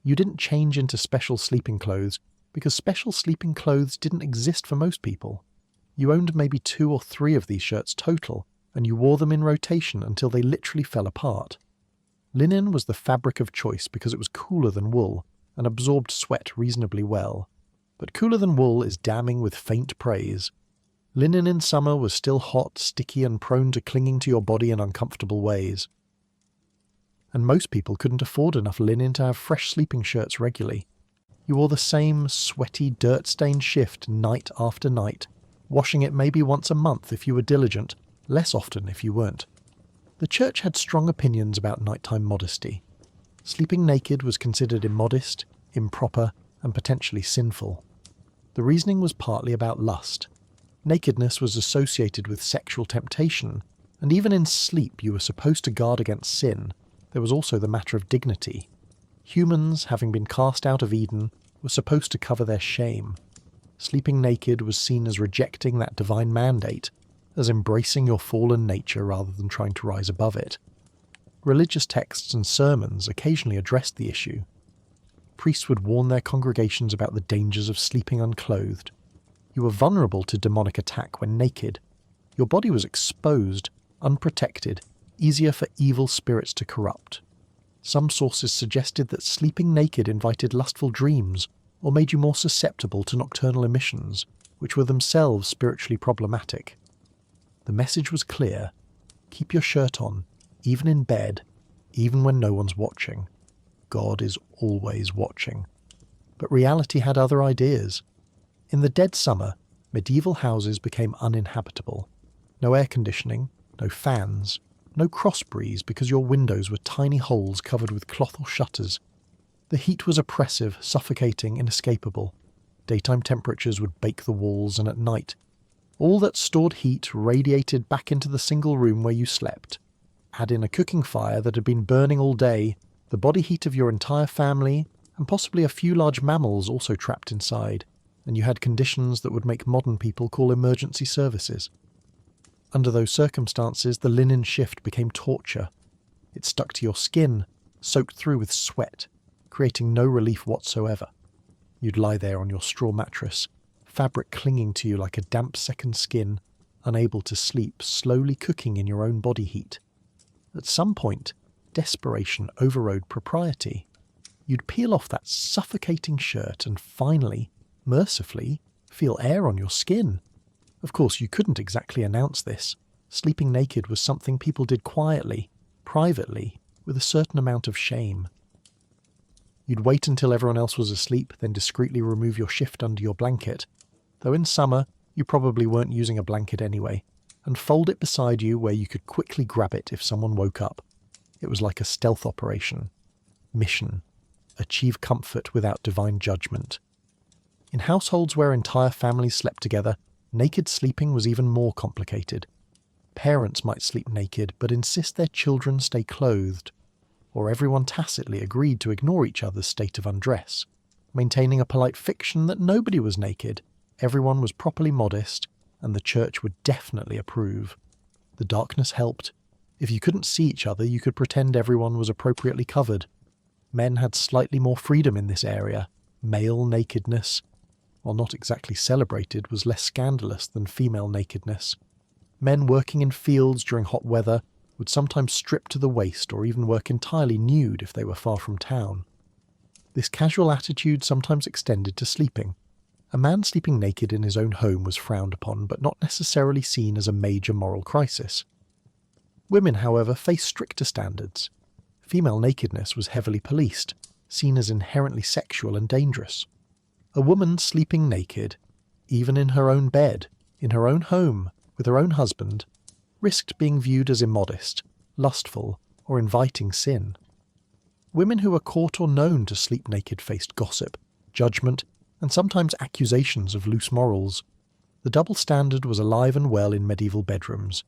You didn't change into special sleeping clothes because special sleeping clothes didn't exist for most people. You owned maybe 2 or 3 of these shirts total, and you wore them in rotation until they literally fell apart. Linen was the fabric of choice because it was cooler than wool and absorbed sweat reasonably well. But cooler than wool is damning with faint praise. Linen in summer was still hot, sticky, and prone to clinging to your body in uncomfortable ways. And most people couldn't afford enough linen to have fresh sleeping shirts regularly. You wore the same sweaty, dirt-stained shift night after night, washing it maybe once a month if you were diligent, less often if you weren't. The church had strong opinions about nighttime modesty. Sleeping naked was considered immodest, improper, and potentially sinful. The reasoning was partly about lust. Nakedness was associated with sexual temptation, and even in sleep you were supposed to guard against sin. There was also the matter of dignity. Humans, having been cast out of Eden, were supposed to cover their shame. Sleeping naked was seen as rejecting that divine mandate, as embracing your fallen nature rather than trying to rise above it. Religious texts and sermons occasionally addressed the issue. Priests would warn their congregations about the dangers of sleeping unclothed. You were vulnerable to demonic attack when naked. Your body was exposed, unprotected, easier for evil spirits to corrupt. Some sources suggested that sleeping naked invited lustful dreams or made you more susceptible to nocturnal emissions, which were themselves spiritually problematic. The message was clear: keep your shirt on, even in bed, even when no one's watching. God is always watching. But reality had other ideas. In the dead summer, medieval houses became uninhabitable. No air conditioning, no fans, no cross breeze because your windows were tiny holes covered with cloth or shutters. The heat was oppressive, suffocating, inescapable. Daytime temperatures would bake the walls, and at night, all that stored heat radiated back into the single room where you slept. Add in a cooking fire that had been burning all day, the body heat of your entire family, and possibly a few large mammals also trapped inside, and you had conditions that would make modern people call emergency services. Under those circumstances, the linen shift became torture. It stuck to your skin, soaked through with sweat, creating no relief whatsoever. You'd lie there on your straw mattress, fabric clinging to you like a damp second skin, unable to sleep, slowly cooking in your own body heat. At some point, desperation overrode propriety. You'd peel off that suffocating shirt and finally, mercifully, feel air on your skin. Of course, you couldn't exactly announce this. Sleeping naked was something people did quietly, privately, with a certain amount of shame. You'd wait until everyone else was asleep, then discreetly remove your shift under your blanket, though in summer you probably weren't using a blanket anyway, and fold it beside you where you could quickly grab it if someone woke up. It was like a stealth operation. Mission: achieve comfort without divine judgment. In households where entire families slept together, naked sleeping was even more complicated. Parents might sleep naked but insist their children stay clothed, or everyone tacitly agreed to ignore each other's state of undress, maintaining a polite fiction that nobody was naked, everyone was properly modest, and the church would definitely approve. The darkness helped. If you couldn't see each other, you could pretend everyone was appropriately covered. Men had slightly more freedom in this area. Male nakedness, while not exactly celebrated, was less scandalous than female nakedness. Men working in fields during hot weather would sometimes strip to the waist or even work entirely nude if they were far from town. This casual attitude sometimes extended to sleeping. A man sleeping naked in his own home was frowned upon, but not necessarily seen as a major moral crisis. Women, however, faced stricter standards. Female nakedness was heavily policed, seen as inherently sexual and dangerous. A woman sleeping naked, even in her own bed, in her own home, with her own husband, risked being viewed as immodest, lustful, or inviting sin. Women who were caught or known to sleep naked faced gossip, judgment, and sometimes accusations of loose morals. The double standard was alive and well in medieval bedrooms.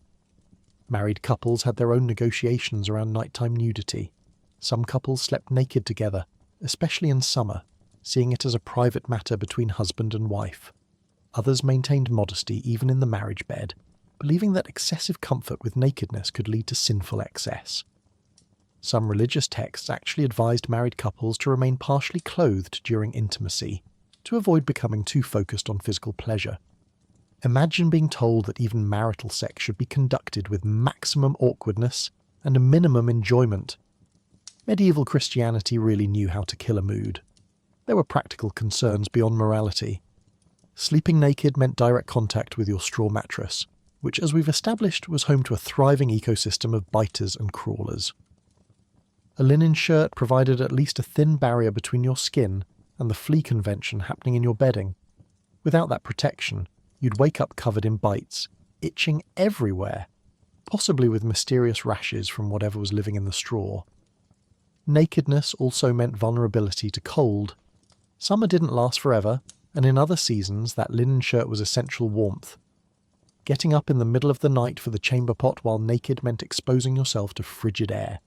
Married couples had their own negotiations around nighttime nudity. Some couples slept naked together, especially in summer, seeing it as a private matter between husband and wife. Others maintained modesty even in the marriage bed, believing that excessive comfort with nakedness could lead to sinful excess. Some religious texts actually advised married couples to remain partially clothed during intimacy, to avoid becoming too focused on physical pleasure. Imagine being told that even marital sex should be conducted with maximum awkwardness and a minimum enjoyment. Medieval Christianity really knew how to kill a mood. There were practical concerns beyond morality. Sleeping naked meant direct contact with your straw mattress, which, as we've established, was home to a thriving ecosystem of biters and crawlers. A linen shirt provided at least a thin barrier between your skin and the flea convention happening in your bedding. Without that protection, you'd wake up covered in bites, itching everywhere, possibly with mysterious rashes from whatever was living in the straw. Nakedness also meant vulnerability to cold. Summer didn't last forever, and in other seasons that linen shirt was essential warmth. Getting up in the middle of the night for the chamber pot while naked meant exposing yourself to frigid air.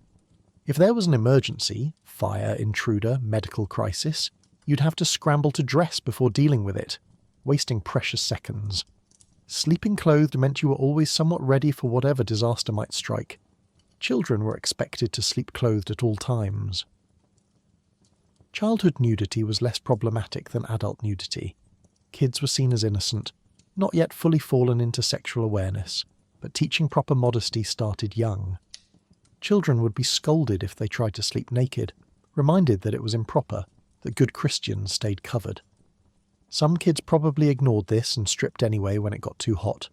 If there was an emergency, fire, intruder, medical crisis, you'd have to scramble to dress before dealing with it. wasting precious seconds. Sleeping clothed meant you were always somewhat ready for whatever disaster might strike. Children were expected to sleep clothed at all times. Childhood nudity was less problematic than adult nudity. Kids were seen as innocent, not yet fully fallen into sexual awareness, but teaching proper modesty started young. Children would be scolded if they tried to sleep naked, reminded that it was improper, that good Christians stayed covered. Some kids probably ignored this and stripped anyway when it got too hot,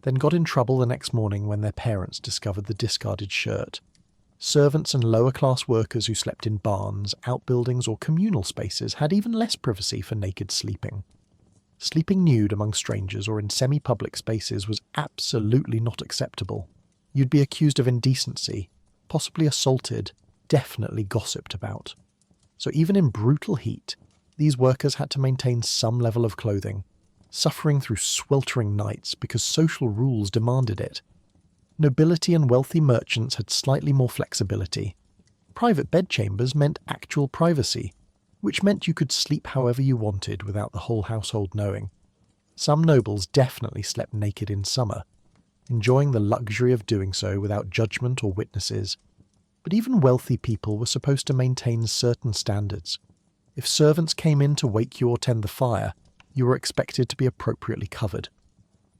then got in trouble the next morning when their parents discovered the discarded shirt. Servants and lower-class workers who slept in barns, outbuildings or communal spaces had even less privacy for naked sleeping. Sleeping nude among strangers or in semi-public spaces was absolutely not acceptable. You'd be accused of indecency, possibly assaulted, definitely gossiped about. So even in brutal heat, these workers had to maintain some level of clothing, suffering through sweltering nights because social rules demanded it. Nobility and wealthy merchants had slightly more flexibility. Private bedchambers meant actual privacy, which meant you could sleep however you wanted without the whole household knowing. Some nobles definitely slept naked in summer, enjoying the luxury of doing so without judgment or witnesses. But even wealthy people were supposed to maintain certain standards. If servants came in to wake you or tend the fire, you were expected to be appropriately covered.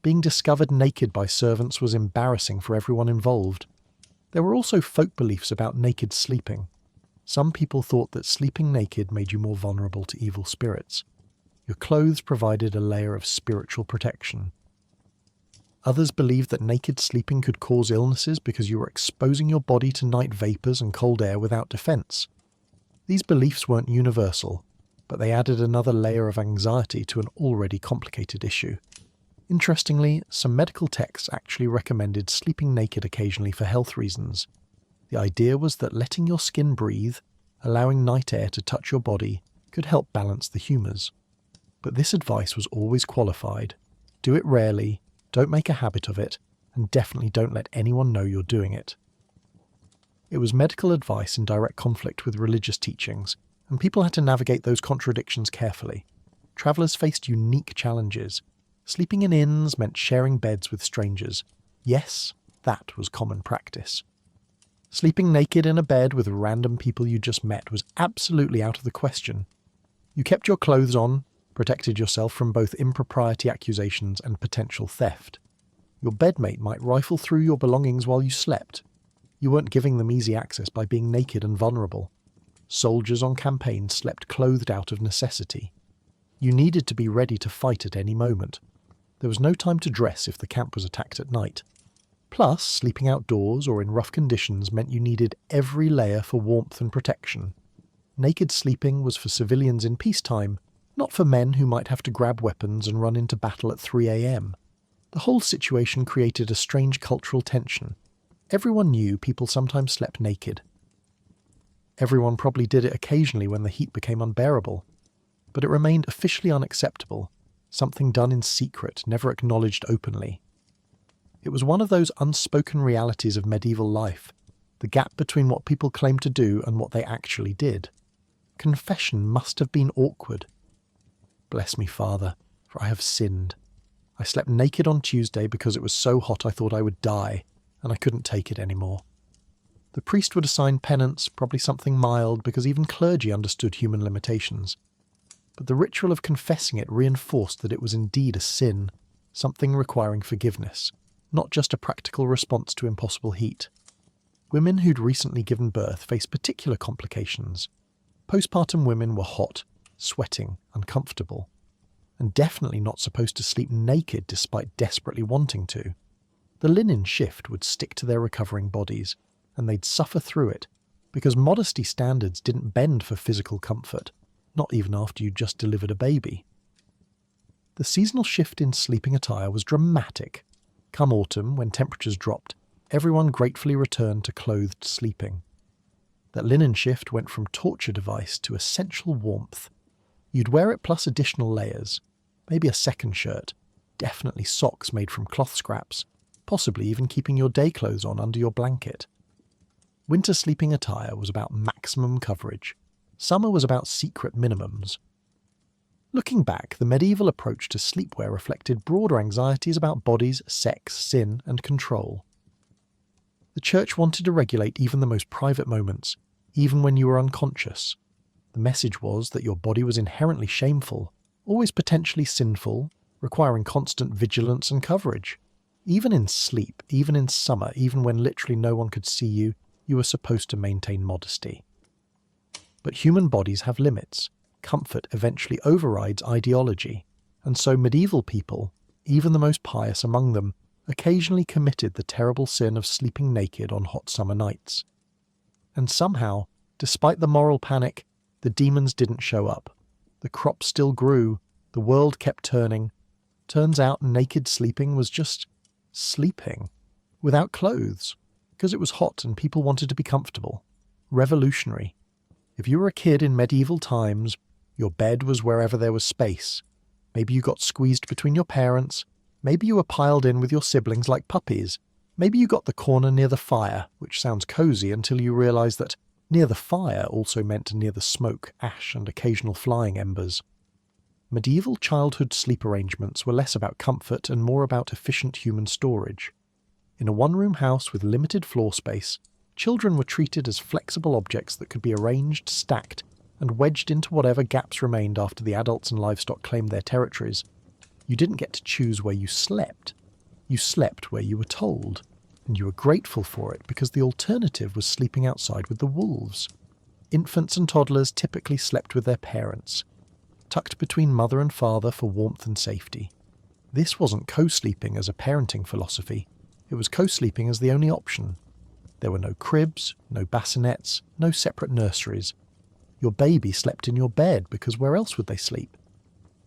Being discovered naked by servants was embarrassing for everyone involved. There were also folk beliefs about naked sleeping. Some people thought that sleeping naked made you more vulnerable to evil spirits. Your clothes provided a layer of spiritual protection. Others believed that naked sleeping could cause illnesses because you were exposing your body to night vapours and cold air without defence. These beliefs weren't universal, but they added another layer of anxiety to an already complicated issue. Interestingly, some medical texts actually recommended sleeping naked occasionally for health reasons. The idea was that letting your skin breathe, allowing night air to touch your body, could help balance the humours. But this advice was always qualified. Do it rarely, don't make a habit of it, and definitely don't let anyone know you're doing it. It was medical advice in direct conflict with religious teachings, and people had to navigate those contradictions carefully. Travellers faced unique challenges. Sleeping in inns meant sharing beds with strangers. Yes, that was common practice. Sleeping naked in a bed with random people you just met was absolutely out of the question. You kept your clothes on, protected yourself from both impropriety accusations and potential theft. Your bedmate might rifle through your belongings while you slept. You weren't giving them easy access by being naked and vulnerable. Soldiers on campaign slept clothed out of necessity. You needed to be ready to fight at any moment. There was no time to dress if the camp was attacked at night. Plus, sleeping outdoors or in rough conditions meant you needed every layer for warmth and protection. Naked sleeping was for civilians in peacetime, not for men who might have to grab weapons and run into battle at 3 a.m. The whole situation created a strange cultural tension. Everyone knew people sometimes slept naked. Everyone probably did it occasionally when the heat became unbearable. But it remained officially unacceptable, something done in secret, never acknowledged openly. It was one of those unspoken realities of medieval life, the gap between what people claimed to do and what they actually did. Confession must have been awkward. Bless me, Father, for I have sinned. I slept naked on Tuesday because it was so hot I thought I would die, and I couldn't take it anymore. The priest would assign penance, probably something mild, because even clergy understood human limitations. But the ritual of confessing it reinforced that it was indeed a sin, something requiring forgiveness, not just a practical response to impossible heat. Women who'd recently given birth faced particular complications. Postpartum women were hot, sweating, uncomfortable, and definitely not supposed to sleep naked despite desperately wanting to. The linen shift would stick to their recovering bodies, and they'd suffer through it, because modesty standards didn't bend for physical comfort, not even after you'd just delivered a baby. The seasonal shift in sleeping attire was dramatic. Come autumn, when temperatures dropped, everyone gratefully returned to clothed sleeping. That linen shift went from torture device to essential warmth. You'd wear it plus additional layers, maybe a second shirt, definitely socks made from cloth scraps, possibly even keeping your day clothes on under your blanket. Winter sleeping attire was about maximum coverage. Summer was about secret minimums. Looking back, the medieval approach to sleepwear reflected broader anxieties about bodies, sex, sin, and control. The church wanted to regulate even the most private moments, even when you were unconscious. The message was that your body was inherently shameful, always potentially sinful, requiring constant vigilance and coverage. Even in sleep, even in summer, even when literally no one could see you, you were supposed to maintain modesty. But human bodies have limits. Comfort eventually overrides ideology, and so medieval people, even the most pious among them, occasionally committed the terrible sin of sleeping naked on hot summer nights. And somehow, despite the moral panic, the demons didn't show up. The crops still grew, the world kept turning. Turns out naked sleeping was just sleeping, without clothes, because it was hot and people wanted to be comfortable. Revolutionary. If you were a kid in medieval times, your bed was wherever there was space. Maybe you got squeezed between your parents. Maybe you were piled in with your siblings like puppies. Maybe you got the corner near the fire, which sounds cozy until you realise that near the fire also meant near the smoke, ash and occasional flying embers. Medieval childhood sleep arrangements were less about comfort and more about efficient human storage. In a one-room house with limited floor space, children were treated as flexible objects that could be arranged, stacked, and wedged into whatever gaps remained after the adults and livestock claimed their territories. You didn't get to choose where you slept. You slept where you were told, and you were grateful for it because the alternative was sleeping outside with the wolves. Infants and toddlers typically slept with their parents, tucked between mother and father for warmth and safety. This wasn't co-sleeping as a parenting philosophy. It was co-sleeping as the only option. There were no cribs, no bassinets, no separate nurseries. Your baby slept in your bed because where else would they sleep?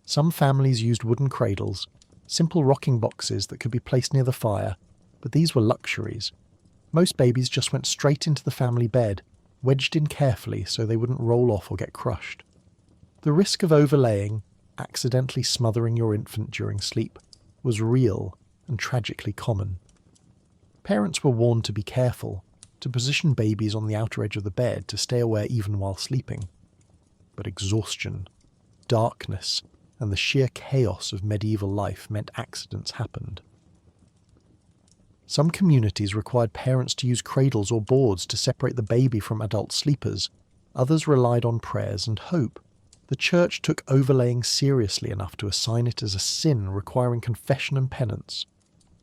Some families used wooden cradles, simple rocking boxes that could be placed near the fire, but these were luxuries. Most babies just went straight into the family bed, wedged in carefully so they wouldn't roll off or get crushed. The risk of overlaying, accidentally smothering your infant during sleep, was real and tragically common. Parents were warned to be careful, to position babies on the outer edge of the bed to stay aware even while sleeping. But exhaustion, darkness, and the sheer chaos of medieval life meant accidents happened. Some communities required parents to use cradles or boards to separate the baby from adult sleepers. Others relied on prayers and hope. The church took overlaying seriously enough to assign it as a sin requiring confession and penance,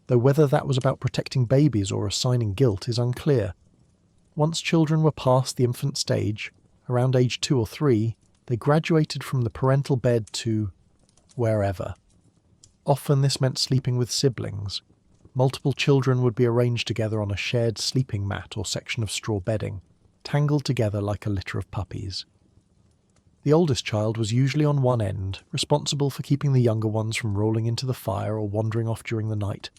though whether that was about protecting babies or assigning guilt is unclear. Once children were past the infant stage, around age 2 or 3, they graduated from the parental bed to wherever. Often this meant sleeping with siblings. Multiple children would be arranged together on a shared sleeping mat or section of straw bedding, tangled together like a litter of puppies. The oldest child was usually on one end, responsible for keeping the younger ones from rolling into the fire or wandering off during the night.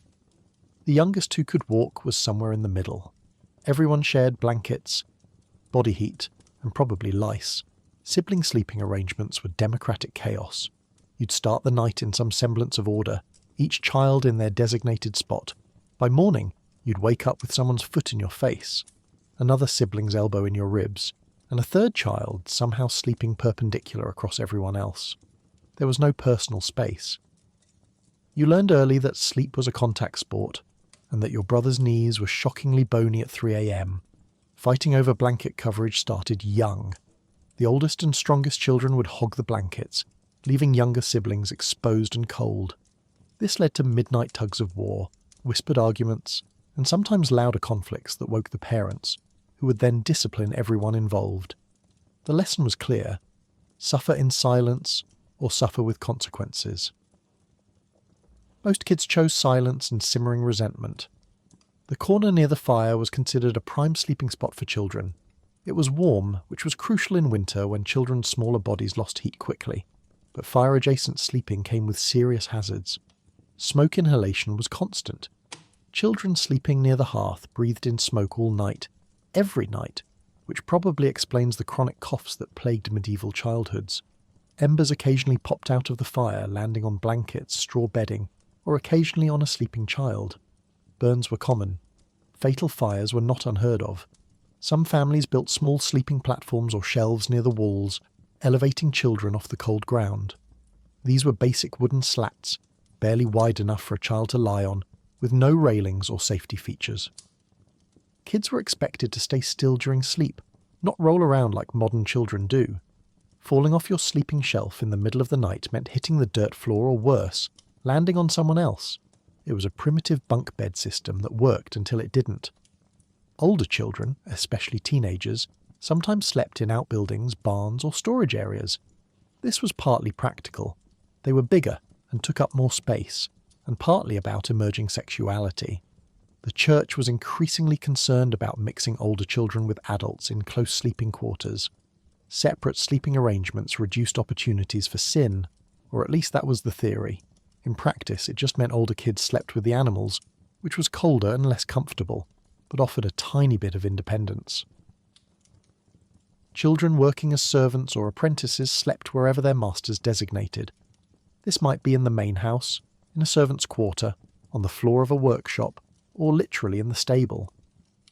The youngest who could walk was somewhere in the middle. Everyone shared blankets, body heat, and probably lice. Sibling sleeping arrangements were democratic chaos. You'd start the night in some semblance of order, each child in their designated spot. By morning, you'd wake up with someone's foot in your face, another sibling's elbow in your ribs, and a third child somehow sleeping perpendicular across everyone else. There was no personal space. You learned early that sleep was a contact sport, and that your brother's knees were shockingly bony at 3 a.m. Fighting over blanket coverage started young. The oldest and strongest children would hog the blankets, leaving younger siblings exposed and cold. This led to midnight tugs of war, whispered arguments, and sometimes louder conflicts that woke the parents, who would then discipline everyone involved. The lesson was clear: suffer in silence or suffer with consequences. Most kids chose silence and simmering resentment. The corner near the fire was considered a prime sleeping spot for children. It was warm, which was crucial in winter when children's smaller bodies lost heat quickly, but fire-adjacent sleeping came with serious hazards. Smoke inhalation was constant. Children sleeping near the hearth breathed in smoke all night, every night, which probably explains the chronic coughs that plagued medieval childhoods. Embers occasionally popped out of the fire, landing on blankets, straw bedding, or occasionally on a sleeping child. Burns were common. Fatal fires were not unheard of. Some families built small sleeping platforms or shelves near the walls, elevating children off the cold ground. These were basic wooden slats, barely wide enough for a child to lie on, with no railings or safety features. Kids were expected to stay still during sleep, not roll around like modern children do. Falling off your sleeping shelf in the middle of the night meant hitting the dirt floor or worse, landing on someone else. It was a primitive bunk bed system that worked until it didn't. Older children, especially teenagers, sometimes slept in outbuildings, barns, or storage areas. This was partly practical. They were bigger and took up more space, and partly about emerging sexuality. The church was increasingly concerned about mixing older children with adults in close sleeping quarters. Separate sleeping arrangements reduced opportunities for sin, or at least that was the theory. In practice, it just meant older kids slept with the animals, which was colder and less comfortable, but offered a tiny bit of independence. Children working as servants or apprentices slept wherever their masters designated. This might be in the main house, in a servant's quarter, on the floor of a workshop, or literally in the stable.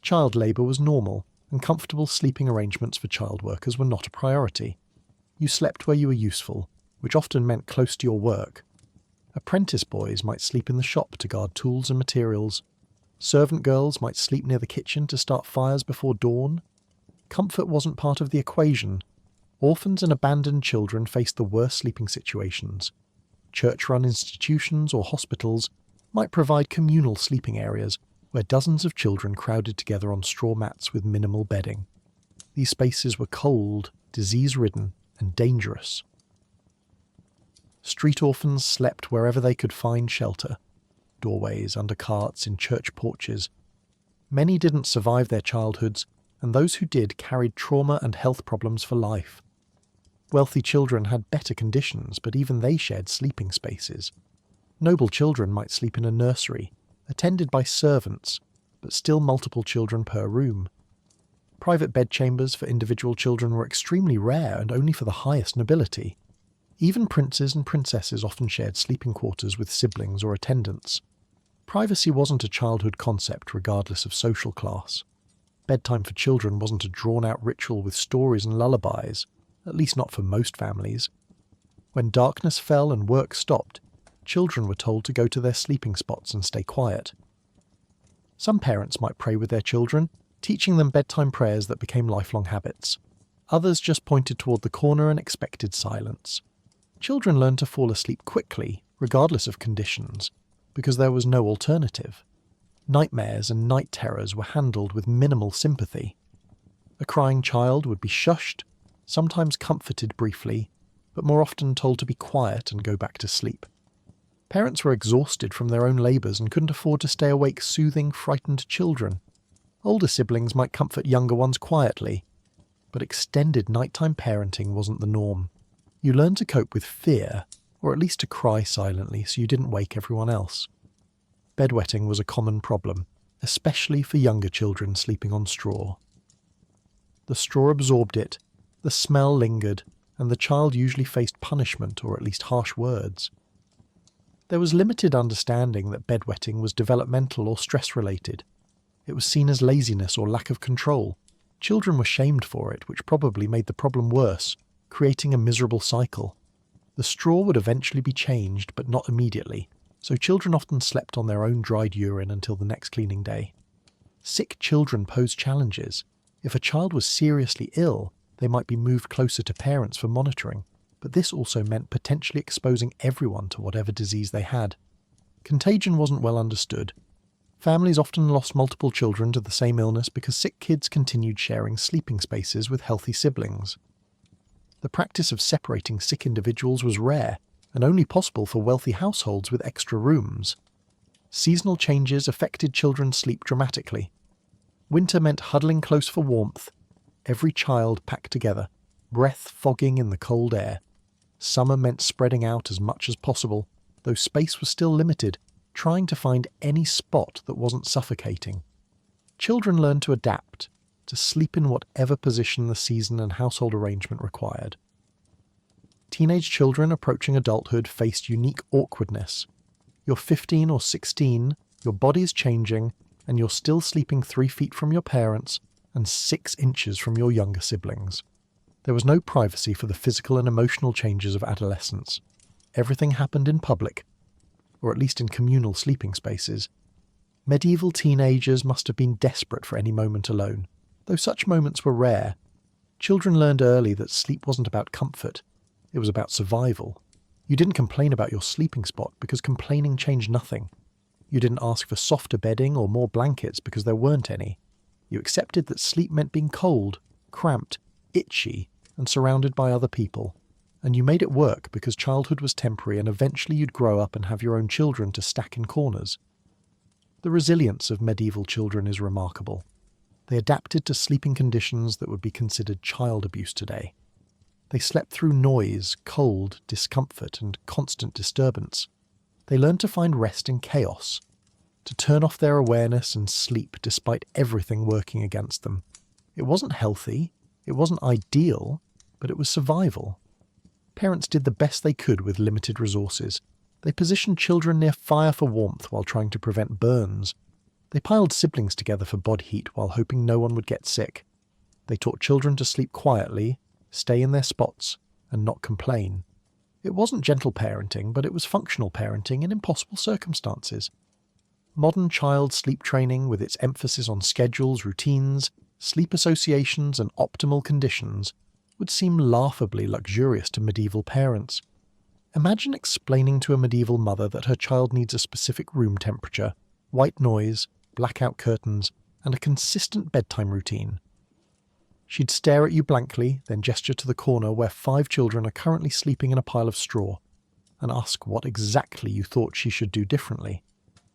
Child labour was normal, and comfortable sleeping arrangements for child workers were not a priority. You slept where you were useful, which often meant close to your work. Apprentice boys might sleep in the shop to guard tools and materials. Servant girls might sleep near the kitchen to start fires before dawn. Comfort wasn't part of the equation. Orphans and abandoned children faced the worst sleeping situations. Church-run institutions or hospitals might provide communal sleeping areas where dozens of children crowded together on straw mats with minimal bedding. These spaces were cold, disease-ridden, and dangerous. Street orphans slept wherever they could find shelter. Doorways, under carts, in church porches. Many didn't survive their childhoods, and those who did carried trauma and health problems for life. Wealthy children had better conditions, but even they shared sleeping spaces. Noble children might sleep in a nursery, attended by servants, but still multiple children per room. Private bedchambers for individual children were extremely rare and only for the highest nobility. Even princes and princesses often shared sleeping quarters with siblings or attendants. Privacy wasn't a childhood concept regardless of social class. Bedtime for children wasn't a drawn-out ritual with stories and lullabies, at least not for most families. When darkness fell and work stopped, children were told to go to their sleeping spots and stay quiet. Some parents might pray with their children, teaching them bedtime prayers that became lifelong habits. Others just pointed toward the corner and expected silence. Children learned to fall asleep quickly, regardless of conditions, because there was no alternative. Nightmares and night terrors were handled with minimal sympathy. A crying child would be shushed, sometimes comforted briefly, but more often told to be quiet and go back to sleep. Parents were exhausted from their own labours and couldn't afford to stay awake soothing frightened children. Older siblings might comfort younger ones quietly, but extended nighttime parenting wasn't the norm. You learned to cope with fear, or at least to cry silently so you didn't wake everyone else. Bedwetting was a common problem, especially for younger children sleeping on straw. The straw absorbed it, the smell lingered, and the child usually faced punishment or at least harsh words. There was limited understanding that bedwetting was developmental or stress-related. It was seen as laziness or lack of control. Children were shamed for it, which probably made the problem worse, creating a miserable cycle. The straw would eventually be changed, but not immediately, so children often slept on their own dried urine until the next cleaning day. Sick children posed challenges. If a child was seriously ill, they might be moved closer to parents for monitoring, but this also meant potentially exposing everyone to whatever disease they had. Contagion wasn't well understood. Families often lost multiple children to the same illness because sick kids continued sharing sleeping spaces with healthy siblings. The practice of separating sick individuals was rare, and only possible for wealthy households with extra rooms. Seasonal changes affected children's sleep dramatically. Winter meant huddling close for warmth, every child packed together, breath fogging in the cold air. Summer meant spreading out as much as possible, though space was still limited, trying to find any spot that wasn't suffocating. Children learned to adapt, to sleep in whatever position the season and household arrangement required. Teenage children approaching adulthood faced unique awkwardness. You're 15 or 16, your body's changing, and you're still sleeping 3 feet from your parents and 6 inches from your younger siblings. There was no privacy for the physical and emotional changes of adolescence. Everything happened in public, or at least in communal sleeping spaces. Medieval teenagers must have been desperate for any moment alone, though such moments were rare. Children learned early that sleep wasn't about comfort, it was about survival. You didn't complain about your sleeping spot because complaining changed nothing. You didn't ask for softer bedding or more blankets because there weren't any. You accepted that sleep meant being cold, cramped, itchy, and surrounded by other people. And you made it work because childhood was temporary and eventually you'd grow up and have your own children to stack in corners. The resilience of medieval children is remarkable. They adapted to sleeping conditions that would be considered child abuse today. They slept through noise, cold, discomfort, and constant disturbance. They learned to find rest in chaos, to turn off their awareness and sleep despite everything working against them. It wasn't healthy, it wasn't ideal, but it was survival. Parents did the best they could with limited resources. They positioned children near fire for warmth while trying to prevent burns. They piled siblings together for body heat while hoping no one would get sick. They taught children to sleep quietly, stay in their spots, and not complain. It wasn't gentle parenting, but it was functional parenting in impossible circumstances. Modern child sleep training, with its emphasis on schedules, routines, sleep associations, and optimal conditions, would seem laughably luxurious to medieval parents. Imagine explaining to a medieval mother that her child needs a specific room temperature, white noise, blackout curtains, and a consistent bedtime routine. She'd stare at you blankly, then gesture to the corner where 5 children are currently sleeping in a pile of straw, and ask what exactly you thought she should do differently.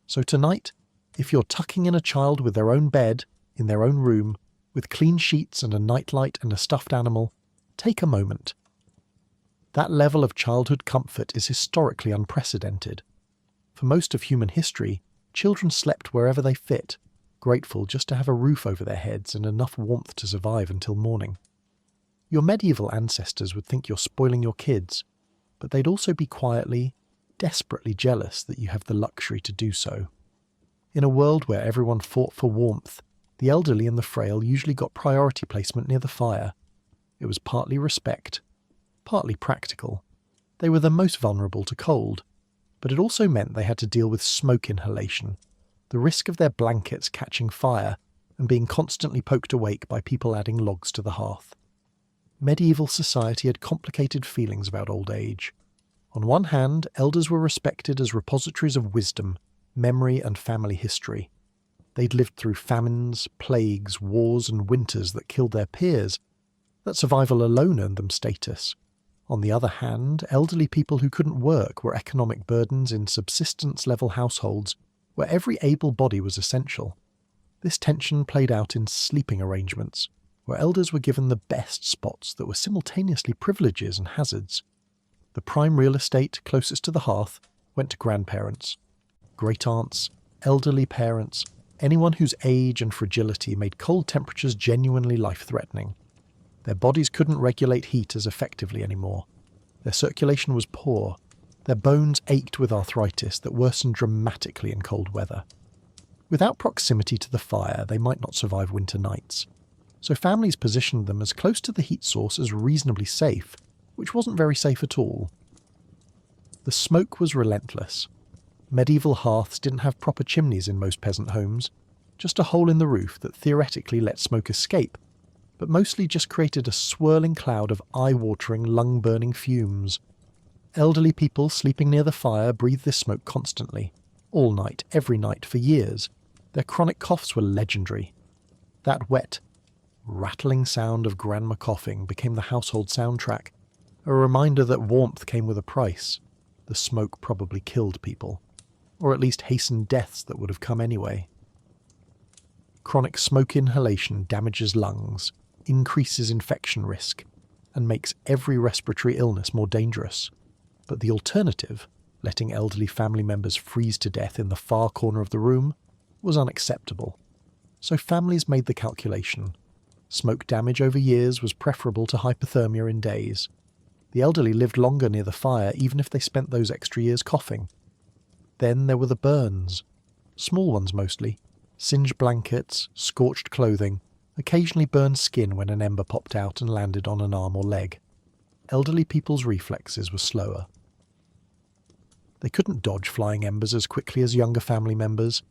So tonight, if you're tucking in a child with their own bed, in their own room, with clean sheets and a nightlight and a stuffed animal, take a moment. That level of childhood comfort is historically unprecedented. For most of human history, children slept wherever they fit, grateful just to have a roof over their heads and enough warmth to survive until morning. Your medieval ancestors would think you're spoiling your kids, but they'd also be quietly, desperately jealous that you have the luxury to do so. In a world where everyone fought for warmth, the elderly and the frail usually got priority placement near the fire. It was partly respect, partly practical. They were the most vulnerable to cold, but it also meant they had to deal with smoke inhalation, the risk of their blankets catching fire and being constantly poked awake by people adding logs to the hearth. Medieval society had complicated feelings about old age. On one hand, elders were respected as repositories of wisdom, memory and family history. They'd lived through famines, plagues, wars and winters that killed their peers. That survival alone earned them status. On the other hand, elderly people who couldn't work were economic burdens in subsistence-level households where every able body was essential. This tension played out in sleeping arrangements, where elders were given the best spots that were simultaneously privileges and hazards. The prime real estate closest to the hearth went to grandparents, great-aunts, elderly parents, anyone whose age and fragility made cold temperatures genuinely life-threatening. Their bodies couldn't regulate heat as effectively anymore. Their circulation was poor. Their bones ached with arthritis that worsened dramatically in cold weather. Without proximity to the fire, they might not survive winter nights. So families positioned them as close to the heat source as reasonably safe, which wasn't very safe at all. The smoke was relentless. Medieval hearths didn't have proper chimneys in most peasant homes, just a hole in the roof that theoretically let smoke escape, but mostly just created a swirling cloud of eye-watering, lung-burning fumes. Elderly people sleeping near the fire breathed this smoke constantly, all night, every night, for years. Their chronic coughs were legendary. That wet, rattling sound of grandma coughing became the household soundtrack, a reminder that warmth came with a price. The smoke probably killed people, or at least hastened deaths that would have come anyway. Chronic smoke inhalation damages lungs, increases infection risk, and makes every respiratory illness more dangerous. But the alternative, letting elderly family members freeze to death in the far corner of the room, was unacceptable. So families made the calculation. Smoke damage over years was preferable to hypothermia in days. The elderly lived longer near the fire even if they spent those extra years coughing. Then there were the burns. Small ones mostly. Singed blankets, scorched clothing, occasionally burned skin when an ember popped out and landed on an arm or leg. Elderly people's reflexes were slower. They couldn't dodge flying embers as quickly as younger family members.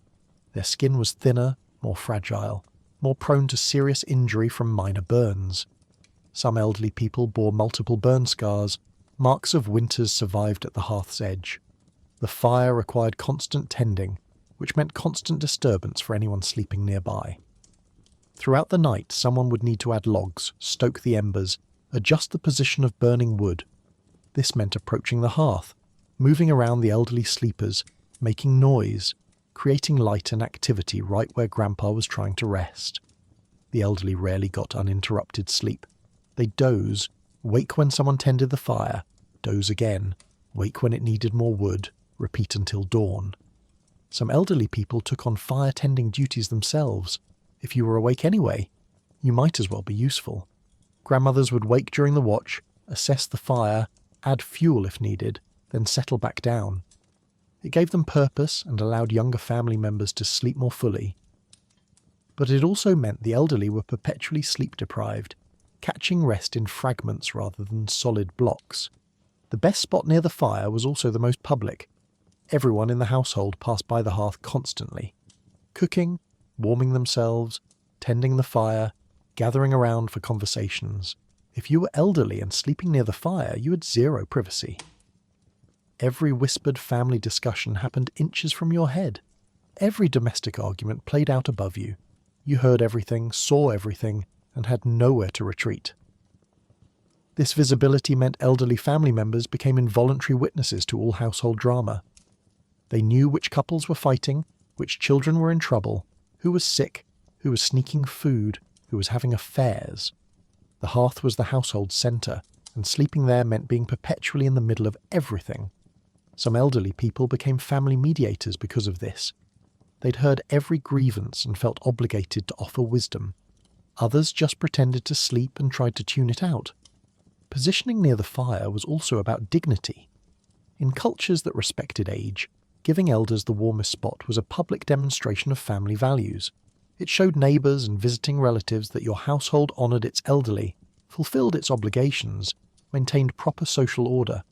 Their skin was thinner, more fragile, more prone to serious injury from minor burns. Some elderly people bore multiple burn scars, marks of winters survived at the hearth's edge. The fire required constant tending, which meant constant disturbance for anyone sleeping nearby. Throughout the night, someone would need to add logs, stoke the embers, adjust the position of burning wood. This meant approaching the hearth, moving around the elderly sleepers, making noise, creating light and activity right where Grandpa was trying to rest. The elderly rarely got uninterrupted sleep. They'd doze, wake when someone tended the fire, doze again, wake when it needed more wood, repeat until dawn. Some elderly people took on fire-tending duties themselves. If you were awake anyway, you might as well be useful. Grandmothers would wake during the watch, assess the fire, add fuel if needed, then settle back down. It gave them purpose and allowed younger family members to sleep more fully. But it also meant the elderly were perpetually sleep-deprived, catching rest in fragments rather than solid blocks. The best spot near the fire was also the most public. Everyone in the household passed by the hearth constantly, cooking, warming themselves, tending the fire, gathering around for conversations. If you were elderly and sleeping near the fire, you had zero privacy. Every whispered family discussion happened inches from your head. Every domestic argument played out above you. You heard everything, saw everything, and had nowhere to retreat. This visibility meant elderly family members became involuntary witnesses to all household drama. They knew which couples were fighting, which children were in trouble, who was sick, who was sneaking food, who was having affairs. The hearth was the household centre, and sleeping there meant being perpetually in the middle of everything. Some elderly people became family mediators because of this. They'd heard every grievance and felt obligated to offer wisdom. Others just pretended to sleep and tried to tune it out. Positioning near the fire was also about dignity. In cultures that respected age, giving elders the warmest spot was a public demonstration of family values. It showed neighbours and visiting relatives that your household honoured its elderly, fulfilled its obligations, maintained proper social order.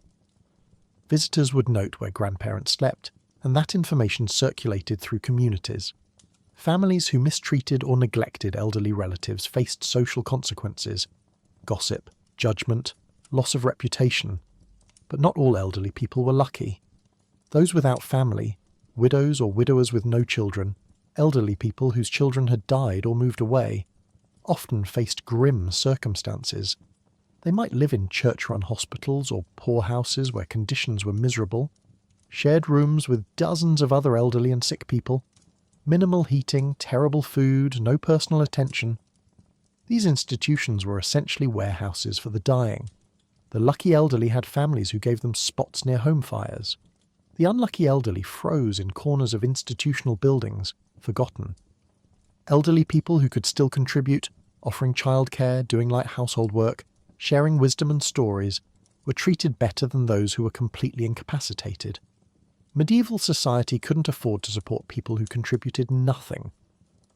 Visitors would note where grandparents slept, and that information circulated through communities. Families who mistreated or neglected elderly relatives faced social consequences: gossip, judgment, loss of reputation. But not all elderly people were lucky. Those without family, widows or widowers with no children, elderly people whose children had died or moved away, often faced grim circumstances. They might live in church-run hospitals or poorhouses where conditions were miserable, shared rooms with dozens of other elderly and sick people, minimal heating, terrible food, no personal attention. These institutions were essentially warehouses for the dying. The lucky elderly had families who gave them spots near home fires. The unlucky elderly froze in corners of institutional buildings, forgotten. Elderly people who could still contribute, offering childcare, doing light household work, sharing wisdom and stories, were treated better than those who were completely incapacitated. Medieval society couldn't afford to support people who contributed nothing.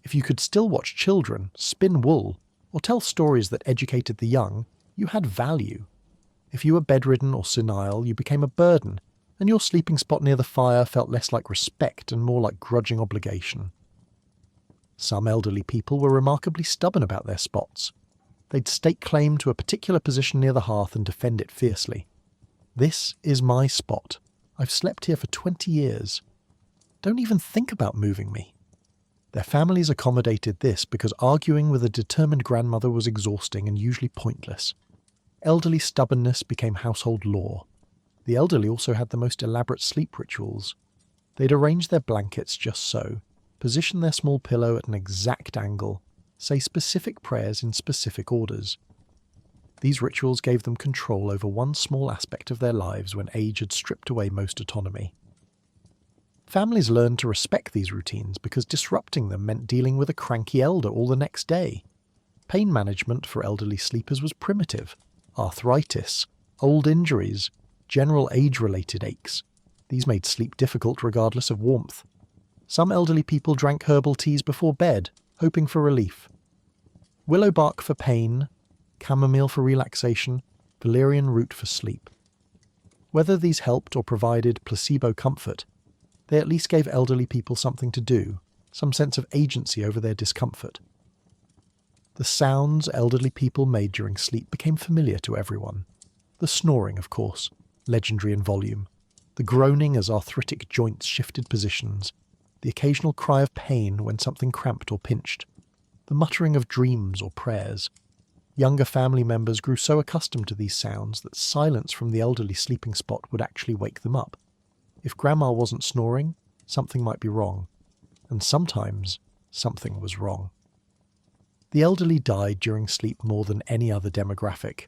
If you could still watch children, spin wool, or tell stories that educated the young, you had value. If you were bedridden or senile, you became a burden, and your sleeping spot near the fire felt less like respect and more like grudging obligation. Some elderly people were remarkably stubborn about their spots. They'd stake claim to a particular position near the hearth and defend it fiercely. "This is my spot. I've slept here for 20 years. Don't even think about moving me." Their families accommodated this because arguing with a determined grandmother was exhausting and usually pointless. Elderly stubbornness became household law. The elderly also had the most elaborate sleep rituals. They'd arrange their blankets just so, position their small pillow at an exact angle, say specific prayers in specific orders. These rituals gave them control over one small aspect of their lives when age had stripped away most autonomy. Families learned to respect these routines because disrupting them meant dealing with a cranky elder all the next day. Pain management for elderly sleepers was primitive. Arthritis, old injuries, general age-related aches. These made sleep difficult regardless of warmth. Some elderly people drank herbal teas before bed, hoping for relief. Willow bark for pain, chamomile for relaxation, valerian root for sleep. Whether these helped or provided placebo comfort, they at least gave elderly people something to do, some sense of agency over their discomfort. The sounds elderly people made during sleep became familiar to everyone. The snoring, of course, legendary in volume, the groaning as arthritic joints shifted positions, the occasional cry of pain when something cramped or pinched, the muttering of dreams or prayers. Younger family members grew so accustomed to these sounds that silence from the elderly sleeping spot would actually wake them up. If Grandma wasn't snoring, something might be wrong. And sometimes, something was wrong. The elderly died during sleep more than any other demographic.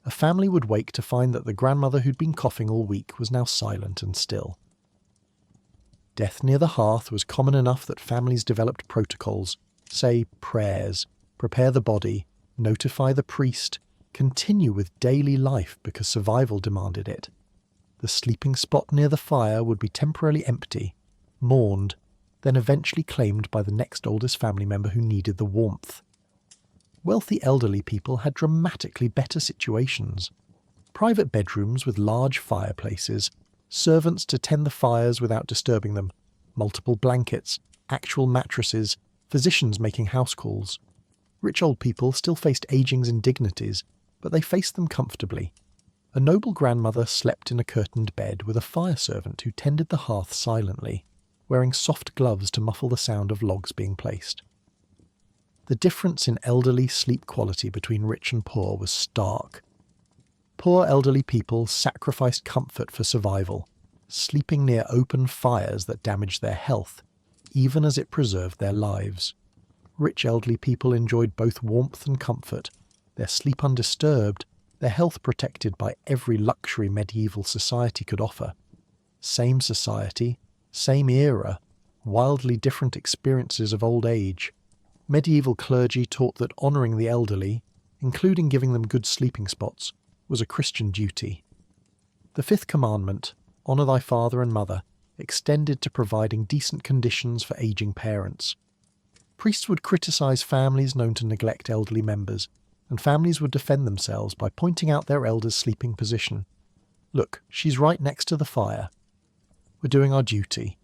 A family would wake to find that the grandmother who'd been coughing all week was now silent and still. Death near the hearth was common enough that families developed protocols, say prayers, prepare the body, notify the priest, continue with daily life because survival demanded it. The sleeping spot near the fire would be temporarily empty, mourned, then eventually claimed by the next oldest family member who needed the warmth. Wealthy elderly people had dramatically better situations. Private bedrooms with large fireplaces, servants to tend the fires without disturbing them, multiple blankets, actual mattresses, physicians making house calls. Rich old people still faced aging's indignities, but they faced them comfortably. A noble grandmother slept in a curtained bed with a fire servant who tended the hearth silently, wearing soft gloves to muffle the sound of logs being placed. The difference in elderly sleep quality between rich and poor was stark. Poor elderly people sacrificed comfort for survival, sleeping near open fires that damaged their health, even as it preserved their lives. Rich elderly people enjoyed both warmth and comfort, their sleep undisturbed, their health protected by every luxury medieval society could offer. Same society, same era, wildly different experiences of old age. Medieval clergy taught that honouring the elderly, including giving them good sleeping spots, was a Christian duty. The fifth commandment, honour thy father and mother, extended to providing decent conditions for ageing parents. Priests would criticise families known to neglect elderly members, and families would defend themselves by pointing out their elders' sleeping position. Look, she's right next to the fire. We're doing our duty.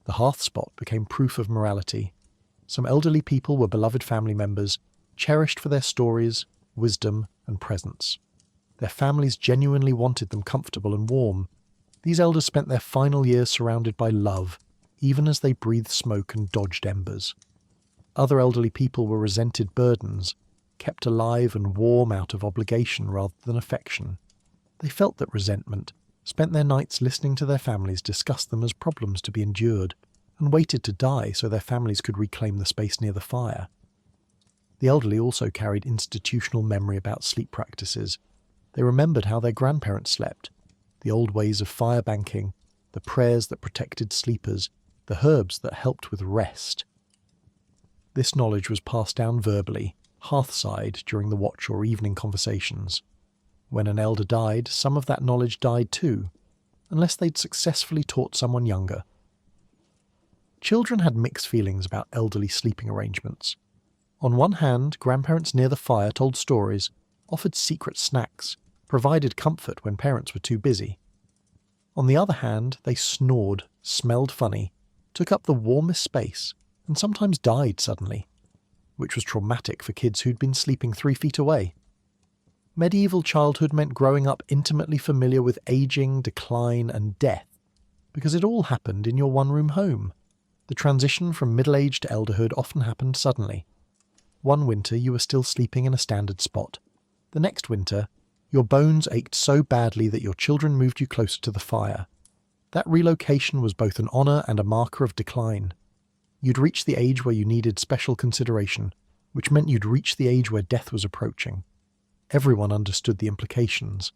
The hearth spot became proof of morality. Some elderly people were beloved family members, cherished for their stories, wisdom, and presence. Their families genuinely wanted them comfortable and warm. These elders spent their final years surrounded by love, even as they breathed smoke and dodged embers. Other elderly people were resented burdens, kept alive and warm out of obligation rather than affection. They felt that resentment, spent their nights listening to their families discuss them as problems to be endured, and waited to die so their families could reclaim the space near the fire. The elderly also carried institutional memory about sleep practices. They remembered how their grandparents slept, the old ways of fire banking, the prayers that protected sleepers, the herbs that helped with rest. This knowledge was passed down verbally, hearthside during the watch or evening conversations. When an elder died, some of that knowledge died too, unless they'd successfully taught someone younger. Children had mixed feelings about elderly sleeping arrangements. On one hand, grandparents near the fire told stories, offered secret snacks, provided comfort when parents were too busy. On the other hand, they snored, smelled funny, took up the warmest space, and sometimes died suddenly, which was traumatic for kids who'd been sleeping 3 feet away. Medieval childhood meant growing up intimately familiar with aging, decline, and death, because it all happened in your one-room home. The transition from middle age to elderhood often happened suddenly. One winter you were still sleeping in a standard spot. The next winter, your bones ached so badly that your children moved you closer to the fire. That relocation was both an honour and a marker of decline. You'd reached the age where you needed special consideration, which meant you'd reached the age where death was approaching. Everyone understood the implications.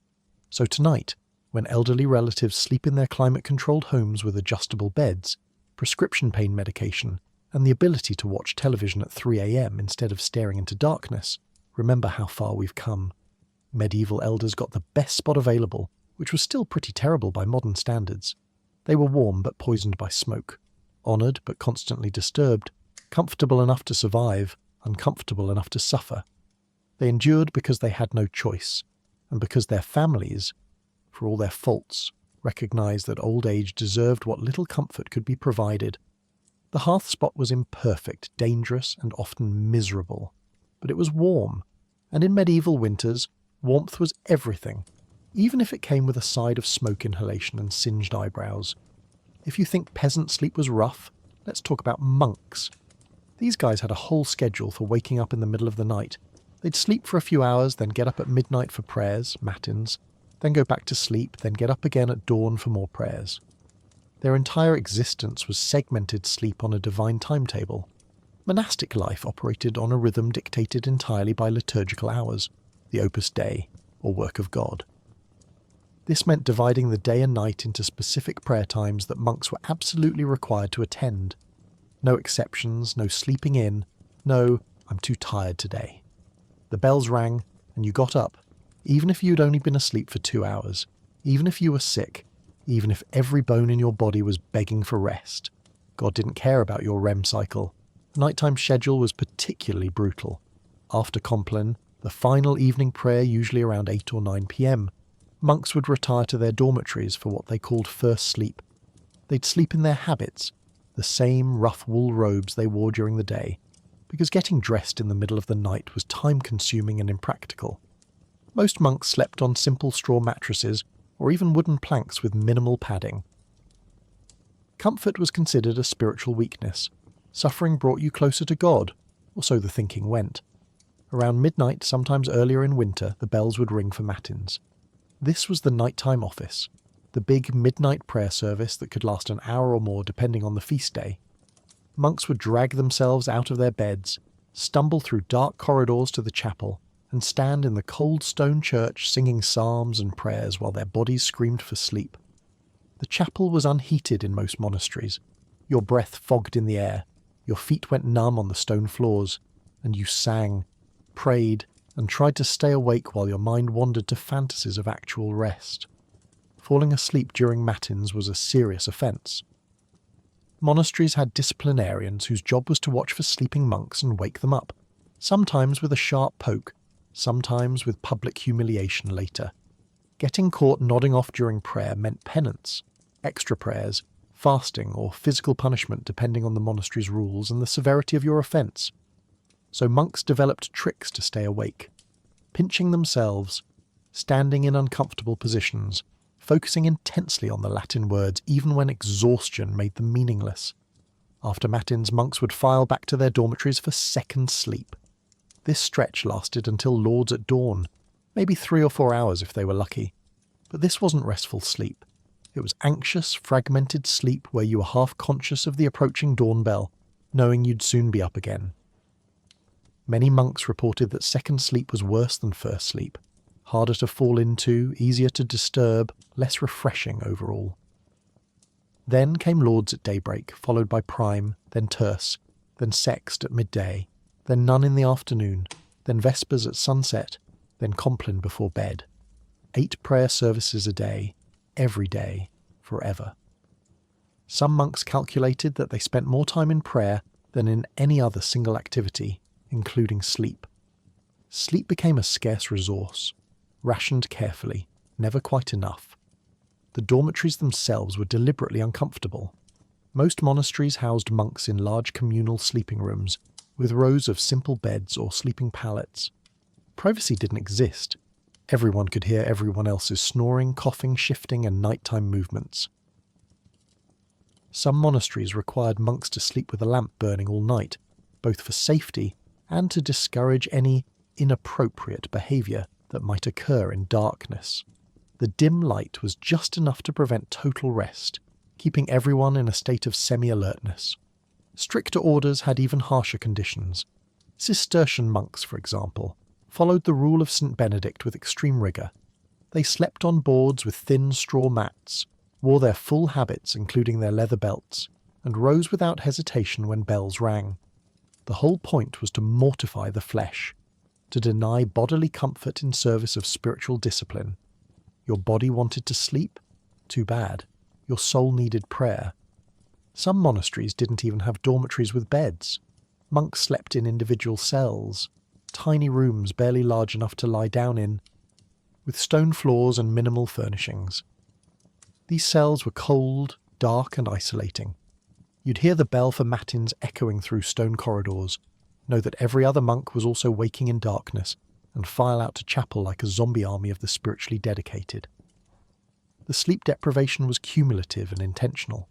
So tonight, when elderly relatives sleep in their climate-controlled homes with adjustable beds, prescription pain medication, and the ability to watch television at 3 a.m. instead of staring into darkness, remember how far we've come. Medieval elders got the best spot available, which was still pretty terrible by modern standards. They were warm but poisoned by smoke, honoured but constantly disturbed, comfortable enough to survive, uncomfortable enough to suffer. They endured because they had no choice, and because their families, for all their faults, recognised that old age deserved what little comfort could be provided. The hearth spot was imperfect, dangerous, and often miserable, but it was warm, and in medieval winters, warmth was everything, even if it came with a side of smoke inhalation and singed eyebrows. If you think peasant sleep was rough, let's talk about monks. These guys had a whole schedule for waking up in the middle of the night. They'd sleep for a few hours, then get up at midnight for prayers, matins, then go back to sleep, then get up again at dawn for more prayers. Their entire existence was segmented sleep on a divine timetable. Monastic life operated on a rhythm dictated entirely by liturgical hours, the Opus Dei, or work of God. This meant dividing the day and night into specific prayer times that monks were absolutely required to attend. No exceptions, no sleeping in, no, I'm too tired today. The bells rang, and you got up, even if you'd only been asleep for 2 hours, even if you were sick, even if every bone in your body was begging for rest. God didn't care about your REM cycle. The nighttime schedule was particularly brutal. After Compline, the final evening prayer, usually around 8 or 9 p.m, monks would retire to their dormitories for what they called first sleep. They'd sleep in their habits, the same rough wool robes they wore during the day, because getting dressed in the middle of the night was time-consuming and impractical. Most monks slept on simple straw mattresses or even wooden planks with minimal padding. Comfort was considered a spiritual weakness. Suffering brought you closer to God, or so the thinking went. Around midnight, sometimes earlier in winter, the bells would ring for matins. This was the nighttime office, the big midnight prayer service that could last an hour or more depending on the feast day. Monks would drag themselves out of their beds, stumble through dark corridors to the chapel, and stand in the cold stone church singing psalms and prayers while their bodies screamed for sleep. The chapel was unheated in most monasteries. Your breath fogged in the air, your feet went numb on the stone floors, and you sang, prayed, and tried to stay awake while your mind wandered to fantasies of actual rest. Falling asleep during matins was a serious offence. Monasteries had disciplinarians whose job was to watch for sleeping monks and wake them up, sometimes with a sharp poke, sometimes with public humiliation later. Getting caught nodding off during prayer meant penance, extra prayers, fasting, or physical punishment depending on the monastery's rules and the severity of your offence. So monks developed tricks to stay awake, pinching themselves, standing in uncomfortable positions, focusing intensely on the Latin words even when exhaustion made them meaningless. After matins, monks would file back to their dormitories for second sleep. This stretch lasted until Lauds at dawn, maybe 3 or 4 hours if they were lucky. But this wasn't restful sleep. It was anxious, fragmented sleep where you were half conscious of the approaching dawn bell, knowing you'd soon be up again. Many monks reported that second sleep was worse than first sleep, harder to fall into, easier to disturb, less refreshing overall. Then came Lauds at daybreak, followed by Prime, then Terce, then Sext at midday, then none in the afternoon, then Vespers at sunset, then Compline before bed. 8 prayer services a day, every day, forever. Some monks calculated that they spent more time in prayer than in any other single activity, including sleep. Sleep became a scarce resource, rationed carefully, never quite enough. The dormitories themselves were deliberately uncomfortable. Most monasteries housed monks in large communal sleeping rooms, with rows of simple beds or sleeping pallets. Privacy didn't exist. Everyone could hear everyone else's snoring, coughing, shifting, and nighttime movements. Some monasteries required monks to sleep with a lamp burning all night, both for safety and to discourage any inappropriate behaviour that might occur in darkness. The dim light was just enough to prevent total rest, keeping everyone in a state of semi-alertness. Stricter orders had even harsher conditions. Cistercian monks, for example, followed the rule of St. Benedict with extreme rigour. They slept on boards with thin straw mats, wore their full habits including their leather belts, and rose without hesitation when bells rang. The whole point was to mortify the flesh, to deny bodily comfort in service of spiritual discipline. Your body wanted to sleep? Too bad. Your soul needed prayer. Some monasteries didn't even have dormitories with beds. Monks slept in individual cells, tiny rooms barely large enough to lie down in. with stone floors and minimal furnishings. These cells were cold, dark and isolating. You'd hear the bell for matins echoing through stone corridors, know that every other monk was also waking in darkness, and file out to chapel like a zombie army of the spiritually dedicated. The sleep deprivation was cumulative and intentional.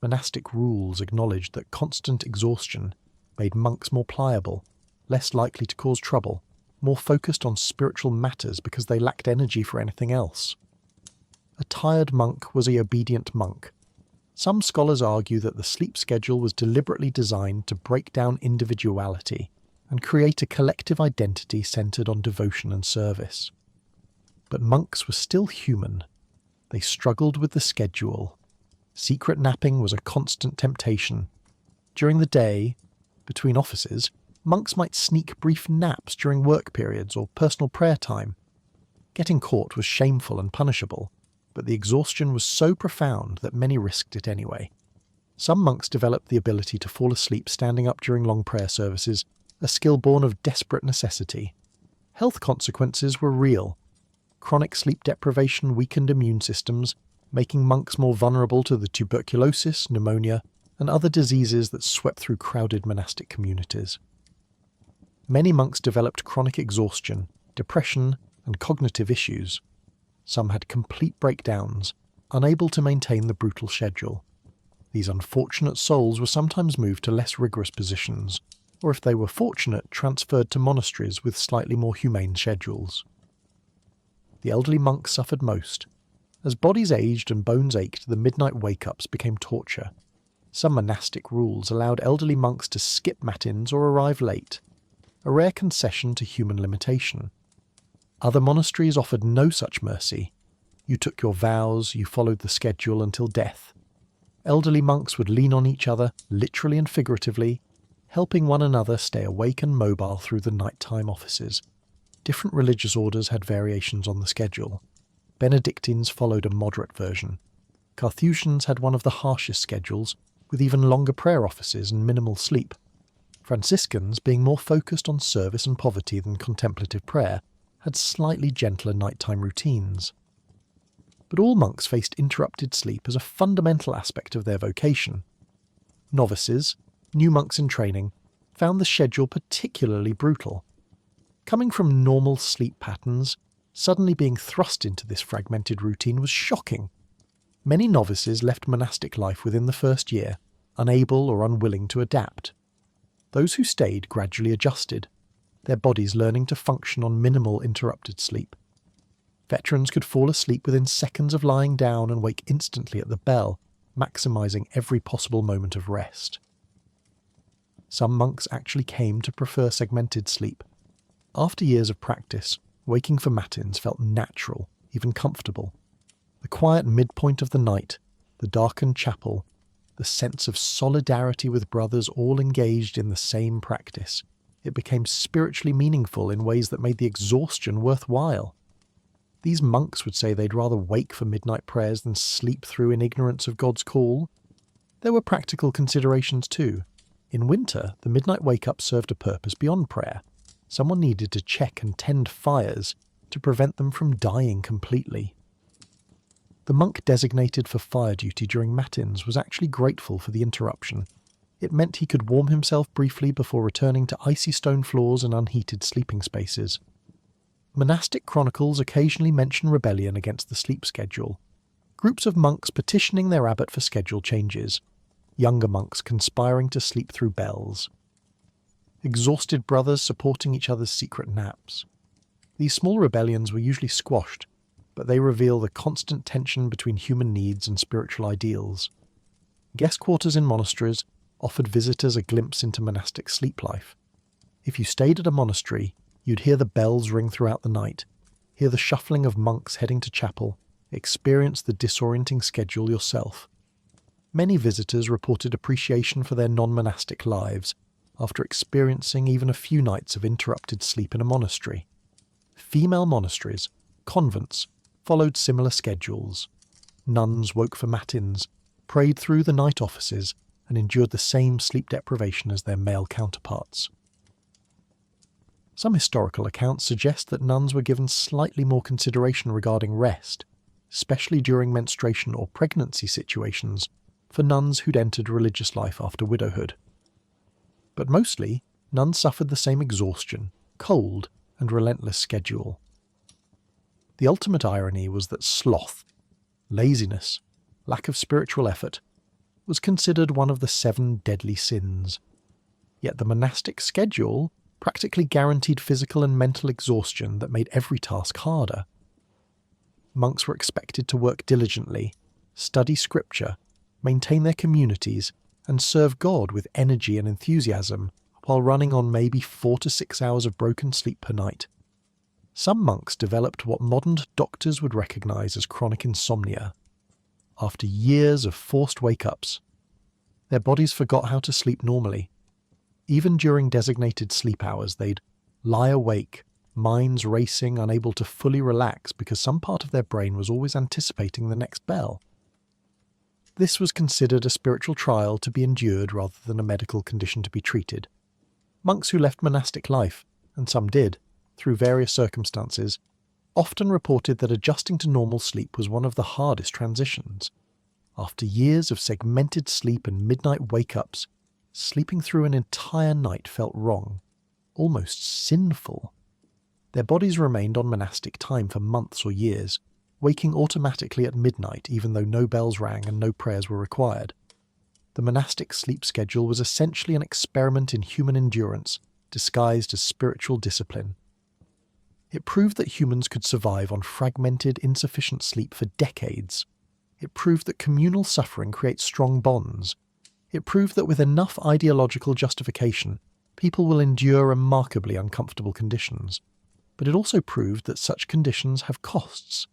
Monastic rules acknowledged that constant exhaustion made monks more pliable, less likely to cause trouble, more focused on spiritual matters because they lacked energy for anything else. A tired monk was a obedient monk. Some scholars argue that the sleep schedule was deliberately designed to break down individuality and create a collective identity centered on devotion and service. But monks were still human. They struggled with the schedule. Secret napping was a constant temptation. During the day, between offices, monks might sneak brief naps during work periods or personal prayer time. Getting caught was shameful and punishable, but the exhaustion was so profound that many risked it anyway. Some monks developed the ability to fall asleep standing up during long prayer services, a skill born of desperate necessity. Health consequences were real. Chronic sleep deprivation weakened immune systems, making monks more vulnerable to the tuberculosis, pneumonia, and other diseases that swept through crowded monastic communities. Many monks developed chronic exhaustion, depression, and cognitive issues. Some had complete breakdowns, unable to maintain the brutal schedule. These unfortunate souls were sometimes moved to less rigorous positions, or if they were fortunate, transferred to monasteries with slightly more humane schedules. The elderly monks suffered most. As bodies aged and bones ached, the midnight wake-ups became torture. Some monastic rules allowed elderly monks to skip matins or arrive late, a rare concession to human limitation. Other monasteries offered no such mercy. You took your vows, you followed the schedule until death. Elderly monks would lean on each other, literally and figuratively, helping one another stay awake and mobile through the nighttime offices. Different religious orders had variations on the schedule. Benedictines followed a moderate version. Carthusians had one of the harshest schedules, with even longer prayer offices and minimal sleep. Franciscans, being more focused on service and poverty than contemplative prayer, had slightly gentler nighttime routines. But all monks faced interrupted sleep as a fundamental aspect of their vocation. Novices, new monks in training, found the schedule particularly brutal. Coming from normal sleep patterns, suddenly being thrust into this fragmented routine was shocking. Many novices left monastic life within the first year, unable or unwilling to adapt. Those who stayed gradually adjusted, their bodies learning to function on minimal interrupted sleep. Veterans could fall asleep within seconds of lying down and wake instantly at the bell, maximising every possible moment of rest. Some monks actually came to prefer segmented sleep. After years of practice, waking for matins felt natural, even comfortable. The quiet midpoint of the night, the darkened chapel, the sense of solidarity with brothers all engaged in the same practice. It became spiritually meaningful in ways that made the exhaustion worthwhile. These monks would say they'd rather wake for midnight prayers than sleep through in ignorance of God's call. There were practical considerations too. In winter, the midnight wake-up served a purpose beyond prayer. Someone needed to check and tend fires to prevent them from dying completely. The monk designated for fire duty during matins was actually grateful for the interruption. It meant he could warm himself briefly before returning to icy stone floors and unheated sleeping spaces. Monastic chronicles occasionally mention rebellion against the sleep schedule. Groups of monks petitioning their abbot for schedule changes. Younger monks conspiring to sleep through bells. Exhausted brothers supporting each other's secret naps. These small rebellions were usually squashed, but they reveal the constant tension between human needs and spiritual ideals. Guest quarters in monasteries offered visitors a glimpse into monastic sleep life. If you stayed at a monastery, you'd hear the bells ring throughout the night, hear the shuffling of monks heading to chapel, experience the disorienting schedule yourself. Many visitors reported appreciation for their non-monastic lives after experiencing even a few nights of interrupted sleep in a monastery. Female monasteries, convents, followed similar schedules. Nuns woke for matins, prayed through the night offices, and endured the same sleep deprivation as their male counterparts. Some historical accounts suggest that nuns were given slightly more consideration regarding rest, especially during menstruation or pregnancy situations, for nuns who'd entered religious life after widowhood. But mostly, nuns suffered the same exhaustion, cold, and relentless schedule. The ultimate irony was that sloth, laziness, lack of spiritual effort, was considered one of the 7 deadly sins. Yet the monastic schedule practically guaranteed physical and mental exhaustion that made every task harder. Monks were expected to work diligently, study scripture, maintain their communities, and serve God with energy and enthusiasm while running on maybe 4 to 6 hours of broken sleep per night. Some monks developed what modern doctors would recognize as chronic insomnia. After years of forced wake-ups, their bodies forgot how to sleep normally. Even during designated sleep hours, they'd lie awake, minds racing, unable to fully relax because some part of their brain was always anticipating the next bell. This was considered a spiritual trial to be endured rather than a medical condition to be treated. Monks who left monastic life, and some did, through various circumstances, often reported that adjusting to normal sleep was one of the hardest transitions. After years of segmented sleep and midnight wake-ups, sleeping through an entire night felt wrong, almost sinful. Their bodies remained on monastic time for months or years, waking automatically at midnight even though no bells rang and no prayers were required. The monastic sleep schedule was essentially an experiment in human endurance, disguised as spiritual discipline. It proved that humans could survive on fragmented, insufficient sleep for decades. It proved that communal suffering creates strong bonds. It proved that with enough ideological justification, people will endure remarkably uncomfortable conditions. But it also proved that such conditions have costs.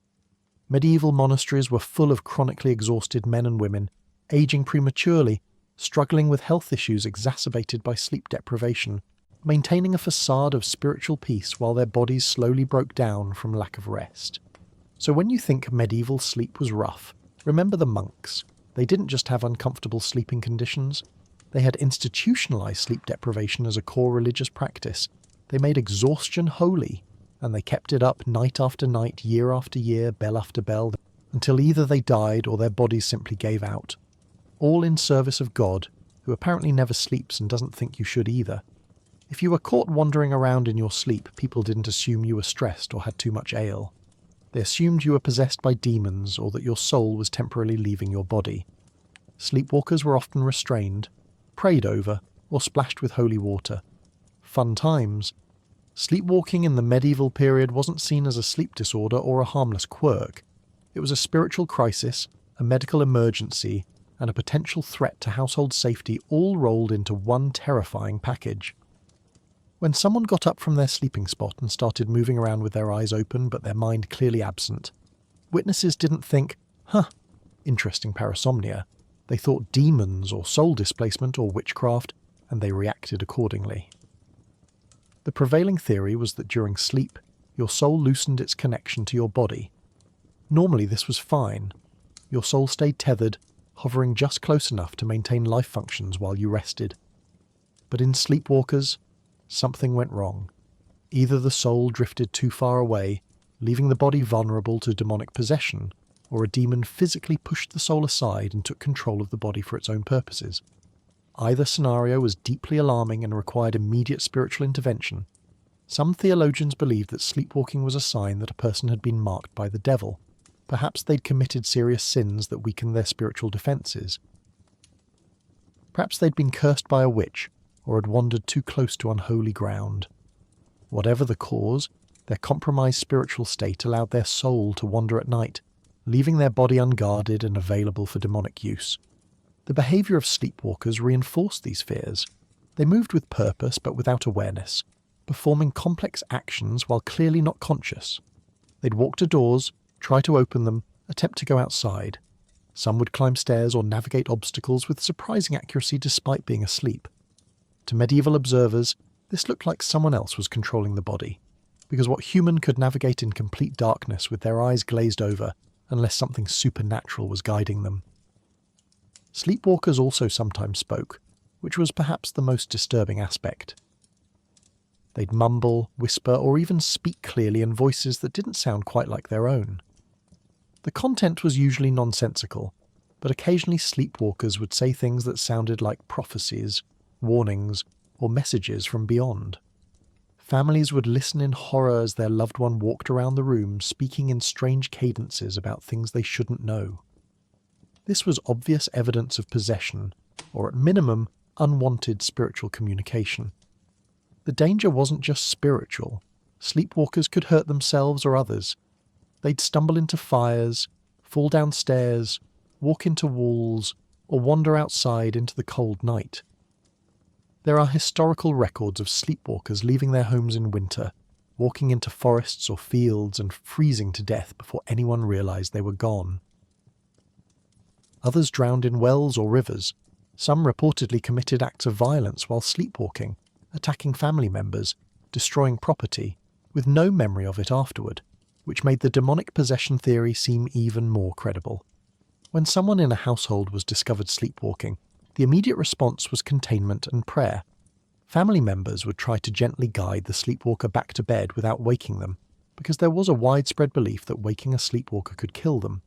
Medieval monasteries were full of chronically exhausted men and women, aging prematurely, struggling with health issues exacerbated by sleep deprivation, maintaining a facade of spiritual peace while their bodies slowly broke down from lack of rest. So when you think medieval sleep was rough, remember the monks. They didn't just have uncomfortable sleeping conditions. They had institutionalized sleep deprivation as a core religious practice. They made exhaustion holy, and they kept it up night after night, year after year, bell after bell, until either they died or their bodies simply gave out. All in service of God, who apparently never sleeps and doesn't think you should either. If you were caught wandering around in your sleep, people didn't assume you were stressed or had too much ale. They assumed you were possessed by demons or that your soul was temporarily leaving your body. Sleepwalkers were often restrained, prayed over, or splashed with holy water. Fun times. Sleepwalking in the medieval period wasn't seen as a sleep disorder or a harmless quirk. It was a spiritual crisis, a medical emergency, and a potential threat to household safety all rolled into one terrifying package. When someone got up from their sleeping spot and started moving around with their eyes open but their mind clearly absent, witnesses didn't think, interesting parasomnia. They thought demons or soul displacement or witchcraft, and they reacted accordingly. The prevailing theory was that during sleep, your soul loosened its connection to your body. Normally this was fine. Your soul stayed tethered, hovering just close enough to maintain life functions while you rested. But in sleepwalkers, something went wrong. Either the soul drifted too far away, leaving the body vulnerable to demonic possession, or a demon physically pushed the soul aside and took control of the body for its own purposes. Either scenario was deeply alarming and required immediate spiritual intervention. Some theologians believed that sleepwalking was a sign that a person had been marked by the devil. Perhaps they'd committed serious sins that weakened their spiritual defences. Perhaps they'd been cursed by a witch, or had wandered too close to unholy ground. Whatever the cause, their compromised spiritual state allowed their soul to wander at night, leaving their body unguarded and available for demonic use. The behaviour of sleepwalkers reinforced these fears. They moved with purpose but without awareness, performing complex actions while clearly not conscious. They'd walk to doors, try to open them, attempt to go outside. Some would climb stairs or navigate obstacles with surprising accuracy despite being asleep. To medieval observers, this looked like someone else was controlling the body, because what human could navigate in complete darkness with their eyes glazed over unless something supernatural was guiding them? Sleepwalkers also sometimes spoke, which was perhaps the most disturbing aspect. They'd mumble, whisper, or even speak clearly in voices that didn't sound quite like their own. The content was usually nonsensical, but occasionally sleepwalkers would say things that sounded like prophecies, warnings, or messages from beyond. Families would listen in horror as their loved one walked around the room speaking in strange cadences about things they shouldn't know. This was obvious evidence of possession, or at minimum, unwanted spiritual communication. The danger wasn't just spiritual. Sleepwalkers could hurt themselves or others. They'd stumble into fires, fall down stairs, walk into walls, or wander outside into the cold night. There are historical records of sleepwalkers leaving their homes in winter, walking into forests or fields and freezing to death before anyone realized they were gone. Others drowned in wells or rivers. Some reportedly committed acts of violence while sleepwalking, attacking family members, destroying property, with no memory of it afterward, which made the demonic possession theory seem even more credible. When someone in a household was discovered sleepwalking, the immediate response was containment and prayer. Family members would try to gently guide the sleepwalker back to bed without waking them, because there was a widespread belief that waking a sleepwalker could kill them.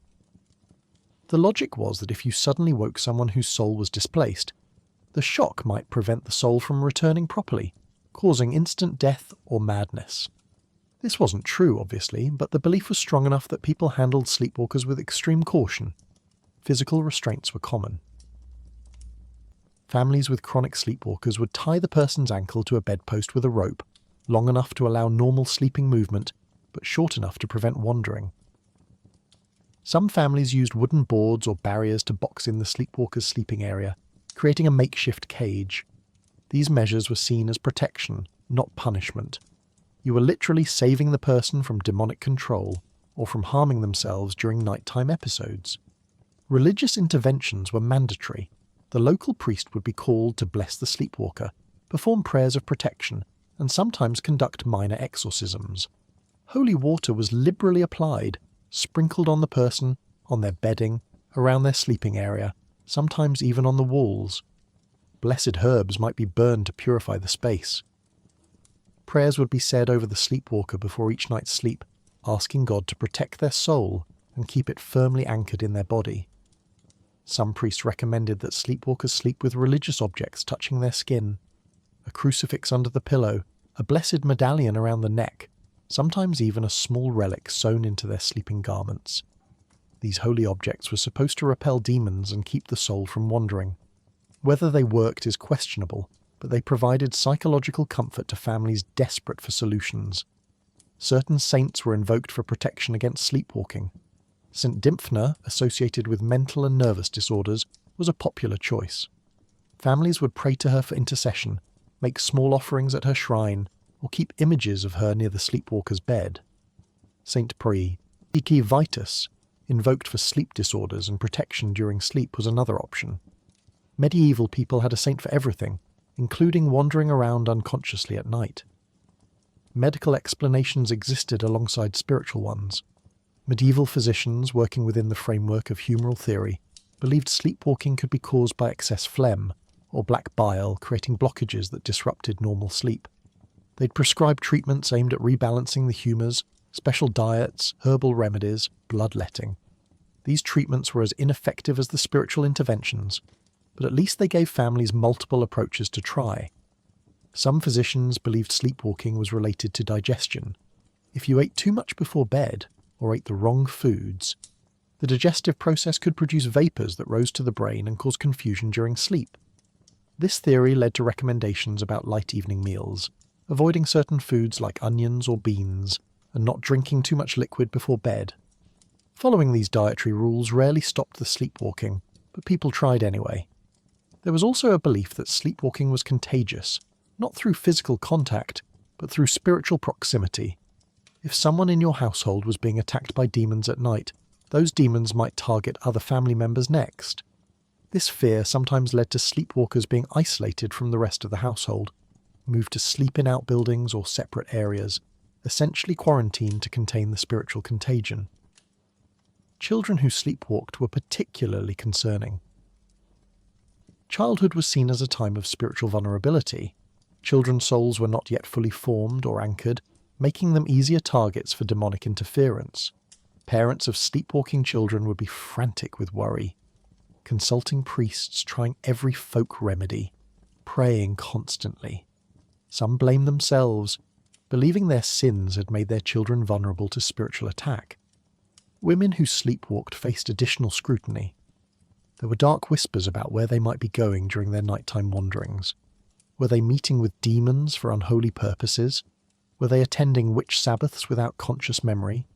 The logic was that if you suddenly woke someone whose soul was displaced, the shock might prevent the soul from returning properly, causing instant death or madness. This wasn't true, obviously, but the belief was strong enough that people handled sleepwalkers with extreme caution. Physical restraints were common. Families with chronic sleepwalkers would tie the person's ankle to a bedpost with a rope, long enough to allow normal sleeping movement, but short enough to prevent wandering. Some families used wooden boards or barriers to box in the sleepwalker's sleeping area, creating a makeshift cage. These measures were seen as protection, not punishment. You were literally saving the person from demonic control or from harming themselves during nighttime episodes. Religious interventions were mandatory. The local priest would be called to bless the sleepwalker, perform prayers of protection, and sometimes conduct minor exorcisms. Holy water was liberally applied, sprinkled on the person, on their bedding, around their sleeping area, sometimes even on the walls. Blessed herbs might be burned to purify the space. Prayers would be said over the sleepwalker before each night's sleep, asking God to protect their soul and keep it firmly anchored in their body. Some priests recommended that sleepwalkers sleep with religious objects touching their skin. A crucifix under the pillow, a blessed medallion around the neck, sometimes even a small relic sewn into their sleeping garments. These holy objects were supposed to repel demons and keep the soul from wandering. Whether they worked is questionable, but they provided psychological comfort to families desperate for solutions. Certain saints were invoked for protection against sleepwalking. St. Dymphna, associated with mental and nervous disorders, was a popular choice. Families would pray to her for intercession, make small offerings at her shrine, or keep images of her near the sleepwalker's bed. St. Pri, Vici Vitus, invoked for sleep disorders and protection during sleep, was another option. Medieval people had a saint for everything, including wandering around unconsciously at night. Medical explanations existed alongside spiritual ones. Medieval physicians, working within the framework of humoral theory, believed sleepwalking could be caused by excess phlegm, or black bile creating blockages that disrupted normal sleep. They'd prescribe treatments aimed at rebalancing the humours, special diets, herbal remedies, bloodletting. These treatments were as ineffective as the spiritual interventions, but at least they gave families multiple approaches to try. Some physicians believed sleepwalking was related to digestion. If you ate too much before bed, or ate the wrong foods, the digestive process could produce vapours that rose to the brain and cause confusion during sleep. This theory led to recommendations about light evening meals, avoiding certain foods like onions or beans, and not drinking too much liquid before bed. Following these dietary rules rarely stopped the sleepwalking, but people tried anyway. There was also a belief that sleepwalking was contagious, not through physical contact, but through spiritual proximity. If someone in your household was being attacked by demons at night, those demons might target other family members next. This fear sometimes led to sleepwalkers being isolated from the rest of the household, moved to sleep in outbuildings or separate areas, essentially quarantined to contain the spiritual contagion. Children who sleepwalked were particularly concerning. Childhood was seen as a time of spiritual vulnerability. Children's souls were not yet fully formed or anchored, making them easier targets for demonic interference. Parents of sleepwalking children would be frantic with worry, consulting priests, trying every folk remedy, praying constantly. Some blamed themselves, believing their sins had made their children vulnerable to spiritual attack. Women who sleepwalked faced additional scrutiny. There were dark whispers about where they might be going during their nighttime wanderings. Were they meeting with demons for unholy purposes? Were they attending witch sabbaths without conscious memory?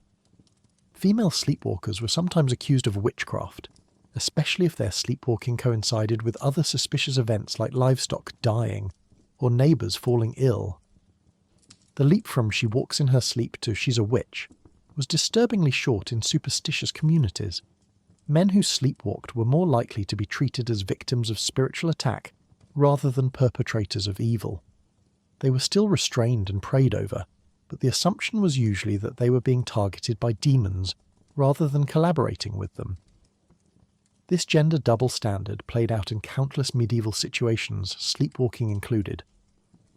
Female sleepwalkers were sometimes accused of witchcraft, especially if their sleepwalking coincided with other suspicious events like livestock dying or neighbours falling ill. The leap from "she walks in her sleep" to "she's a witch" was disturbingly short in superstitious communities. Men who sleepwalked were more likely to be treated as victims of spiritual attack rather than perpetrators of evil. They were still restrained and prayed over, but the assumption was usually that they were being targeted by demons rather than collaborating with them. This gender double standard played out in countless medieval situations, sleepwalking included.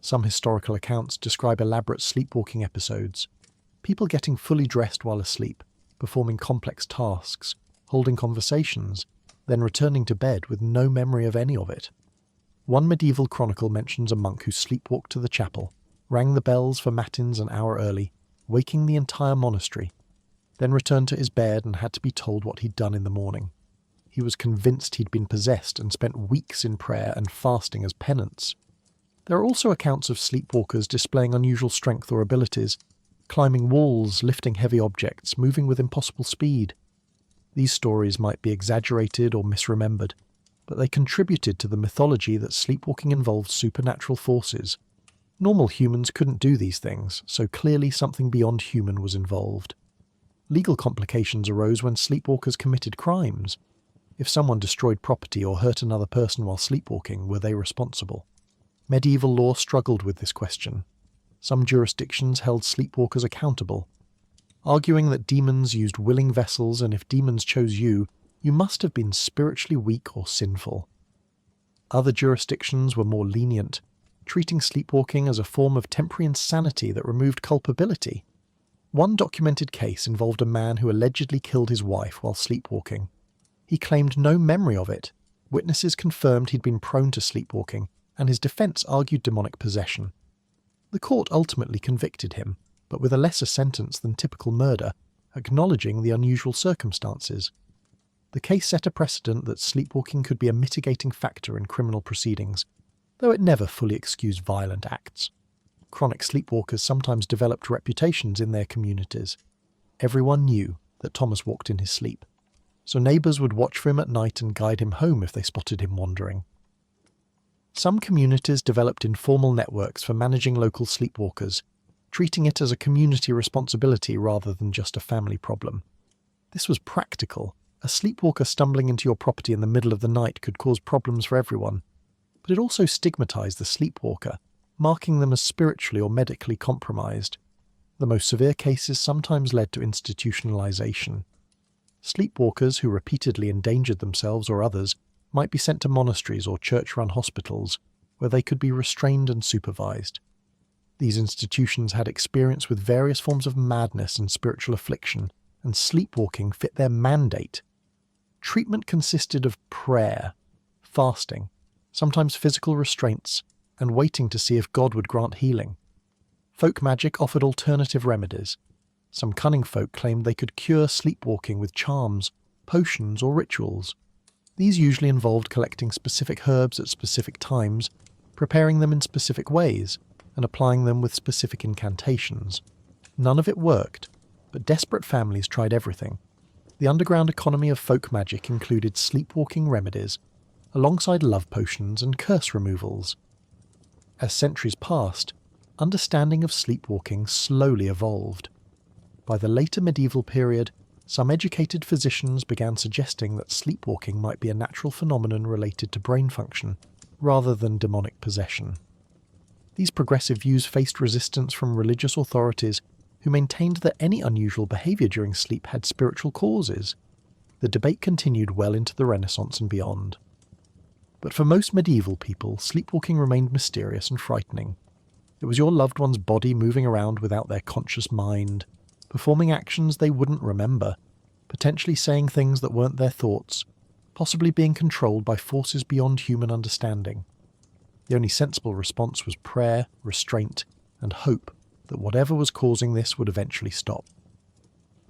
Some historical accounts describe elaborate sleepwalking episodes, people getting fully dressed while asleep, performing complex tasks, holding conversations, then returning to bed with no memory of any of it. One medieval chronicle mentions a monk who sleepwalked to the chapel, rang the bells for matins an hour early, waking the entire monastery, then returned to his bed and had to be told what he'd done in the morning. He was convinced he'd been possessed and spent weeks in prayer and fasting as penance. There are also accounts of sleepwalkers displaying unusual strength or abilities, climbing walls, lifting heavy objects, moving with impossible speed. These stories might be exaggerated or misremembered, but they contributed to the mythology that sleepwalking involved supernatural forces. Normal humans couldn't do these things, so clearly something beyond human was involved. Legal complications arose when sleepwalkers committed crimes. If someone destroyed property or hurt another person while sleepwalking, were they responsible? Medieval law struggled with this question. Some jurisdictions held sleepwalkers accountable, arguing that demons used willing vessels, and if demons chose you, you must have been spiritually weak or sinful. Other jurisdictions were more lenient, treating sleepwalking as a form of temporary insanity that removed culpability. One documented case involved a man who allegedly killed his wife while sleepwalking. He claimed no memory of it. Witnesses confirmed he'd been prone to sleepwalking, and his defense argued demonic possession. The court ultimately convicted him, but with a lesser sentence than typical murder, acknowledging the unusual circumstances. The case set a precedent that sleepwalking could be a mitigating factor in criminal proceedings, though it never fully excused violent acts. Chronic sleepwalkers sometimes developed reputations in their communities. Everyone knew that Thomas walked in his sleep, so neighbours would watch for him at night and guide him home if they spotted him wandering. Some communities developed informal networks for managing local sleepwalkers, treating it as a community responsibility rather than just a family problem. This was practical. A sleepwalker stumbling into your property in the middle of the night could cause problems for everyone, but it also stigmatized the sleepwalker, marking them as spiritually or medically compromised. The most severe cases sometimes led to institutionalization. Sleepwalkers who repeatedly endangered themselves or others might be sent to monasteries or church-run hospitals, where they could be restrained and supervised. These institutions had experience with various forms of madness and spiritual affliction, and sleepwalking fit their mandate. Treatment consisted of prayer, fasting, sometimes physical restraints, and waiting to see if God would grant healing. Folk magic offered alternative remedies. Some cunning folk claimed they could cure sleepwalking with charms, potions, or rituals. These usually involved collecting specific herbs at specific times, preparing them in specific ways, and applying them with specific incantations. None of it worked, but desperate families tried everything. The underground economy of folk magic included sleepwalking remedies, alongside love potions and curse removals. As centuries passed, understanding of sleepwalking slowly evolved. By the later medieval period, some educated physicians began suggesting that sleepwalking might be a natural phenomenon related to brain function, rather than demonic possession. These progressive views faced resistance from religious authorities who maintained that any unusual behaviour during sleep had spiritual causes. The debate continued well into the Renaissance and beyond. But for most medieval people, sleepwalking remained mysterious and frightening. It was your loved one's body moving around without their conscious mind, performing actions they wouldn't remember, potentially saying things that weren't their thoughts, possibly being controlled by forces beyond human understanding. The only sensible response was prayer, restraint, and hope that whatever was causing this would eventually stop.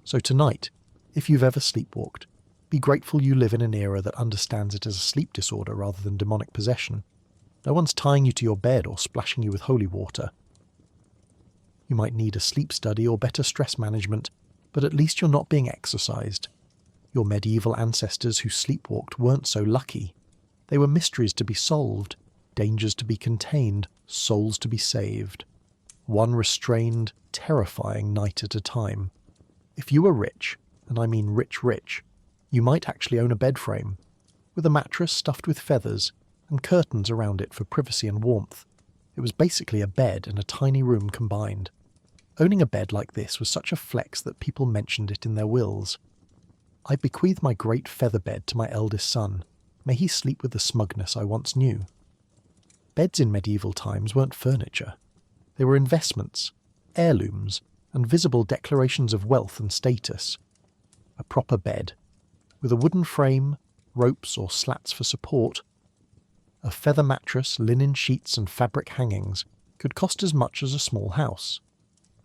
So tonight, if you've ever sleepwalked, be grateful you live in an era that understands it as a sleep disorder rather than demonic possession. No one's tying you to your bed or splashing you with holy water. You might need a sleep study or better stress management, but at least you're not being exorcised. Your medieval ancestors who sleepwalked weren't so lucky. They were mysteries to be solved, dangers to be contained, souls to be saved. One restrained, terrifying night at a time. If you were rich, and I mean rich, you might actually own a bed frame, with a mattress stuffed with feathers and curtains around it for privacy and warmth. It was basically a bed and a tiny room combined. Owning a bed like this was such a flex that people mentioned it in their wills. I bequeath my great feather bed to my eldest son. May he sleep with the smugness I once knew. Beds in medieval times weren't furniture. They were investments, heirlooms, and visible declarations of wealth and status. A proper bed, with a wooden frame, ropes or slats for support. A feather mattress, linen sheets and fabric hangings could cost as much as a small house.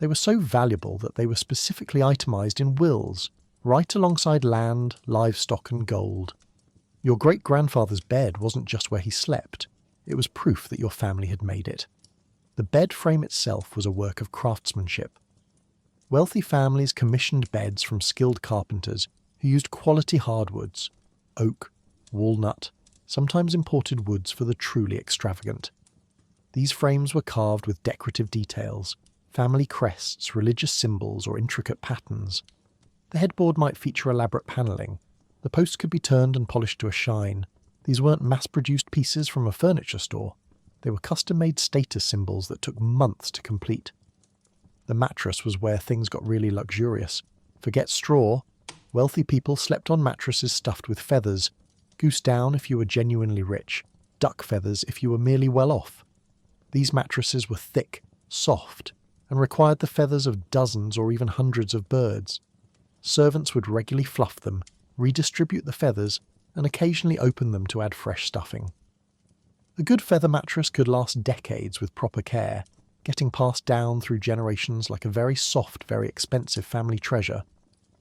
They were so valuable that they were specifically itemised in wills, right alongside land, livestock and gold. Your great-grandfather's bed wasn't just where he slept, it was proof that your family had made it. The bed frame itself was a work of craftsmanship. Wealthy families commissioned beds from skilled carpenters who used quality hardwoods, oak, walnut, sometimes imported woods for the truly extravagant. These frames were carved with decorative details, family crests, religious symbols, or intricate patterns. The headboard might feature elaborate panelling. The posts could be turned and polished to a shine. These weren't mass-produced pieces from a furniture store. They were custom-made status symbols that took months to complete. The mattress was where things got really luxurious. Forget straw. Wealthy people slept on mattresses stuffed with feathers, goose down if you were genuinely rich, duck feathers if you were merely well off. These mattresses were thick, soft, and required the feathers of dozens or even hundreds of birds. Servants would regularly fluff them, redistribute the feathers, and occasionally open them to add fresh stuffing. A good feather mattress could last decades with proper care, getting passed down through generations like a very soft, very expensive family treasure.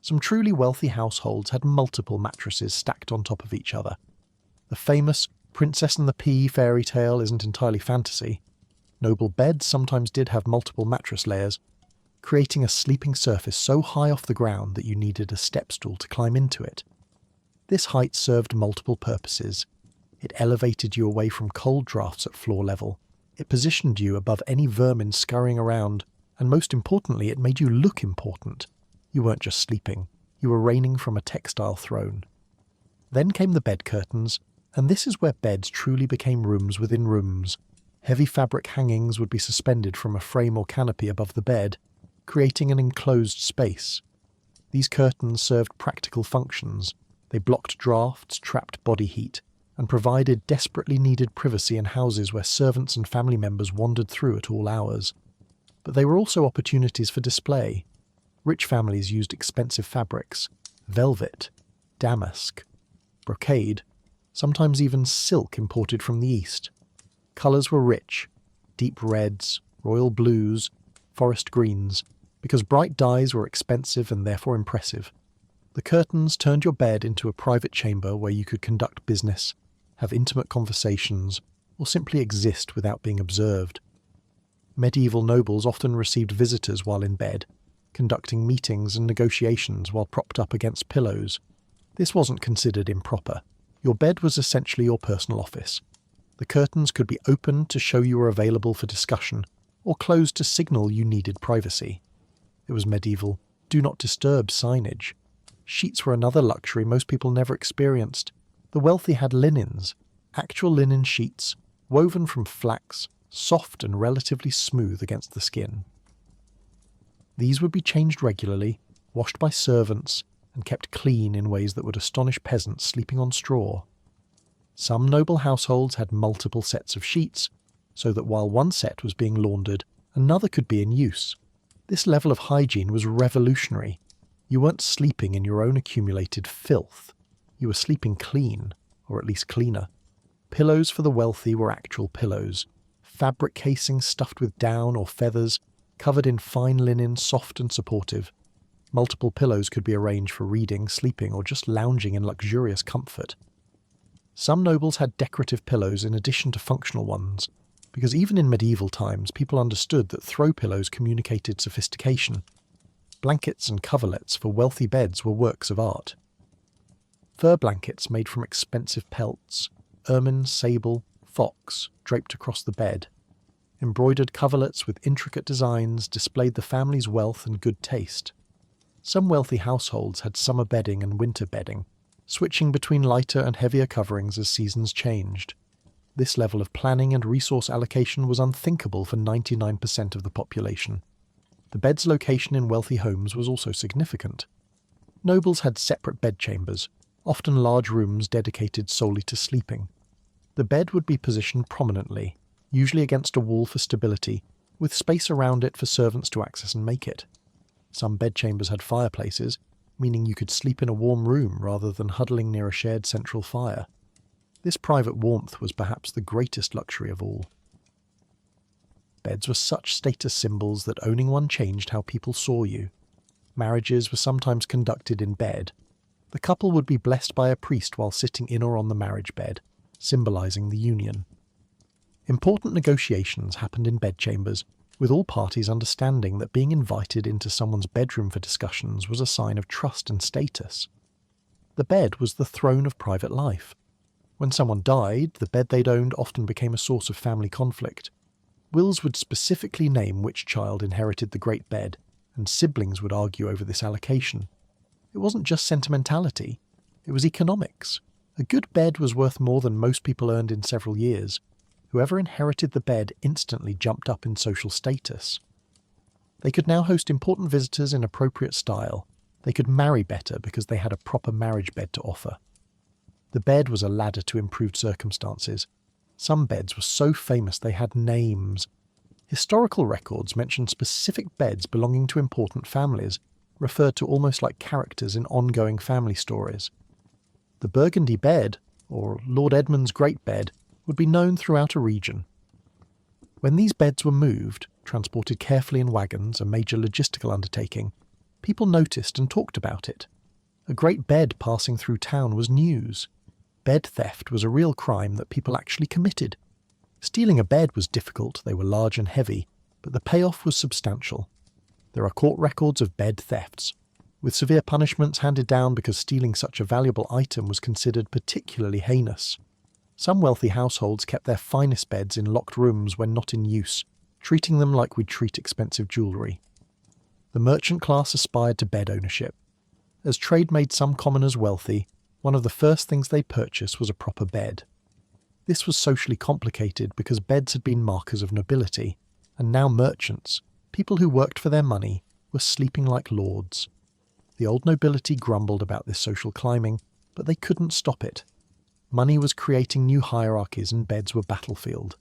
Some truly wealthy households had multiple mattresses stacked on top of each other. The famous Princess and the Pea fairy tale isn't entirely fantasy. Noble beds sometimes did have multiple mattress layers, creating a sleeping surface so high off the ground that you needed a step stool to climb into it. This height served multiple purposes. It elevated you away from cold drafts at floor level. It positioned you above any vermin scurrying around, and most importantly, it made you look important. You weren't just sleeping, you were reigning from a textile throne. Then came the bed curtains, and this is where beds truly became rooms within rooms. Heavy fabric hangings would be suspended from a frame or canopy above the bed, creating an enclosed space. These curtains served practical functions. They blocked drafts, trapped body heat, and provided desperately needed privacy in houses where servants and family members wandered through at all hours. But they were also opportunities for display. Rich families used expensive fabrics, velvet, damask, brocade, sometimes even silk imported from the East. Colours were rich, deep reds, royal blues, forest greens, because bright dyes were expensive and therefore impressive. The curtains turned your bed into a private chamber where you could conduct business, have intimate conversations, or simply exist without being observed. Medieval nobles often received visitors while in bed, conducting meetings and negotiations while propped up against pillows. This wasn't considered improper. Your bed was essentially your personal office. The curtains could be opened to show you were available for discussion, or closed to signal you needed privacy. It was medieval "do not disturb" signage. Sheets were another luxury most people never experienced. The wealthy had linens, actual linen sheets, woven from flax, soft and relatively smooth against the skin. These would be changed regularly, washed by servants, and kept clean in ways that would astonish peasants sleeping on straw. Some noble households had multiple sets of sheets, so that while one set was being laundered, another could be in use. This level of hygiene was revolutionary. You weren't sleeping in your own accumulated filth. You were sleeping clean, or at least cleaner. Pillows for the wealthy were actual pillows, fabric casings stuffed with down or feathers, covered in fine linen, soft and supportive. Multiple pillows could be arranged for reading, sleeping, or just lounging in luxurious comfort. Some nobles had decorative pillows in addition to functional ones, because even in medieval times people understood that throw pillows communicated sophistication. Blankets and coverlets for wealthy beds were works of art. Fur blankets made from expensive pelts, ermine, sable, fox, draped across the bed. Embroidered coverlets with intricate designs displayed the family's wealth and good taste. Some wealthy households had summer bedding and winter bedding, switching between lighter and heavier coverings as seasons changed. This level of planning and resource allocation was unthinkable for 99% of the population. The bed's location in wealthy homes was also significant. Nobles had separate bedchambers, often large rooms dedicated solely to sleeping. The bed would be positioned prominently, usually against a wall for stability, with space around it for servants to access and make it. Some bedchambers had fireplaces, meaning you could sleep in a warm room rather than huddling near a shared central fire. This private warmth was perhaps the greatest luxury of all. Beds were such status symbols that owning one changed how people saw you. Marriages were sometimes conducted in bed. The couple would be blessed by a priest while sitting in or on the marriage bed, symbolizing the union. Important negotiations happened in bedchambers, with all parties understanding that being invited into someone's bedroom for discussions was a sign of trust and status. The bed was the throne of private life. When someone died, the bed they'd owned often became a source of family conflict. Wills would specifically name which child inherited the great bed, and siblings would argue over this allocation. It wasn't just sentimentality, it was economics. A good bed was worth more than most people earned in several years. Whoever inherited the bed instantly jumped up in social status. They could now host important visitors in appropriate style. They could marry better because they had a proper marriage bed to offer. The bed was a ladder to improved circumstances. Some beds were so famous they had names. Historical records mention specific beds belonging to important families, referred to almost like characters in ongoing family stories. The Burgundy bed, or Lord Edmund's Great Bed, would be known throughout a region. When these beds were moved, transported carefully in wagons, a major logistical undertaking, people noticed and talked about it. A great bed passing through town was news. Bed theft was a real crime that people actually committed. Stealing a bed was difficult, they were large and heavy, but the payoff was substantial. There are court records of bed thefts, with severe punishments handed down because stealing such a valuable item was considered particularly heinous. Some wealthy households kept their finest beds in locked rooms when not in use, treating them like we'd treat expensive jewellery. The merchant class aspired to bed ownership. As trade made some commoners wealthy, one of the first things they purchased was a proper bed. This was socially complicated because beds had been markers of nobility, and now merchants, people who worked for their money, were sleeping like lords. The old nobility grumbled about this social climbing, but they couldn't stop it. Money was creating new hierarchies and beds were battlefield.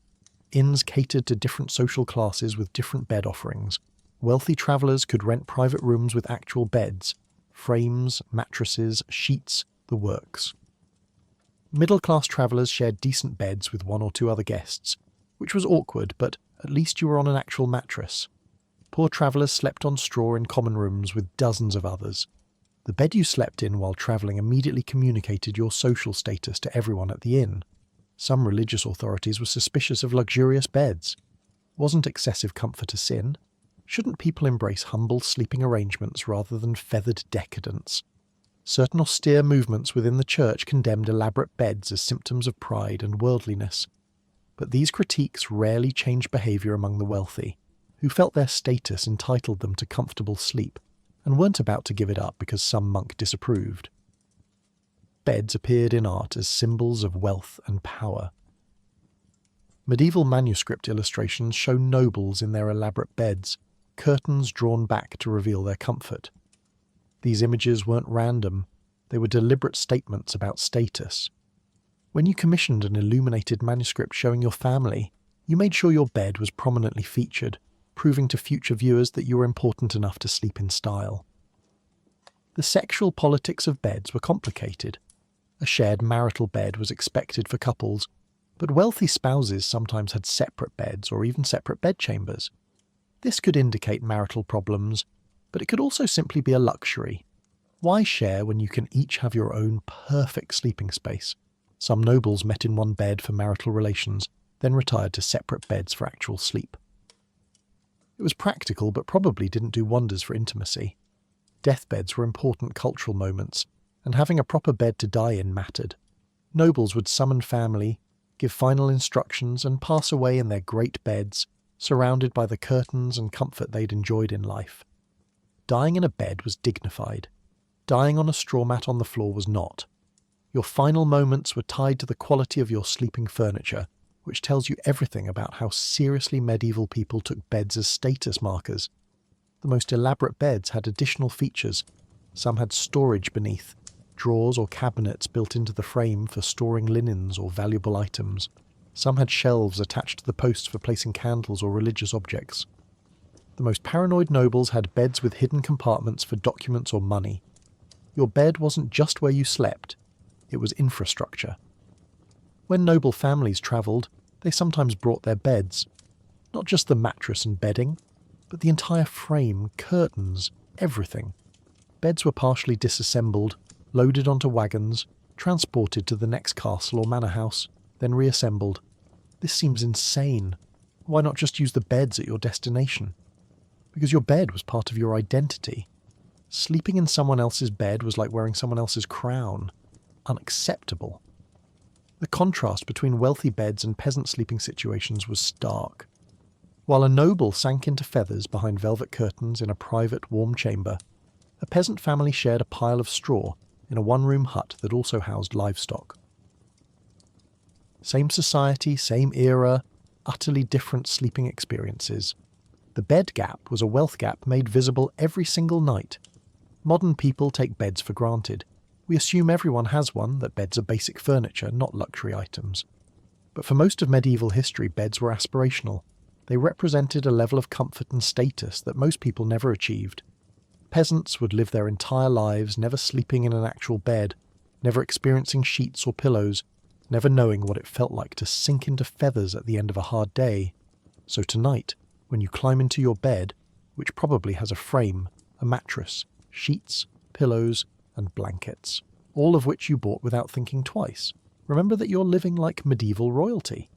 Inns catered to different social classes with different bed offerings. Wealthy travellers could rent private rooms with actual beds, frames, mattresses, sheets, the works. Middle-class travellers shared decent beds with one or two other guests, which was awkward, but at least you were on an actual mattress. Poor travellers slept on straw in common rooms with dozens of others. The bed you slept in while travelling immediately communicated your social status to everyone at the inn. Some religious authorities were suspicious of luxurious beds. Wasn't excessive comfort a sin? Shouldn't people embrace humble sleeping arrangements rather than feathered decadence? Certain austere movements within the church condemned elaborate beds as symptoms of pride and worldliness. But these critiques rarely changed behaviour among the wealthy, who felt their status entitled them to comfortable sleep, and weren't about to give it up because some monk disapproved. Beds appeared in art as symbols of wealth and power. Medieval manuscript illustrations show nobles in their elaborate beds, curtains drawn back to reveal their comfort. These images weren't random, they were deliberate statements about status. When you commissioned an illuminated manuscript showing your family, you made sure your bed was prominently featured, proving to future viewers that you were important enough to sleep in style. The sexual politics of beds were complicated. A shared marital bed was expected for couples, but wealthy spouses sometimes had separate beds or even separate bedchambers. This could indicate marital problems, but it could also simply be a luxury. Why share when you can each have your own perfect sleeping space? Some nobles met in one bed for marital relations, then retired to separate beds for actual sleep. It was practical, but probably didn't do wonders for intimacy. Deathbeds were important cultural moments, and having a proper bed to die in mattered. Nobles would summon family, give final instructions, and pass away in their great beds, surrounded by the curtains and comfort they'd enjoyed in life. Dying in a bed was dignified. Dying on a straw mat on the floor was not. Your final moments were tied to the quality of your sleeping furniture, which tells you everything about how seriously medieval people took beds as status markers. The most elaborate beds had additional features. Some had storage beneath, drawers or cabinets built into the frame for storing linens or valuable items. Some had shelves attached to the posts for placing candles or religious objects. The most paranoid nobles had beds with hidden compartments for documents or money. Your bed wasn't just where you slept, it was infrastructure. When noble families travelled, they sometimes brought their beds. Not just the mattress and bedding, but the entire frame, curtains, everything. Beds were partially disassembled, loaded onto wagons, transported to the next castle or manor house, then reassembled. This seems insane. Why not just use the beds at your destination? Because your bed was part of your identity. Sleeping in someone else's bed was like wearing someone else's crown. Unacceptable. The contrast between wealthy beds and peasant sleeping situations was stark. While a noble sank into feathers behind velvet curtains in a private, warm chamber, a peasant family shared a pile of straw in a one-room hut that also housed livestock. Same society, same era, utterly different sleeping experiences. The bed gap was a wealth gap made visible every single night. Modern people take beds for granted. We assume everyone has one, that beds are basic furniture, not luxury items. But for most of medieval history, beds were aspirational. They represented a level of comfort and status that most people never achieved. Peasants would live their entire lives never sleeping in an actual bed, never experiencing sheets or pillows, never knowing what it felt like to sink into feathers at the end of a hard day. So tonight, when you climb into your bed, which probably has a frame, a mattress, sheets, pillows, and blankets, all of which you bought without thinking twice, remember that you're living like medieval royalty.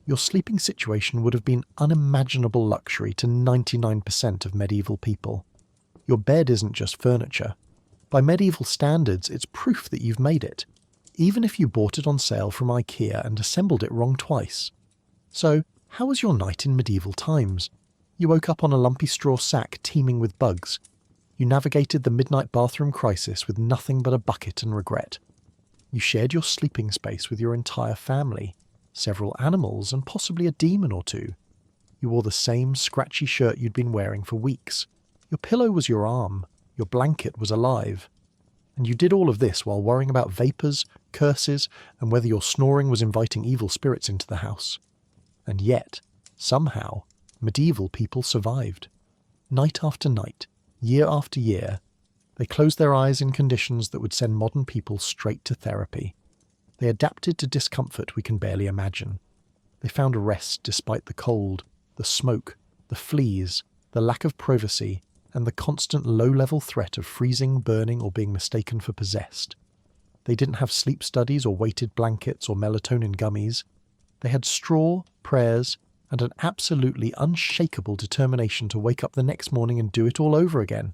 Your sleeping situation would have been unimaginable luxury to 99% of medieval people. Your bed isn't just furniture. By medieval standards, it's proof that you've made it, even if you bought it on sale from IKEA and assembled it wrong twice. So, how was your night in medieval times? You woke up on a lumpy straw sack teeming with bugs. You navigated the midnight bathroom crisis with nothing but a bucket and regret. You shared your sleeping space with your entire family, several animals, and possibly a demon or two. You wore the same scratchy shirt you'd been wearing for weeks. Your pillow was your arm. Your blanket was alive. And you did all of this while worrying about vapours, curses, and whether your snoring was inviting evil spirits into the house. And yet, somehow, medieval people survived. Night after night, year after year, they closed their eyes in conditions that would send modern people straight to therapy. They adapted to discomfort we can barely imagine. They found rest despite the cold, the smoke, the fleas, the lack of privacy, and the constant low-level threat of freezing, burning, or being mistaken for possessed. They didn't have sleep studies or weighted blankets or melatonin gummies. They had straw, prayers, and an absolutely unshakable determination to wake up the next morning and do it all over again.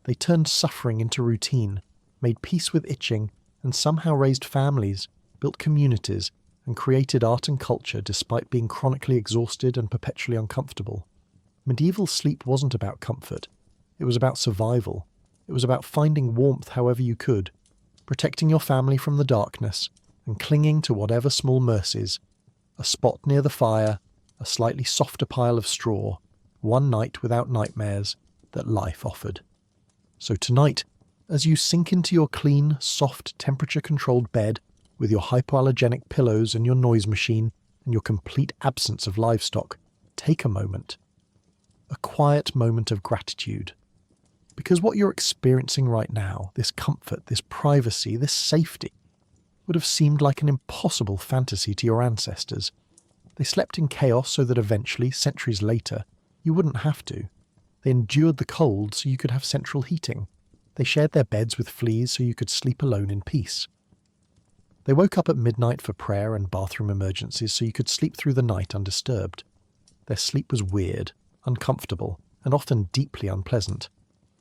They turned suffering into routine, made peace with itching, and somehow raised families, built communities, and created art and culture despite being chronically exhausted and perpetually uncomfortable. Medieval sleep wasn't about comfort. It was about survival. It was about finding warmth however you could, protecting your family from the darkness, and clinging to whatever small mercies, a spot near the fire, a slightly softer pile of straw, one night without nightmares, that life offered. So tonight, as you sink into your clean, soft, temperature-controlled bed, with your hypoallergenic pillows and your noise machine and your complete absence of livestock, take a moment. A quiet moment of gratitude. Because what you're experiencing right now, this comfort, this privacy, this safety, would have seemed like an impossible fantasy to your ancestors. They slept in chaos so that eventually, centuries later, you wouldn't have to. They endured the cold so you could have central heating. They shared their beds with fleas so you could sleep alone in peace. They woke up at midnight for prayer and bathroom emergencies so you could sleep through the night undisturbed. Their sleep was weird, uncomfortable, and often deeply unpleasant.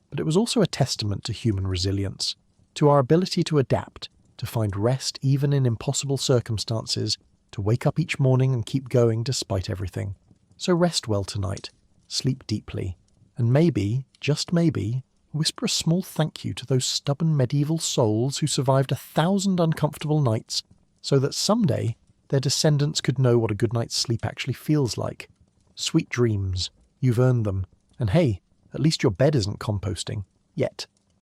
But it was also a testament to human resilience, to our ability to adapt, to find rest even in impossible circumstances, to wake up each morning and keep going despite everything. So rest well tonight, sleep deeply, and maybe, just maybe, whisper a small thank you to those stubborn medieval souls who survived 1,000 uncomfortable nights so that someday their descendants could know what a good night's sleep actually feels like. Sweet dreams, you've earned them, and hey, at least your bed isn't composting. Yet.